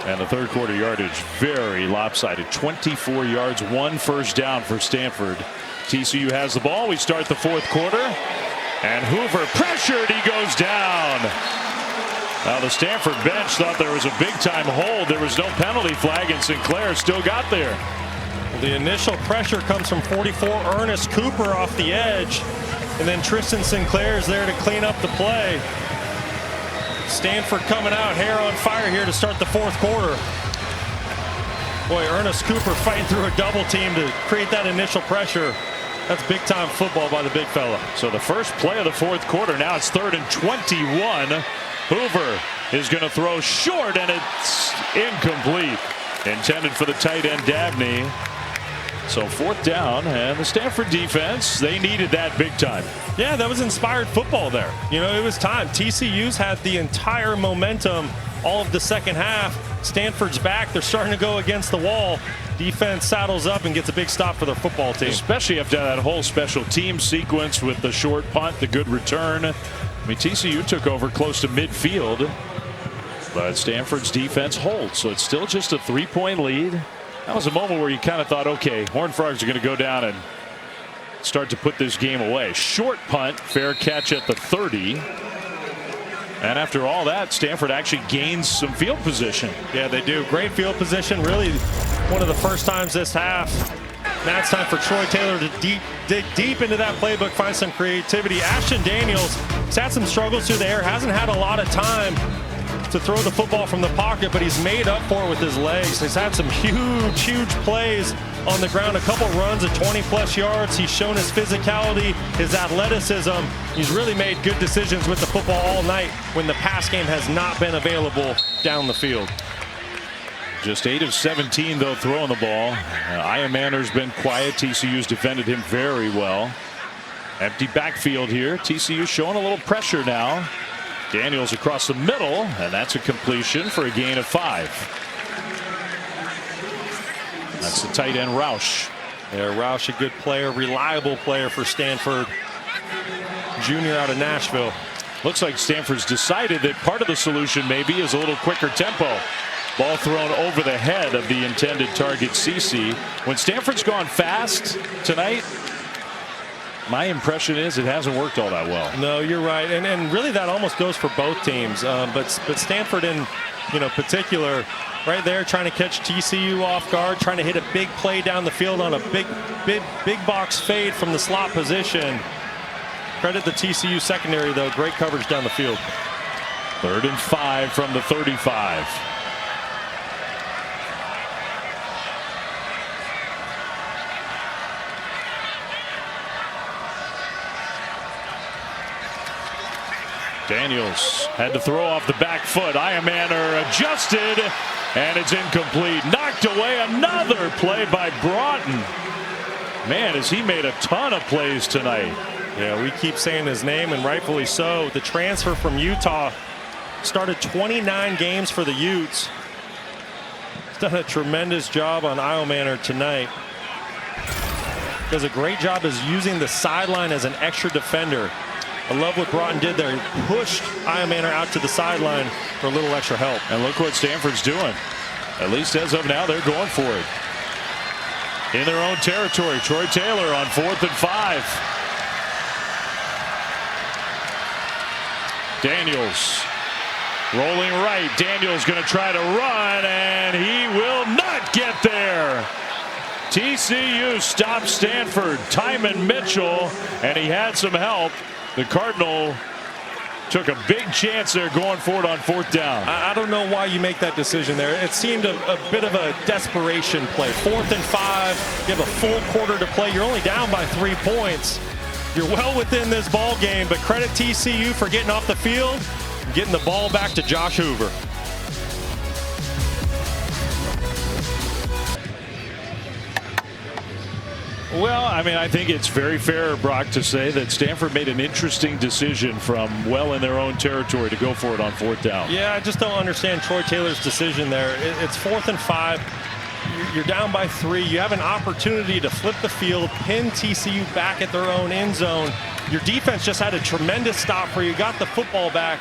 And the third quarter yardage very lopsided. 24 yards, 1 first down for Stanford. TCU has the ball. We start the fourth quarter. And Hoover pressured. He goes down. Now the Stanford bench thought there was a big-time hold. There was no penalty flag, and Sinclair still got there. The initial pressure comes from 44 Ernest Cooper off the edge. And then Tristan Sinclair is there to clean up the play. Stanford coming out, hair on fire here to start the fourth quarter. Boy, Ernest Cooper fighting through a double team to create that initial pressure. That's big time football by the big fella. So the first play of the fourth quarter, now it's 3rd and 21. Hoover is going to throw short, and it's incomplete. Intended for the tight end Dabney. So 4th down, and the Stanford defense, they needed that big time. Yeah, that was inspired football there. You know, it was time. TCU's had the entire momentum all of the second half. Stanford's back. They're starting to go against the wall. Defense saddles up and gets a big stop for their football team. Especially after that whole special team sequence with the short punt, the good return. I mean, TCU took over close to midfield, but Stanford's defense holds. So it's still just a 3-point lead. That was a moment where you kind of thought, okay, Horned Frogs are going to go down and start to put this game away. Short punt, fair catch at the 30. And after all that, Stanford actually gains some field position. Yeah, they do. Great field position. Really one of the first times this half. Now it's time for Troy Taylor to dig deep into that playbook, find some creativity. Ashton Daniels has had some struggles through the air, hasn't had a lot of time to throw the football from the pocket, but he's made up for it with his legs. He's had some huge plays on the ground, a couple runs of 20+ yards. He's shown his physicality, his athleticism. He's really made good decisions with the football all night when the pass game has not been available down the field. Just 8 of 17, though, throwing the ball. Iamaner's been quiet. TCU's defended him very well. Empty backfield here. TCU showing a little pressure now. Daniels across the middle, and that's a completion for a gain of 5. That's the tight end Roush. Yeah, Roush, a good player, reliable player for Stanford. Junior out of Nashville. Looks like Stanford's decided that part of the solution maybe is a little quicker tempo. Ball thrown over the head of the intended target, CC. When Stanford's gone fast tonight, my impression is it hasn't worked all that well. No, you're right, and really that almost goes for both teams. But Stanford in particular, right there trying to catch TCU off guard, trying to hit a big play down the field on a big box fade from the slot position. Credit the TCU secondary though, great coverage down the field. 3rd and 5 from the 35. Daniels had to throw off the back foot. Iamaner adjusted, and it's incomplete. Knocked away. Another play by Broughton. Man, has he made a ton of plays tonight. Yeah, we keep saying his name, and rightfully so. The transfer from Utah started 29 games for the Utes. He's done a tremendous job on Iamaner tonight. Does a great job as using the sideline as an extra defender. I love what Broughton did there. He pushed Iamaner out to the sideline for a little extra help. And look what Stanford's doing. At least as of now, they're going for it. In their own territory, Troy Taylor on 4th and 5. Daniels rolling right. Daniels going to try to run, and he will not get there. TCU stops Stanford. Timon Mitchell, and he had some help. The Cardinal took a big chance there going for it on 4th down. I don't know why you make that decision there. It seemed a bit of a desperation play. 4th and 5, you have a full quarter to play. You're only down by 3 points. You're well within this ball game, but credit TCU for getting off the field and getting the ball back to Josh Hoover. Well, I mean, I think it's very fair, Brock, to say that Stanford made an interesting decision from well in their own territory to go for it on 4th down. Yeah, I just don't understand Troy Taylor's decision there. It's 4th and 5. You're down by 3. You have an opportunity to flip the field, pin TCU back at their own end zone. Your defense just had a tremendous stop where you got the football back.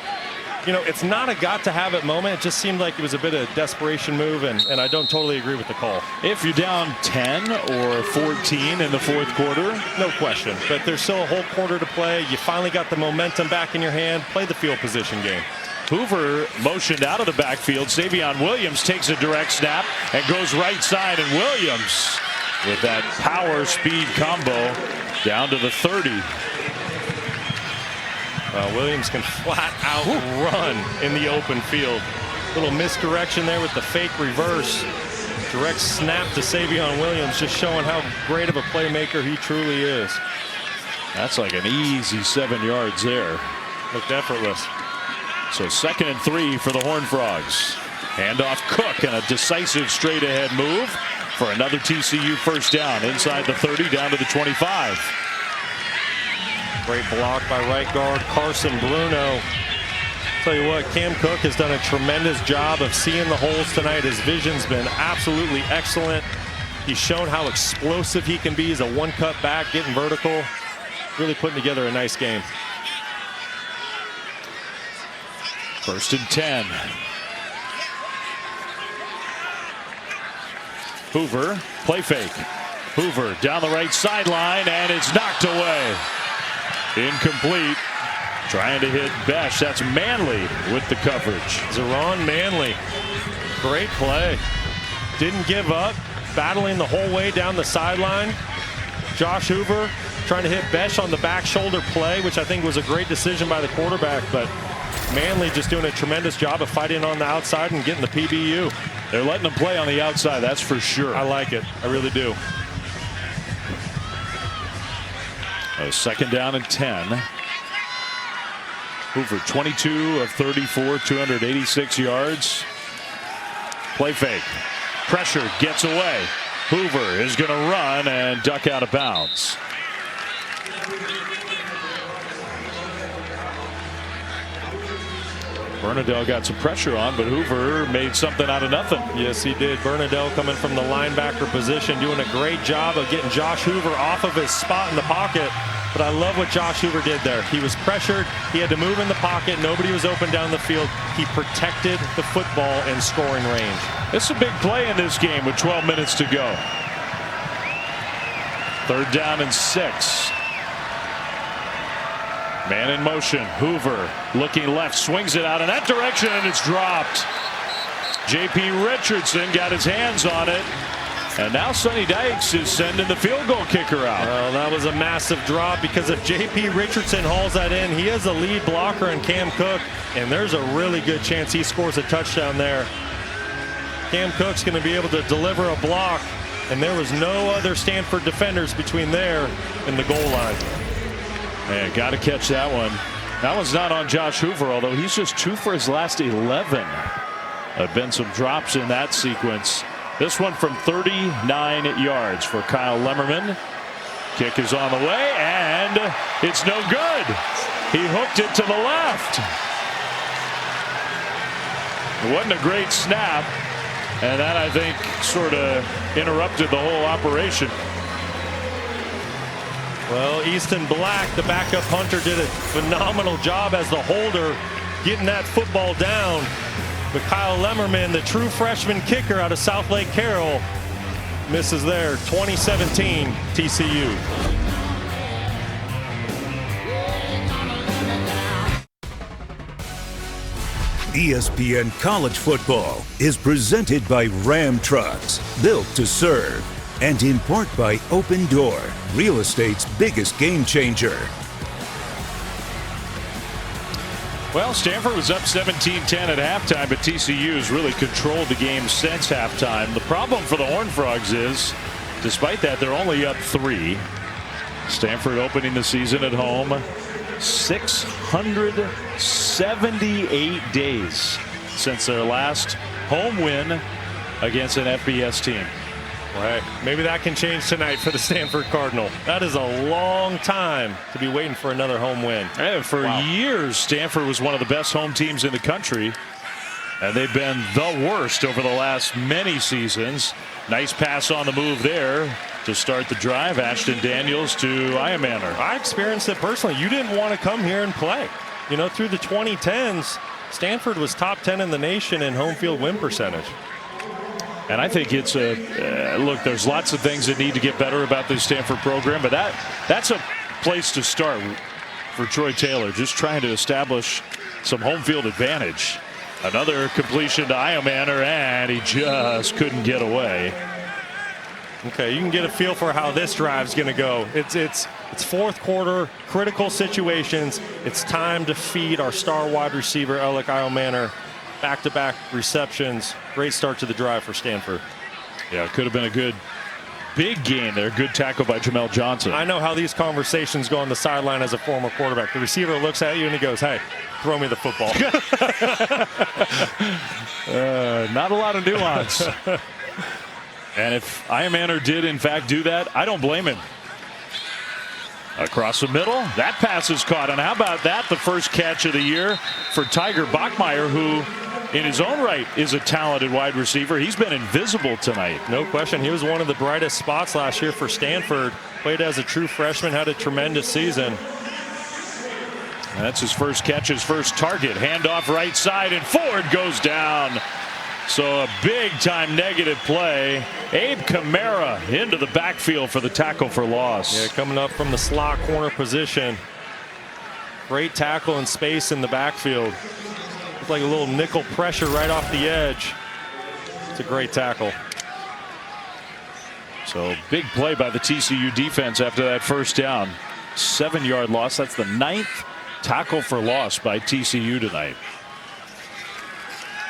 You know, it's not a got-to-have-it moment. It just seemed like it was a bit of a desperation move, and I don't totally agree with the call. If you're down 10 or 14 in the 4th quarter, no question. But there's still a whole quarter to play. You finally got the momentum back in your hand. Play the field position game. Hoover motioned out of the backfield. Savion Williams takes a direct snap and goes right side, and Williams with that power-speed combo down to the 30. Williams can flat out run in the open field. Little misdirection there with the fake reverse. Direct snap to Savion Williams, just showing how great of a playmaker he truly is. That's like an easy 7 yards there. Looked effortless. So 2nd and 3 for the Horned Frogs. Handoff Cook and a decisive straight ahead move for another TCU 1st down inside the 30 down to the 25. Great block by right guard Carson Bruno. Tell you what, Cam Cook has done a tremendous job of seeing the holes tonight. His vision's been absolutely excellent. He's shown how explosive he can be. He's a one-cut back, getting vertical. Really putting together a nice game. 1st and 10. Hoover, play fake. Hoover down the right sideline, and it's knocked away. Incomplete. Trying to hit Besh. That's Manley with the coverage. Zeron Manley. Great play. Didn't give up. Battling the whole way down the sideline. Josh Hoover trying to hit Besh on the back shoulder play, which I think was a great decision by the quarterback. But Manley just doing a tremendous job of fighting on the outside and getting the PBU. They're letting them play on the outside, that's for sure. I like it. I really do. 2nd down and 10. Hoover 22 of 34, 286 yards. Play fake. Pressure gets away. Hoover is going to run and duck out of bounds. Bernadelle got some pressure on, but Hoover made something out of nothing. Yes, he did. Bernadelle coming from the linebacker position, doing a great job of getting Josh Hoover off of his spot in the pocket. But I love what Josh Hoover did there. He was pressured. He had to move in the pocket. Nobody was open down the field. He protected the football in scoring range. It's a big play in this game with 12 minutes to go. 3rd down and 6. Man in motion. Hoover looking left, swings it out in that direction, and it's dropped. J.P. Richardson got his hands on it. And now Sonny Dykes is sending the field goal kicker out. Well, that was a massive drop, because if J.P. Richardson hauls that in, he has a lead blocker in Cam Cook, and there's a really good chance he scores a touchdown there. Cam Cook's going to be able to deliver a block, and there was no other Stanford defenders between there and the goal line. Man, got to catch that one. That one's not on Josh Hoover, although he's just 2 for his last 11. There have been some drops in that sequence. This one from 39 yards for Kyle Lemmerman. Kick is on the way, and it's no good. He hooked it to the left. It wasn't a great snap, and that, I think, sort of interrupted the whole operation. Well, Easton Black, the backup punter, did a phenomenal job as the holder, getting that football down. But Kyle Lemmerman, the true freshman kicker out of South Lake Carroll, misses there. 2017 TCU. ESPN College Football is presented by Ram Trucks, built to serve, and in part by Open Door, real estate's biggest game changer. Well, Stanford was up 17-10 at halftime, but TCU has really controlled the game since halftime. The problem for the Horned Frogs is, despite that, they're only up 3. Stanford opening the season at home 678 days since their last home win against an FBS team. Right. Maybe that can change tonight for the Stanford Cardinal. That is a long time to be waiting for another home win. And for years, Stanford was one of the best home teams in the country, and they've been the worst over the last many seasons. Nice pass on the move there to start the drive. Ashton Daniels to Iamander. I experienced it personally. You didn't want to come here and play. You know, through the 2010s, Stanford was top 10 in the nation in home field win percentage. And I think it's a look, there's lots of things that need to get better about this Stanford program, but that's a place to start for Troy Taylor, just trying to establish some home field advantage. Another completion to Iamander, and he just couldn't get away. Okay, you can get a feel for how this drive's going to go. It's fourth quarter, critical situations. It's time to feed our star wide receiver, Alec Iamander. Back-to-back receptions. Great start to the drive for Stanford. Yeah, it could have been a good, big game there. Good tackle by Jamel Johnson. I know how these conversations go on the sideline as a former quarterback. The receiver looks at you and he goes, hey, throw me the football. Not a lot of nuance. And if Iamander did, in fact, do that, I don't blame him. Across the middle, that pass is caught. And how about that? The first catch of the year for Tiger Bachmeier, who in his own right is a talented wide receiver. He's been invisible tonight. No question. He was one of the brightest spots last year for Stanford. Played as a true freshman, had a tremendous season. And that's his first catch, his first target. Handoff right side, and Ford goes down. So a big-time negative play. Abe Kamara into the backfield for the tackle for loss. Yeah, coming up from the slot corner position. Great tackle in space in the backfield. It's like a little nickel pressure right off the edge. It's a great tackle. So big play by the TCU defense after that first down. 7-yard loss. That's the 9th tackle for loss by TCU tonight.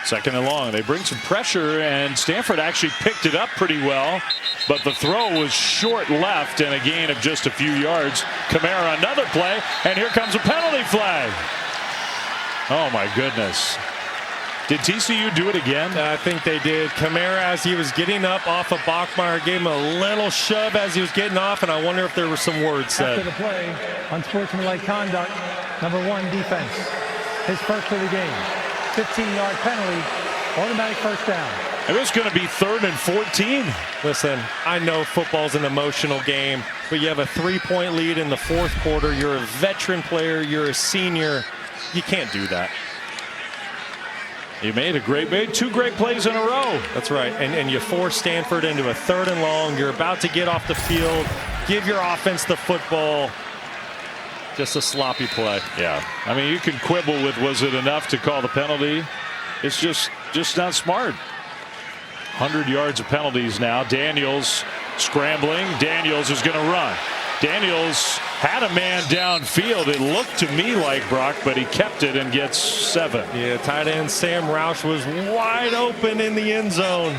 Second and long. They bring some pressure, and Stanford actually picked it up pretty well, but the throw was short left and a gain of just a few yards. Kamara, another play, and here comes a penalty flag. Oh my goodness. Did TCU do it again? I think they did. Kamara, as he was getting up off of Bachmeier, gave him a little shove as he was getting off, and I wonder if there were some words said. After the play, unsportsmanlike conduct, number 1 defense. His first of the game. 15-yard penalty, automatic first down. It was going to be 3rd and 14. Listen, I know football's an emotional game, but you have a 3-point lead in the fourth quarter. You're a veteran player. You're a senior. You can't do that. You made 2 great plays in a row. That's right. And you force Stanford into a 3rd and long. You're about to get off the field. Give your offense the football. Just a sloppy play. Yeah. I mean, you can quibble with, was it enough to call the penalty? It's just not smart. 100 yards of penalties now. Daniels scrambling. Daniels is going to run. Daniels had a man downfield. It looked to me like Brock, but he kept it and gets 7. Yeah, tight end Sam Roush was wide open in the end zone.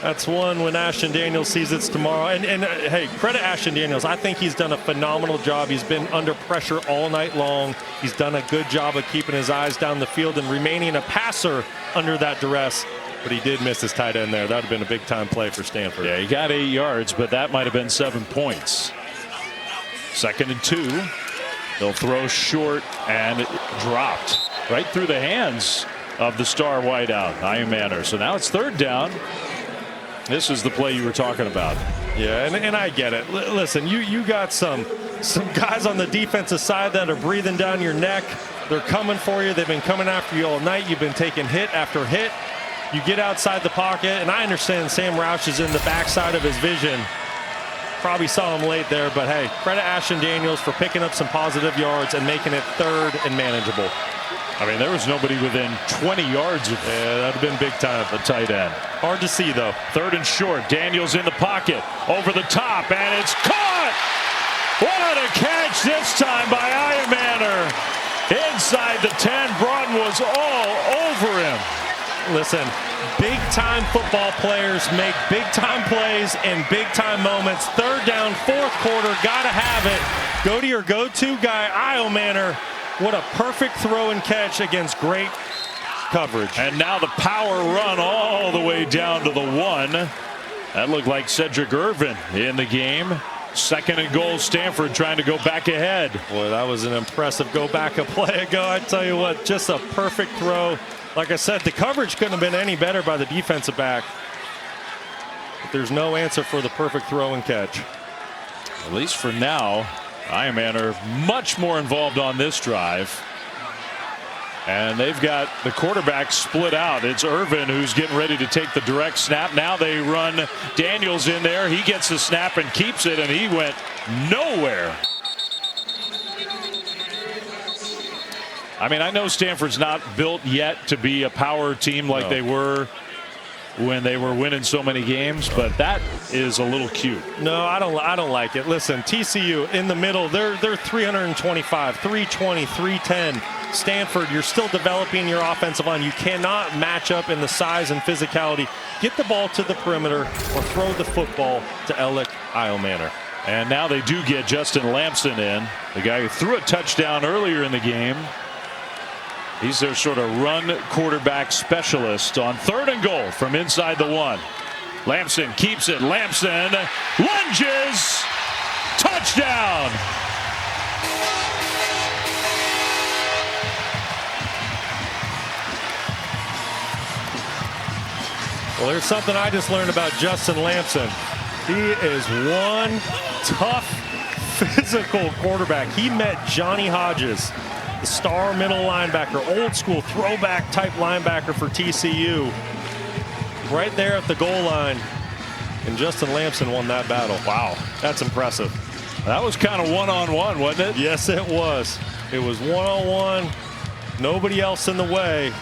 That's one when Ashton Daniels sees it's tomorrow. And hey, credit Ashton Daniels. I think he's done a phenomenal job. He's been under pressure all night long. He's done a good job of keeping his eyes down the field and remaining a passer under that duress. But he did miss his tight end there. That would have been a big-time play for Stanford. Yeah, he got 8 yards, but that might have been 7 points. 2nd and 2. They'll throw short, and it dropped right through the hands of the star wideout, Iamander. So now it's 3rd down. This is the play you were talking about. Yeah, and I get it. Listen, you got some guys on the defensive side that are breathing down your neck. They're coming for you. They've been coming after you all night. You've been taking hit after hit. You get outside the pocket, and I understand Sam Roush is in the backside of his vision. Probably saw him late there, but hey, credit Ashton Daniels for picking up some positive yards and making it 3rd and manageable. I mean, there was nobody within 20 yards of that would have been big time. The tight end. Hard to see, though. 3rd and short. Daniels in the pocket. Over the top, and it's caught! What a catch this time by Iamander. Inside the 10, Broughton was all over him. Listen, big-time football players make big-time plays in big-time moments. Third down, fourth quarter, got to have it. Go to your go-to guy, Eilmanner. What a perfect throw and catch against great coverage. And now the power run all the way down to the 1. That looked like Cedric Irvin in the game. 2nd and goal, Stanford trying to go back ahead. Boy, that was an impressive go-back a play ago. I tell you what, just a perfect throw. Like I said, the coverage couldn't have been any better by the defensive back. But there's no answer for the perfect throw and catch. At least for now, Eilmanner much more involved on this drive. And they've got the quarterback split out. It's Irvin who's getting ready to take the direct snap. Now they run Daniels in there. He gets the snap and keeps it, and he went nowhere. I mean, I know Stanford's not built yet to be a power team like they were when they were winning so many games, but that is a little cute. No, I don't like it. Listen, TCU in the middle, they're 325, 320, 310. Stanford, you're still developing your offensive line. You cannot match up in the size and physicality. Get the ball to the perimeter or throw the football to Alec Eilmanner. And now they do get Justin Lamson in, the guy who threw a touchdown earlier in the game. He's their sort of run quarterback specialist on 3rd and goal from inside the 1. Lamson keeps it. Lamson lunges. Touchdown. Well, there's something I just learned about Justin Lamson. He is one tough, physical quarterback. He met Johnny Hodges, the star middle linebacker, old school throwback type linebacker for TCU, right there at the goal line. And Justin Lamson won that battle. Wow, that's impressive. That was kind of one-on-one, wasn't it? Yes, it was. It was one-on-one. Nobody else in the way.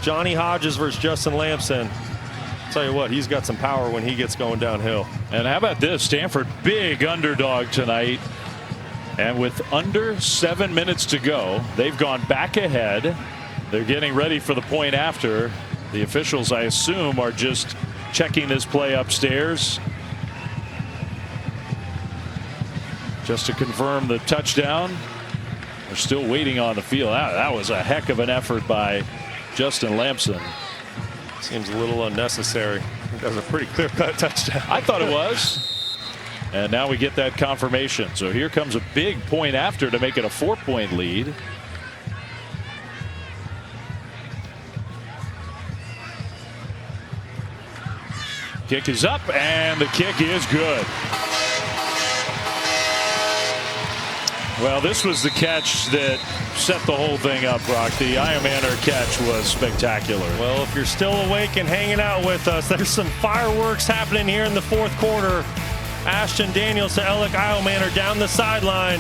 Johnny Hodges versus Justin Lamson. Tell you what, he's got some power when he gets going downhill. And how about this? Stanford, big underdog tonight. And with under 7 minutes to go, they've gone back ahead. They're getting ready for the point after. The officials, I assume, are just checking this play upstairs just to confirm the touchdown. They're still waiting on the field. That was a heck of an effort by Justin Lamson. Seems a little unnecessary. That was a pretty clear-cut touchdown. I thought it was. And now we get that confirmation. So here comes a big point after to make it a 4-point lead. Kick is up, and the kick is good. Well, this was the catch that set the whole thing up, Brock. The Eilmanner catch was spectacular. Well, if you're still awake and hanging out with us, there's some fireworks happening here in the 4th quarter. Ashton Daniels to Alec Eilmanner down the sideline.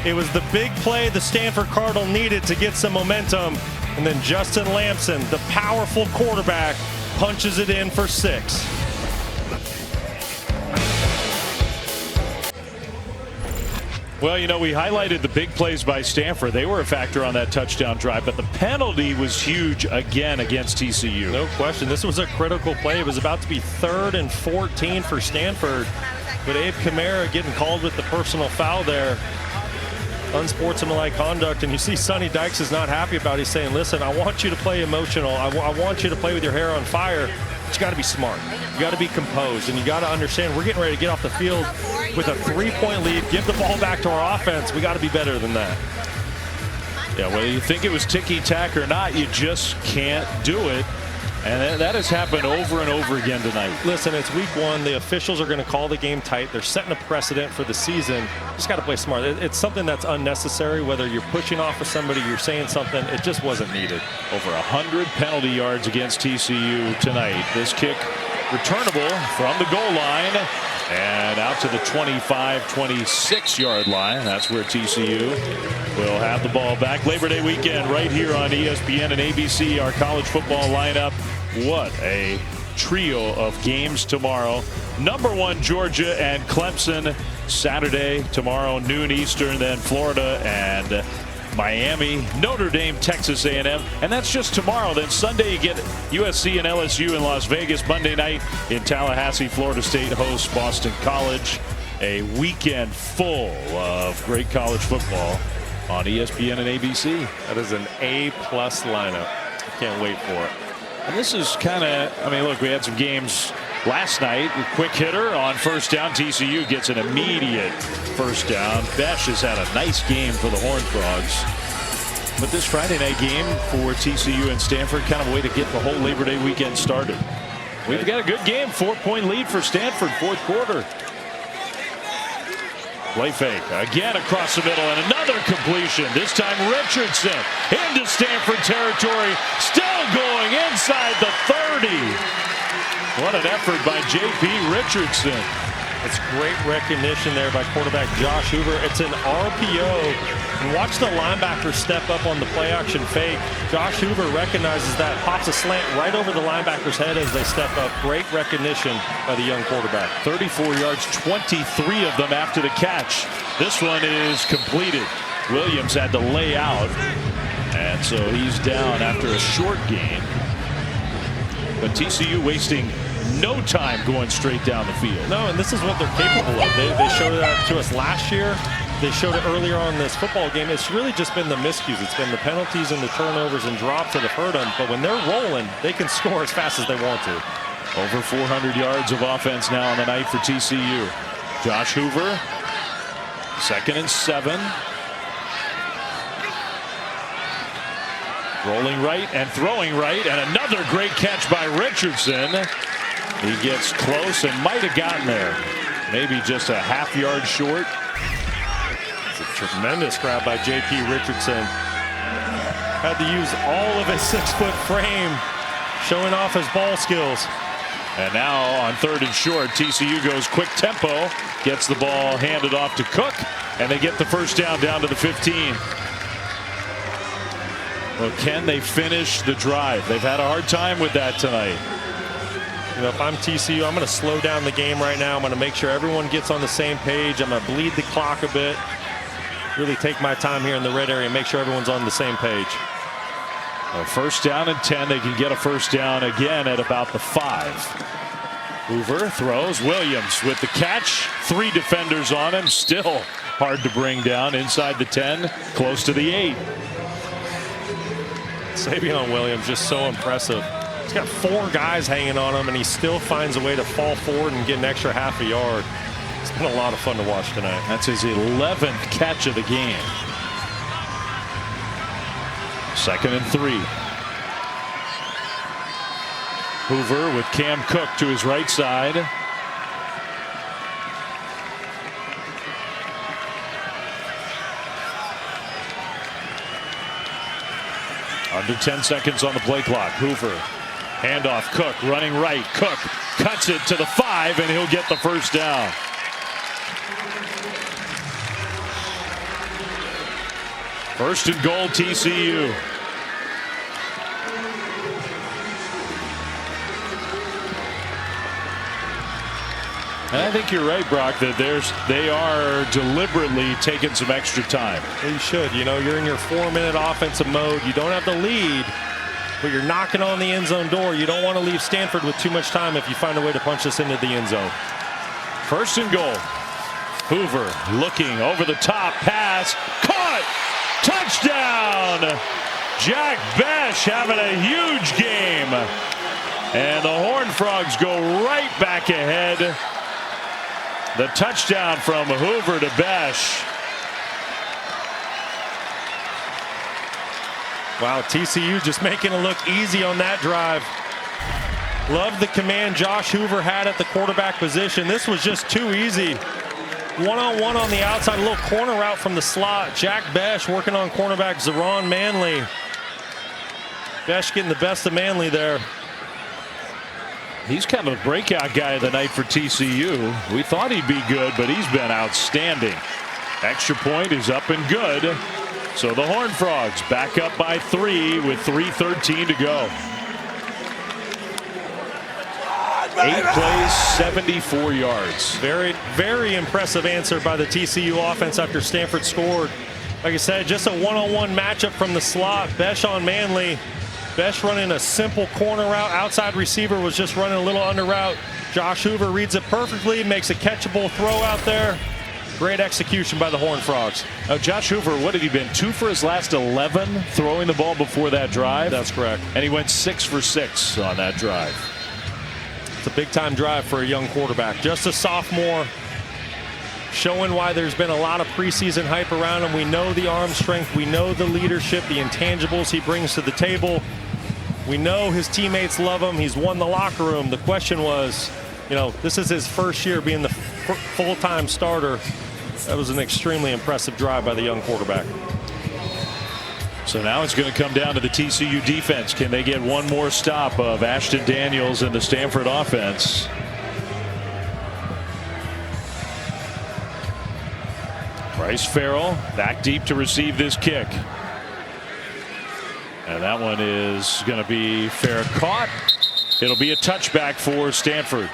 It was the big play the Stanford Cardinal needed to get some momentum. And then Justin Lamson, the powerful quarterback, punches it in for 6. Well, you know, we highlighted the big plays by Stanford. They were a factor on that touchdown drive, but the penalty was huge again against TCU. No question. This was a critical play. It was about to be 3rd and 14 for Stanford, but Abe Kamara getting called with the personal foul there. Unsportsmanlike conduct, and you see Sonny Dykes is not happy about it. He's saying, listen, I want you to play emotional. I want you to play with your hair on fire. But you got to be smart. You got to be composed, and you got to understand we're getting ready to get off the field with a 3-point lead. Give the ball back to our offense. We got to be better than that. Yeah, whether you think it was ticky-tack or not, you just can't do it. And that has happened over and over again tonight. Listen, it's week 1. The officials are going to call the game tight. They're setting a precedent for the season. Just got to play smart. It's something that's unnecessary. Whether you're pushing off of somebody, you're saying something, it just wasn't needed. Over 100 penalty yards against TCU tonight. This kick returnable from the goal line and out to the 25-26 yard line. That's where TCU will have the ball back. Labor Day weekend right here on ESPN and ABC. Our college football lineup. What a trio of games tomorrow. Number 1 Georgia and Clemson Saturday, tomorrow noon Eastern, then Florida and Miami, Notre Dame, Texas A&M, and that's just tomorrow. Then Sunday you get USC and LSU in Las Vegas. Monday night in Tallahassee, Florida State hosts Boston College. A weekend full of great college football on ESPN and ABC. That is an A+ lineup. I can't wait for it. And this is kind of, I mean, look, we had some games last night. Quick hitter on first down. TCU gets an immediate first down. Besh has had a nice game for the Horned Frogs. But this Friday night game for TCU and Stanford, kind of a way to get the whole Labor Day weekend started. We've got a good game. 4-point lead for Stanford, fourth quarter. Play fake again across the middle and another completion. This time Richardson into Stanford territory, still going inside the 30. What an effort by J.P. Richardson. It's great recognition there by quarterback Josh Hoover. It's an RPO. And watch the linebacker step up on the play action fake. Josh Hoover recognizes that, pops a slant right over the linebacker's head as they step up. Great recognition by the young quarterback. 34 yards, 23 of them after the catch. This one is completed. Williams had to lay out, and so he's down after a short gain. But TCU wasting no time going straight down the field. No, and this is what they're capable of. They showed that to us last year. They showed it earlier on in this football game. It's really just been the miscues. It's been the penalties and the turnovers and drops that have hurt them. But when they're rolling, they can score as fast as they want to. Over 400 yards of offense now on the night for TCU. Josh Hoover, 2nd and 7. Rolling right and throwing right, and another great catch by Richardson. He gets close and might have gotten there. Maybe just a half yard short. It's a tremendous grab by J.P. Richardson. Had to use all of his 6-foot frame, showing off his ball skills. And now on 3rd and short, TCU goes quick tempo, gets the ball handed off to Cook, and they get the first down to the 15. Well, can they finish the drive? They've had a hard time with that tonight. You know, if I'm TCU, I'm going to slow down the game right now. I'm going to make sure everyone gets on the same page. I'm going to bleed the clock a bit. Really take my time here in the red area and make sure everyone's on the same page. Well, first down and 10. They can get a first down again at about the 5. Hoover throws. Williams with the catch. 3 defenders on him. Still hard to bring down inside the 10, close to the 8. Savion Williams just so impressive. He's got 4 guys hanging on him, and he still finds a way to fall forward and get an extra half a yard. It's been a lot of fun to watch tonight. That's his 11th catch of the game. 2nd and 3. Hoover with Cam Cook to his right side. Under 10 seconds on the play clock. Hoover, handoff, Cook running right. Cook cuts it to the 5, and he'll get the first down. First and goal, TCU. And I think you're right, Brock, that they are deliberately taking some extra time. Well, you should. You know, you're in your 4-minute offensive mode. You don't have the lead, but you're knocking on the end zone door. You don't want to leave Stanford with too much time if you find a way to punch this into the end zone. First and goal. Hoover looking over the top, pass, caught, touchdown! Jack Besh having a huge game. And the Horned Frogs go right back ahead. The touchdown from Hoover to Besh. Wow, TCU just making it look easy on that drive. Love the command Josh Hoover had at the quarterback position. This was just too easy. One-on-one on the outside, a little corner route from the slot. Jack Besh working on cornerback Zeron Manley. Besh getting the best of Manley there. He's kind of the breakout guy of the night for TCU. We thought he'd be good, but he's been outstanding. Extra point is up and good. So the Horned Frogs back up by 3 with 3:13 to go. 8 plays, 74 yards. Very, very impressive answer by the TCU offense after Stanford scored. Like I said, just a one-on-one matchup from the slot. Besh on Manley. Besh running a simple corner route. Outside receiver was just running a little under route. Josh Hoover reads it perfectly, makes a catchable throw out there. Great execution by the Horned Frogs. Josh Hoover, what had he been? 2 for his last 11 throwing the ball before that drive? That's correct. And he went 6 for 6 on that drive. It's a big-time drive for a young quarterback. Just a sophomore, showing why there's been a lot of preseason hype around him. We know the arm strength. We know the leadership, the intangibles he brings to the table. We know his teammates love him. He's won the locker room. The question was, this is his first year being the full-time starter. That was an extremely impressive drive by the young quarterback. So now it's going to come down to the TCU defense. Can they get one more stop of Ashton Daniels and the Stanford offense? Bryce Farrell back deep to receive this kick. And that one is going to be fair caught. It'll be a touchback for Stanford.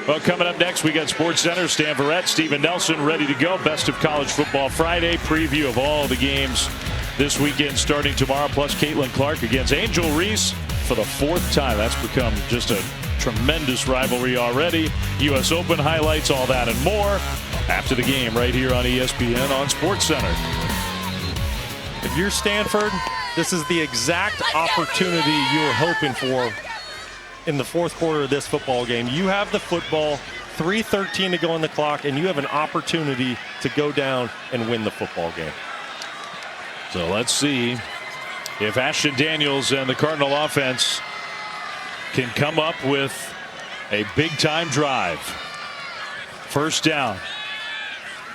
Well, coming up next, we got SportsCenter, Stan Verrett, Steven Nelson ready to go. Best of College Football Friday. Preview of all the games this weekend starting tomorrow. Plus Caitlin Clark against Angel Reese for the 4th time. That's become just a tremendous rivalry already. U.S. Open highlights, all that and more after the game right here on ESPN on SportsCenter. If you're Stanford, this is the exact opportunity you were hoping for in the 4th quarter of this football game. You have the football, 3:13 to go on the clock, and you have an opportunity to go down and win the football game. So let's see if Ashton Daniels and the Cardinal offense can come up with a big-time drive. First down.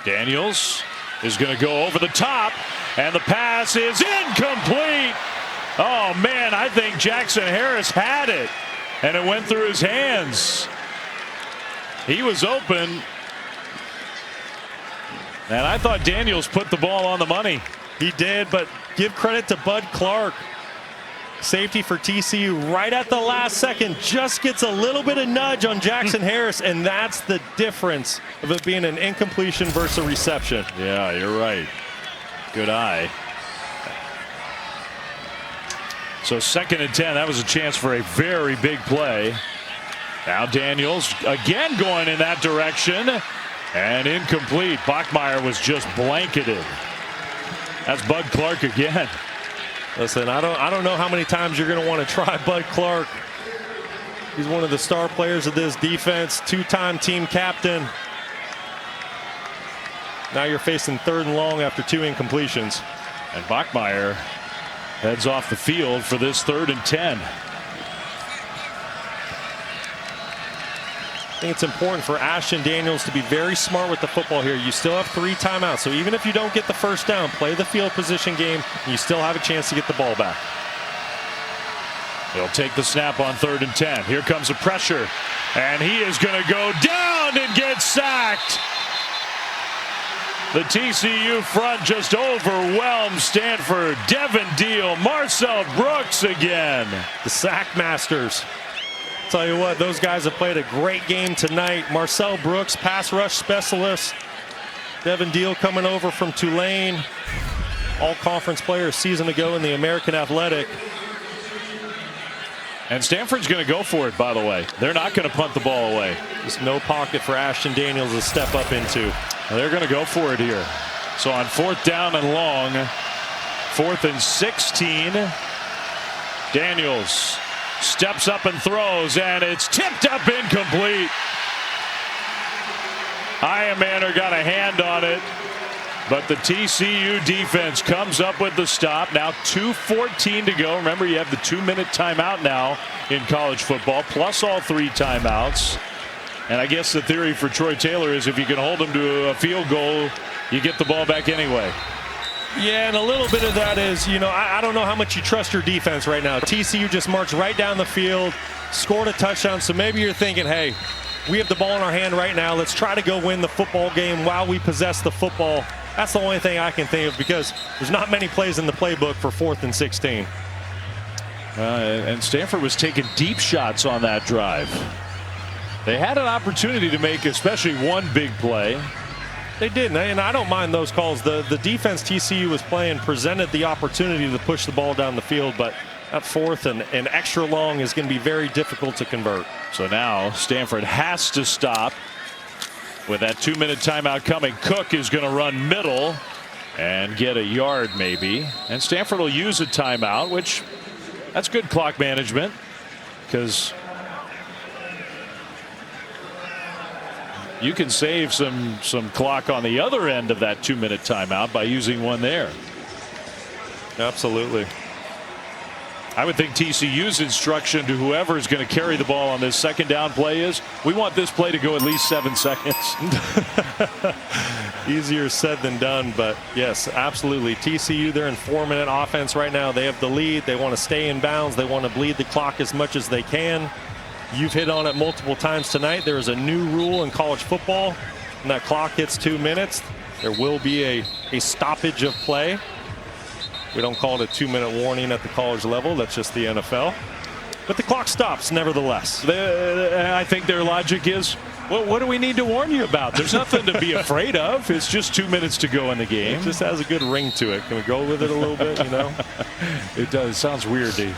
Daniels is going to go over the top, and the pass is incomplete. Oh, man, I think Jackson Harris had it, and it went through his hands. He was open, and I thought Daniels put the ball on the money. He did, but give credit to Bud Clark. Safety for TCU right at the last second just gets a little bit of nudge on Jackson Harris, and that's the difference of it being an incompletion versus a reception. Yeah, you're right. Good eye. So 2nd and 10, that was a chance for a very big play. Now Daniels again going in that direction, and incomplete. Bachmeier was just blanketed. That's Bud Clark again. Listen, I don't know how many times you're going to want to try Bud Clark. He's one of the star players of this defense, 2-time team captain. Now you're facing 3rd and long after 2 incompletions. And Bachmeier heads off the field for this 3rd and 10. I think it's important for Ashton Daniels to be very smart with the football here. You still have 3 timeouts, so even if you don't get the first down, play the field position game, you still have a chance to get the ball back. He'll take the snap on 3rd and 10. Here comes the pressure, and he is going to go down and get sacked. The TCU front just overwhelmed Stanford. Devin Deal, Marcel Brooks again. The sack masters. Tell you what, those guys have played a great game tonight. Marcel Brooks, pass rush specialist. Devin Deal coming over from Tulane. All-conference player a season ago in the American Athletic. And Stanford's going to go for it, by the way. They're not going to punt the ball away. There's no pocket for Ashton Daniels to step up into. They're going to go for it here. So on 4th down and long, 4th and 16, Daniels steps up and throws, and it's tipped up incomplete. Iamander got a hand on it, but the TCU defense comes up with the stop. Now 2:14 to go. Remember, you have the 2-minute timeout now in college football, plus all 3 timeouts. And I guess the theory for Troy Taylor is if you can hold him to a field goal, you get the ball back anyway. Yeah, and a little bit of that is, I don't know how much you trust your defense right now. TCU just marched right down the field, scored a touchdown, so maybe you're thinking, hey, we have the ball in our hand right now. Let's try to go win the football game while we possess the football. That's the only thing I can think of because there's not many plays in the playbook for 4th and 16. And Stanford was taking deep shots on that drive. They had an opportunity to make especially one big play. They did, and I don't mind those calls. The defense TCU was playing presented the opportunity to push the ball down the field, but that fourth and extra long is going to be very difficult to convert. So now Stanford has to stop with that 2-minute timeout coming. Cook is going to run middle and get a yard maybe. And Stanford will use a timeout, which that's good clock management because you can save some clock on the other end of that 2-minute timeout by using one there. Absolutely. I would think TCU's instruction to whoever is going to carry the ball on this second down play is we want this play to go at least 7 seconds. Easier said than done, but yes, absolutely. TCU, they're in 4-minute offense right now. They have the lead. They want to stay in bounds. They want to bleed the clock as much as they can. You've hit on it multiple times tonight. There is a new rule in college football. When that clock hits 2 minutes, there will be a stoppage of play. We don't call it a 2-minute warning at the college level. That's just the NFL. But the clock stops nevertheless. I think their logic is, well, what do we need to warn you about? There's nothing to be afraid of. It's just 2 minutes to go in the game. It just has a good ring to it. Can we go with it a little bit, you know? It does. It sounds weird to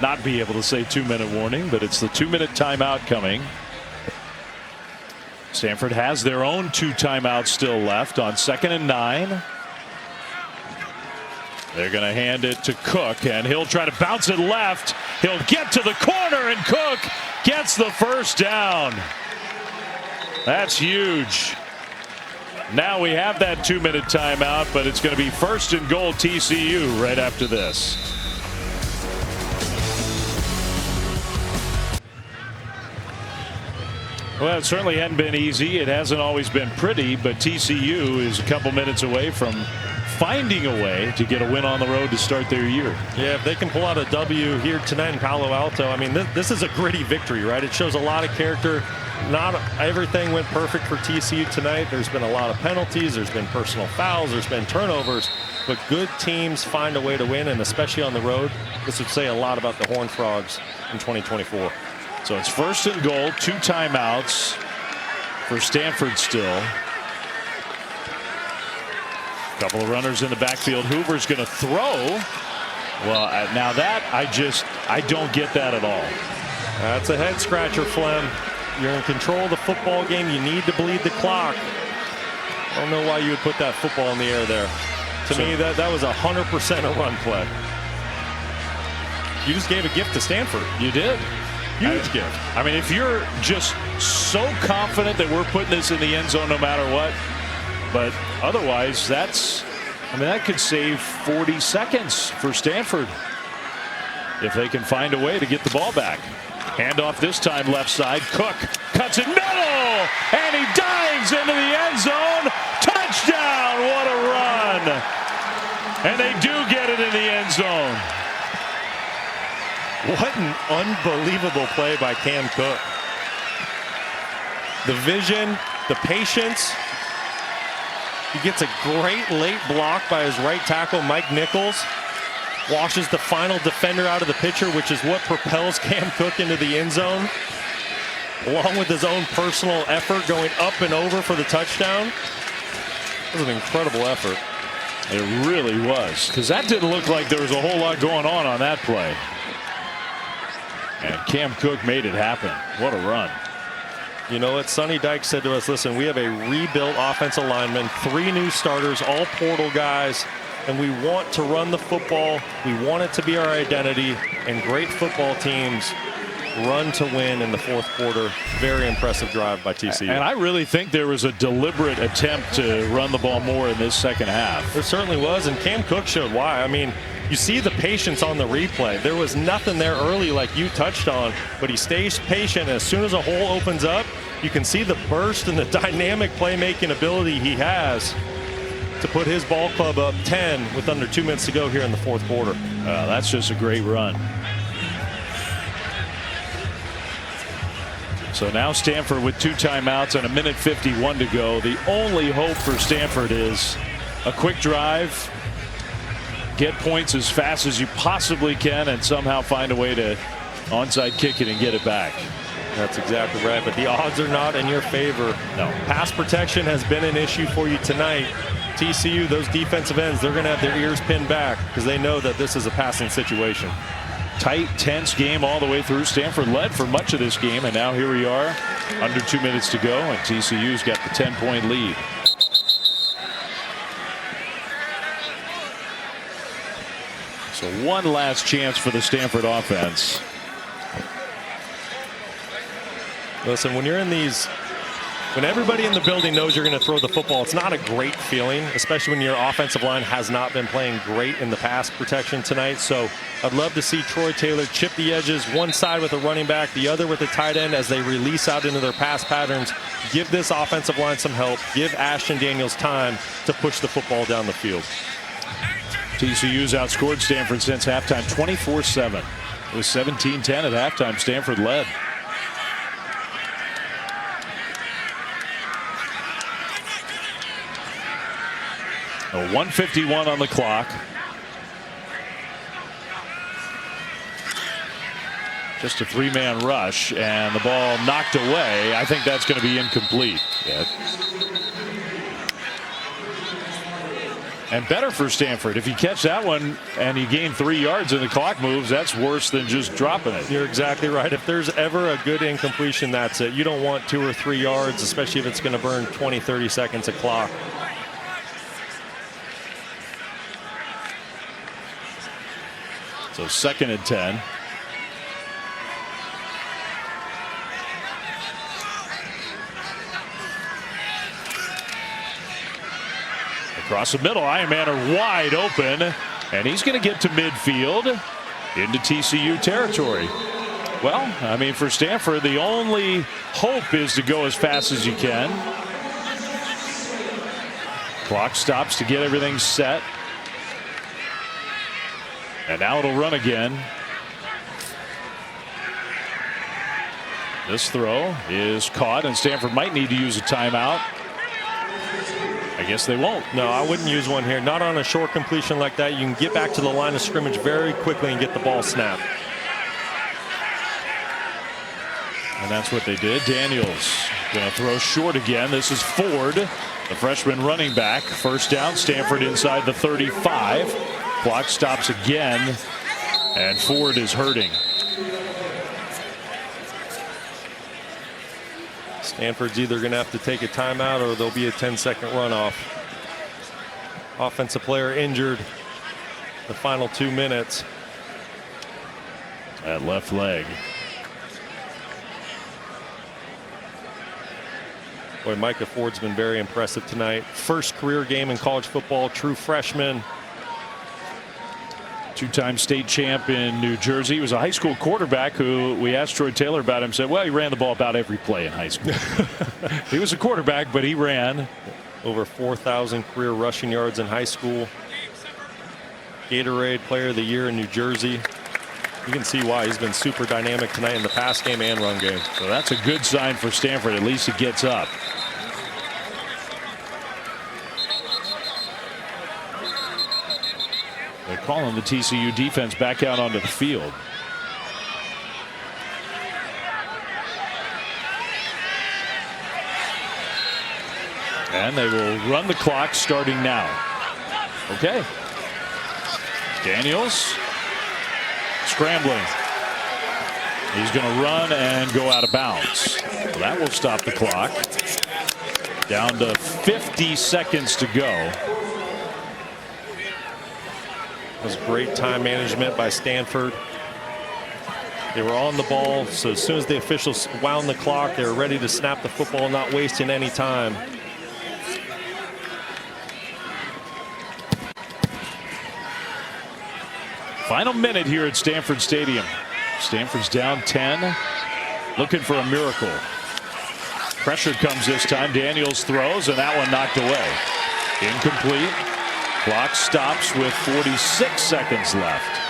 not be able to say 2-minute warning, but it's the 2-minute timeout coming. Stanford has their own 2 timeouts still left on 2nd and 9. They're going to hand it to Cook, and he'll try to bounce it left. He'll get to the corner, and Cook gets the first down. That's huge. Now we have that 2-minute timeout, but it's going to be 1st and goal TCU right after this. Well, it certainly hadn't been easy. It hasn't always been pretty, but TCU is a couple minutes away from finding a way to get a win on the road to start their year. Yeah, if they can pull out a W here tonight in Palo Alto, I mean, this is a gritty victory, right? It shows a lot of character. Not everything went perfect for TCU tonight. There's been a lot of penalties. There's been personal fouls. There's been turnovers. But good teams find a way to win, and especially on the road. This would say a lot about the Horned Frogs in 2024. So it's 1st and goal, 2 timeouts for Stanford still. Couple of runners in the backfield. Hoover's going to throw. Well, now that I don't get that at all. That's a head scratcher, Flem. You're in control of the football game. You need to bleed the clock. I don't know why you would put that football in the air there. To me, that was 100% a run play. You just gave a gift to Stanford. You did. Huge gift. I mean, if you're just so confident that we're putting this in the end zone no matter what, but otherwise, that could save 40 seconds for Stanford if they can find a way to get the ball back. Handoff this time left side. Cook cuts it middle, and he dives into the end zone. Touchdown! What a run! And they do get it in the end zone. What an unbelievable play by Cam Cook. The vision, the patience. He gets a great late block by his right tackle, Mike Nichols. Washes the final defender out of the picture, which is what propels Cam Cook into the end zone. Along with his own personal effort going up and over for the touchdown. It was an incredible effort. It really was, because that didn't look like there was a whole lot going on that play. And Cam Cook made it happen. What a run. You know what? Sonny Dykes said to us, listen, we have a rebuilt offensive lineman, 3 new starters, all portal guys, and we want to run the football. We want it to be our identity, and great football teams run to win in the 4th quarter. Very impressive drive by TCU. And I really think there was a deliberate attempt to run the ball more in this second half. There certainly was, and Cam Cook showed why. I mean, you see the patience on the replay. There was nothing there early like you touched on, but he stays patient. As soon as a hole opens up, you can see the burst and the dynamic playmaking ability he has to put his ball club up 10 with under 2 minutes to go here in the 4th quarter. That's just a great run. So now Stanford with 2 timeouts and 1:51 to go. The only hope for Stanford is a quick drive, get points as fast as you possibly can, and somehow find a way to onside kick it and get it back. That's exactly right, but the odds are not in your favor. No. Pass protection has been an issue for you tonight. TCU, those defensive ends, they're going to have their ears pinned back because they know that this is a passing situation. Tight, tense game all the way through. Stanford led for much of this game, and now here we are, under 2 minutes to go, and TCU's got the 10-point lead. So one last chance for the Stanford offense. Listen, when you're in these, when everybody in the building knows you're going to throw the football, it's not a great feeling, especially when your offensive line has not been playing great in the pass protection tonight. So I'd love to see Troy Taylor chip the edges, one side with a running back, the other with a tight end as they release out into their pass patterns. Give this offensive line some help. Give Ashton Daniels time to push the football down the field. TCU's outscored Stanford since halftime 24-7. It was 17-10 at halftime. Stanford led. A 1:51 on the clock. Just a three-man rush, and the ball knocked away. I think that's going to be incomplete. Yeah. And better for Stanford. If you catch that one and you gain 3 yards and the clock moves, that's worse than just dropping it. You're exactly right. If there's ever a good incompletion, that's it. You don't want 2 or 3 yards, especially if it's going to burn 20, 30 seconds of clock. So 2nd and 10. Across the middle, Iron Man are wide open, and he's going to get to midfield into TCU territory. Well, I mean, for Stanford, the only hope is to go as fast as you can. Clock stops to get everything set. And now it'll run again. This throw is caught, and Stanford might need to use a timeout. I guess they won't. No, I wouldn't use one here. Not on a short completion like that. You can get back to the line of scrimmage very quickly and get the ball snapped. And that's what they did. Daniels going to throw short again. This is Ford, the freshman running back. First down, Stanford inside the 35. Clock stops again, and Ford is hurting. Stanford's either going to have to take a timeout or there'll be a 10-second runoff. Offensive player injured the final 2 minutes. That left leg. Boy, Micah Ford's been very impressive tonight. First career game in college football, true freshman. Two-time state champ in New Jersey. He was a high school quarterback who we asked Troy Taylor about him. Said, well, he ran the ball about every play in high school. He was a quarterback, but he ran. Over 4,000 career rushing yards in high school. Gatorade Player of the Year in New Jersey. You can see why he's been super dynamic tonight in the pass game and run game. So that's a good sign for Stanford. At least it gets up. They're calling the TCU defense back out onto the field. And they will run the clock starting now. Okay. Daniels scrambling. He's going to run and go out of bounds. Well, that will stop the clock. Down to 50 seconds to go. It was great time management by Stanford. They were on the ball, so as soon as the officials wound the clock, they were ready to snap the football, not wasting any time. Final minute here at Stanford Stadium. Stanford's down 10, looking for a miracle. Pressure comes this time. Daniels throws, and that one knocked away. Incomplete. Clock stops with 46 seconds left.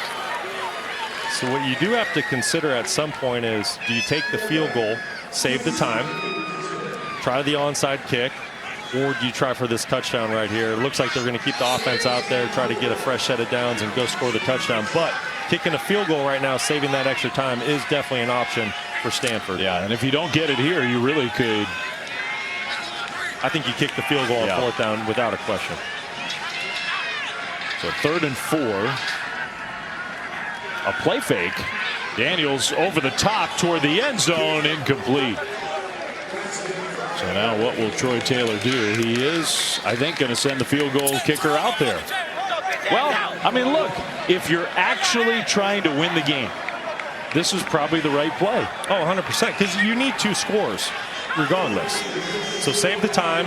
So what you do have to consider at some point is, do you take the field goal, save the time, try the onside kick, or do you try for this touchdown right here? It looks like they're going to keep the offense out there, try to get a fresh set of downs and go score the touchdown. But kicking a field goal right now, saving that extra time, is definitely an option for Stanford. Yeah, and if you don't get it here, you really could. I think you kick the field goal on 4th down without a question. So 3rd and 4. A play fake. Daniels over the top toward the end zone, incomplete. So now what will Troy Taylor do? He is, I think, going to send the field goal kicker out there. Well, I mean, look, if you're actually trying to win the game, this is probably the right play. Oh, 100%, because you need 2 scores regardless. So save the time.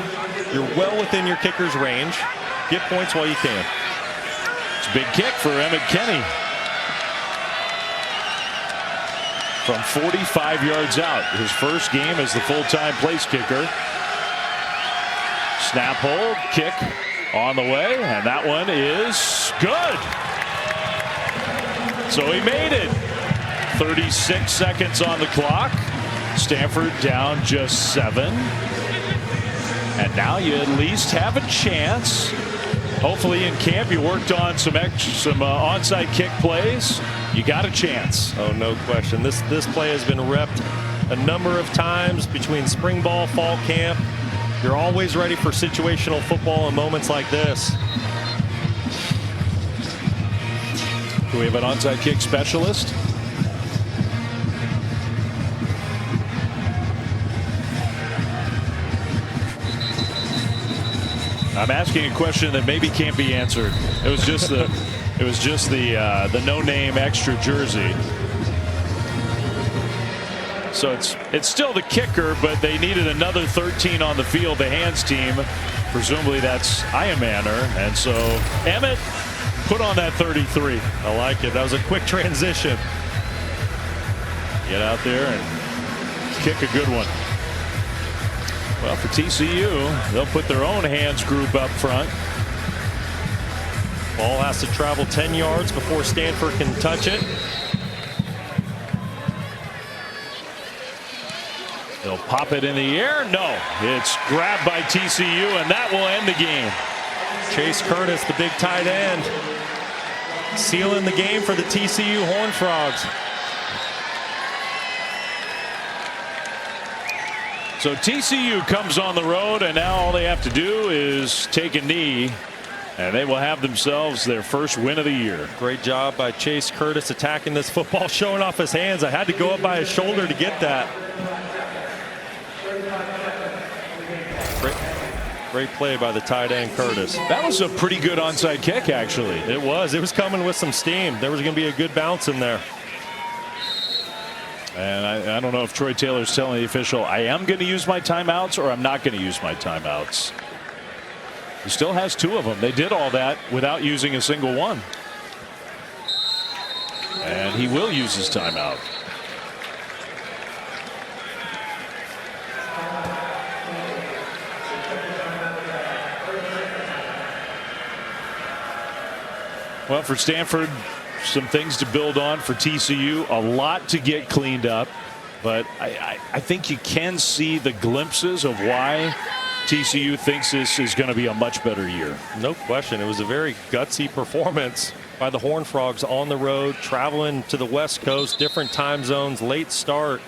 You're well within your kicker's range. Get points while you can. It's a big kick for Emmett Kenny. From 45 yards out. His first game as the full-time place kicker. Snap hold, kick on the way, and that one is good. So he made it. 36 seconds on the clock. Stanford down just 7. And now you at least have a chance. Hopefully in camp you worked on some onside kick plays. You got a chance. Oh, no question. This play has been repped a number of times between spring ball, fall camp. You're always ready for situational football in moments like this. Do we have an onside kick specialist? I'm asking a question that maybe can't be answered. It was just the no-name extra jersey. So it's still the kicker, but they needed another 13 on the field. The hands team, presumably that's Iamaner, and so Emmett put on that 33. I like it. That was a quick transition. Get out there and kick a good one. Well, for TCU, they'll put their own hands group up front. Ball has to travel 10 yards before Stanford can touch it. They'll pop it in the air. No, it's grabbed by TCU, and that will end the game. Chase Curtis, the big tight end, sealing the game for the TCU Horned Frogs. So TCU comes on the road, and now all they have to do is take a knee, and they will have themselves their first win of the year. Great job by Chase Curtis attacking this football, showing off his hands. I had to go up by his shoulder to get that. Great play by the tight end Curtis. That was a pretty good onside kick, actually. It was. It was coming with some steam. There was going to be a good bounce in there. And I don't know if Troy Taylor's telling the official, I am going to use my timeouts or I'm not going to use my timeouts. He still has 2 of them. They did all that without using a single one. And he will use his timeout. Well, for Stanford, some things to build on. For TCU, a lot to get cleaned up. But I think you can see the glimpses of why TCU thinks this is going to be a much better year. No question. It was a very gutsy performance by the Horned Frogs on the road, traveling to the West Coast, different time zones, late start.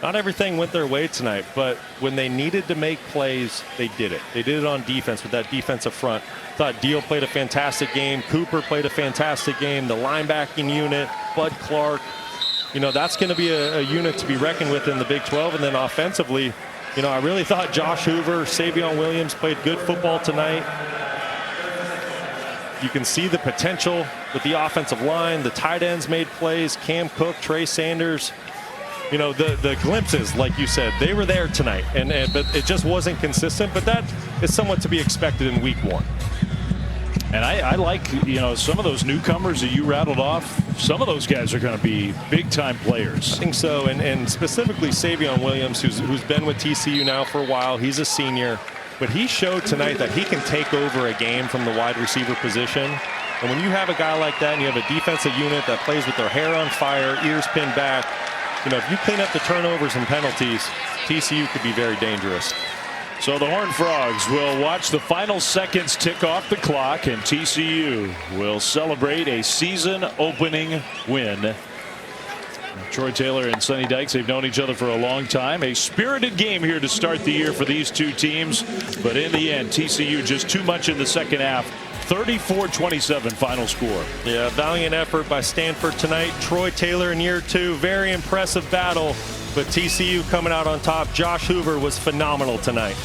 Not everything went their way tonight, but when they needed to make plays, they did it. They did it on defense with that defensive front. Thought Deal played a fantastic game. Cooper played a fantastic game. The linebacking unit, Bud Clark, you know, that's going to be a unit to be reckoned with in the Big 12. And then offensively, you know, I really thought Josh Hoover, Savion Williams played good football tonight. You can see the potential with the offensive line. The tight ends made plays. Cam Cook, Trey Sanders. You know, the glimpses, like you said, they were there tonight, but it just wasn't consistent. But that is somewhat to be expected in week 1. And I like, you know, some of those newcomers that you rattled off. Some of those guys are going to be big-time players. I think so, and specifically Savion Williams, who's been with TCU now for a while. He's a senior, but he showed tonight that he can take over a game from the wide receiver position. And when you have a guy like that, and you have a defensive unit that plays with their hair on fire, ears pinned back, you know, if you clean up the turnovers and penalties, TCU could be very dangerous. So the Horned Frogs will watch the final seconds tick off the clock, and TCU will celebrate a season-opening win. Troy Taylor and Sonny Dykes, they've known each other for a long time. A spirited game here to start the year for these two teams. But in the end, TCU just too much in the second half. 34-27 final score. Yeah, valiant effort by Stanford tonight. Troy Taylor in year 2, very impressive battle. But TCU coming out on top. Josh Hoover was phenomenal tonight.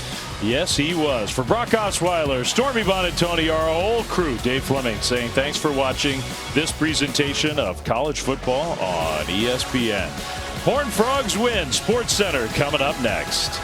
Yes, he was. For Brock Osweiler, Stormy Bonatoni, our whole crew, Dave Fleming saying thanks for watching this presentation of college football on ESPN. Horned Frogs win. Sports Center coming up next.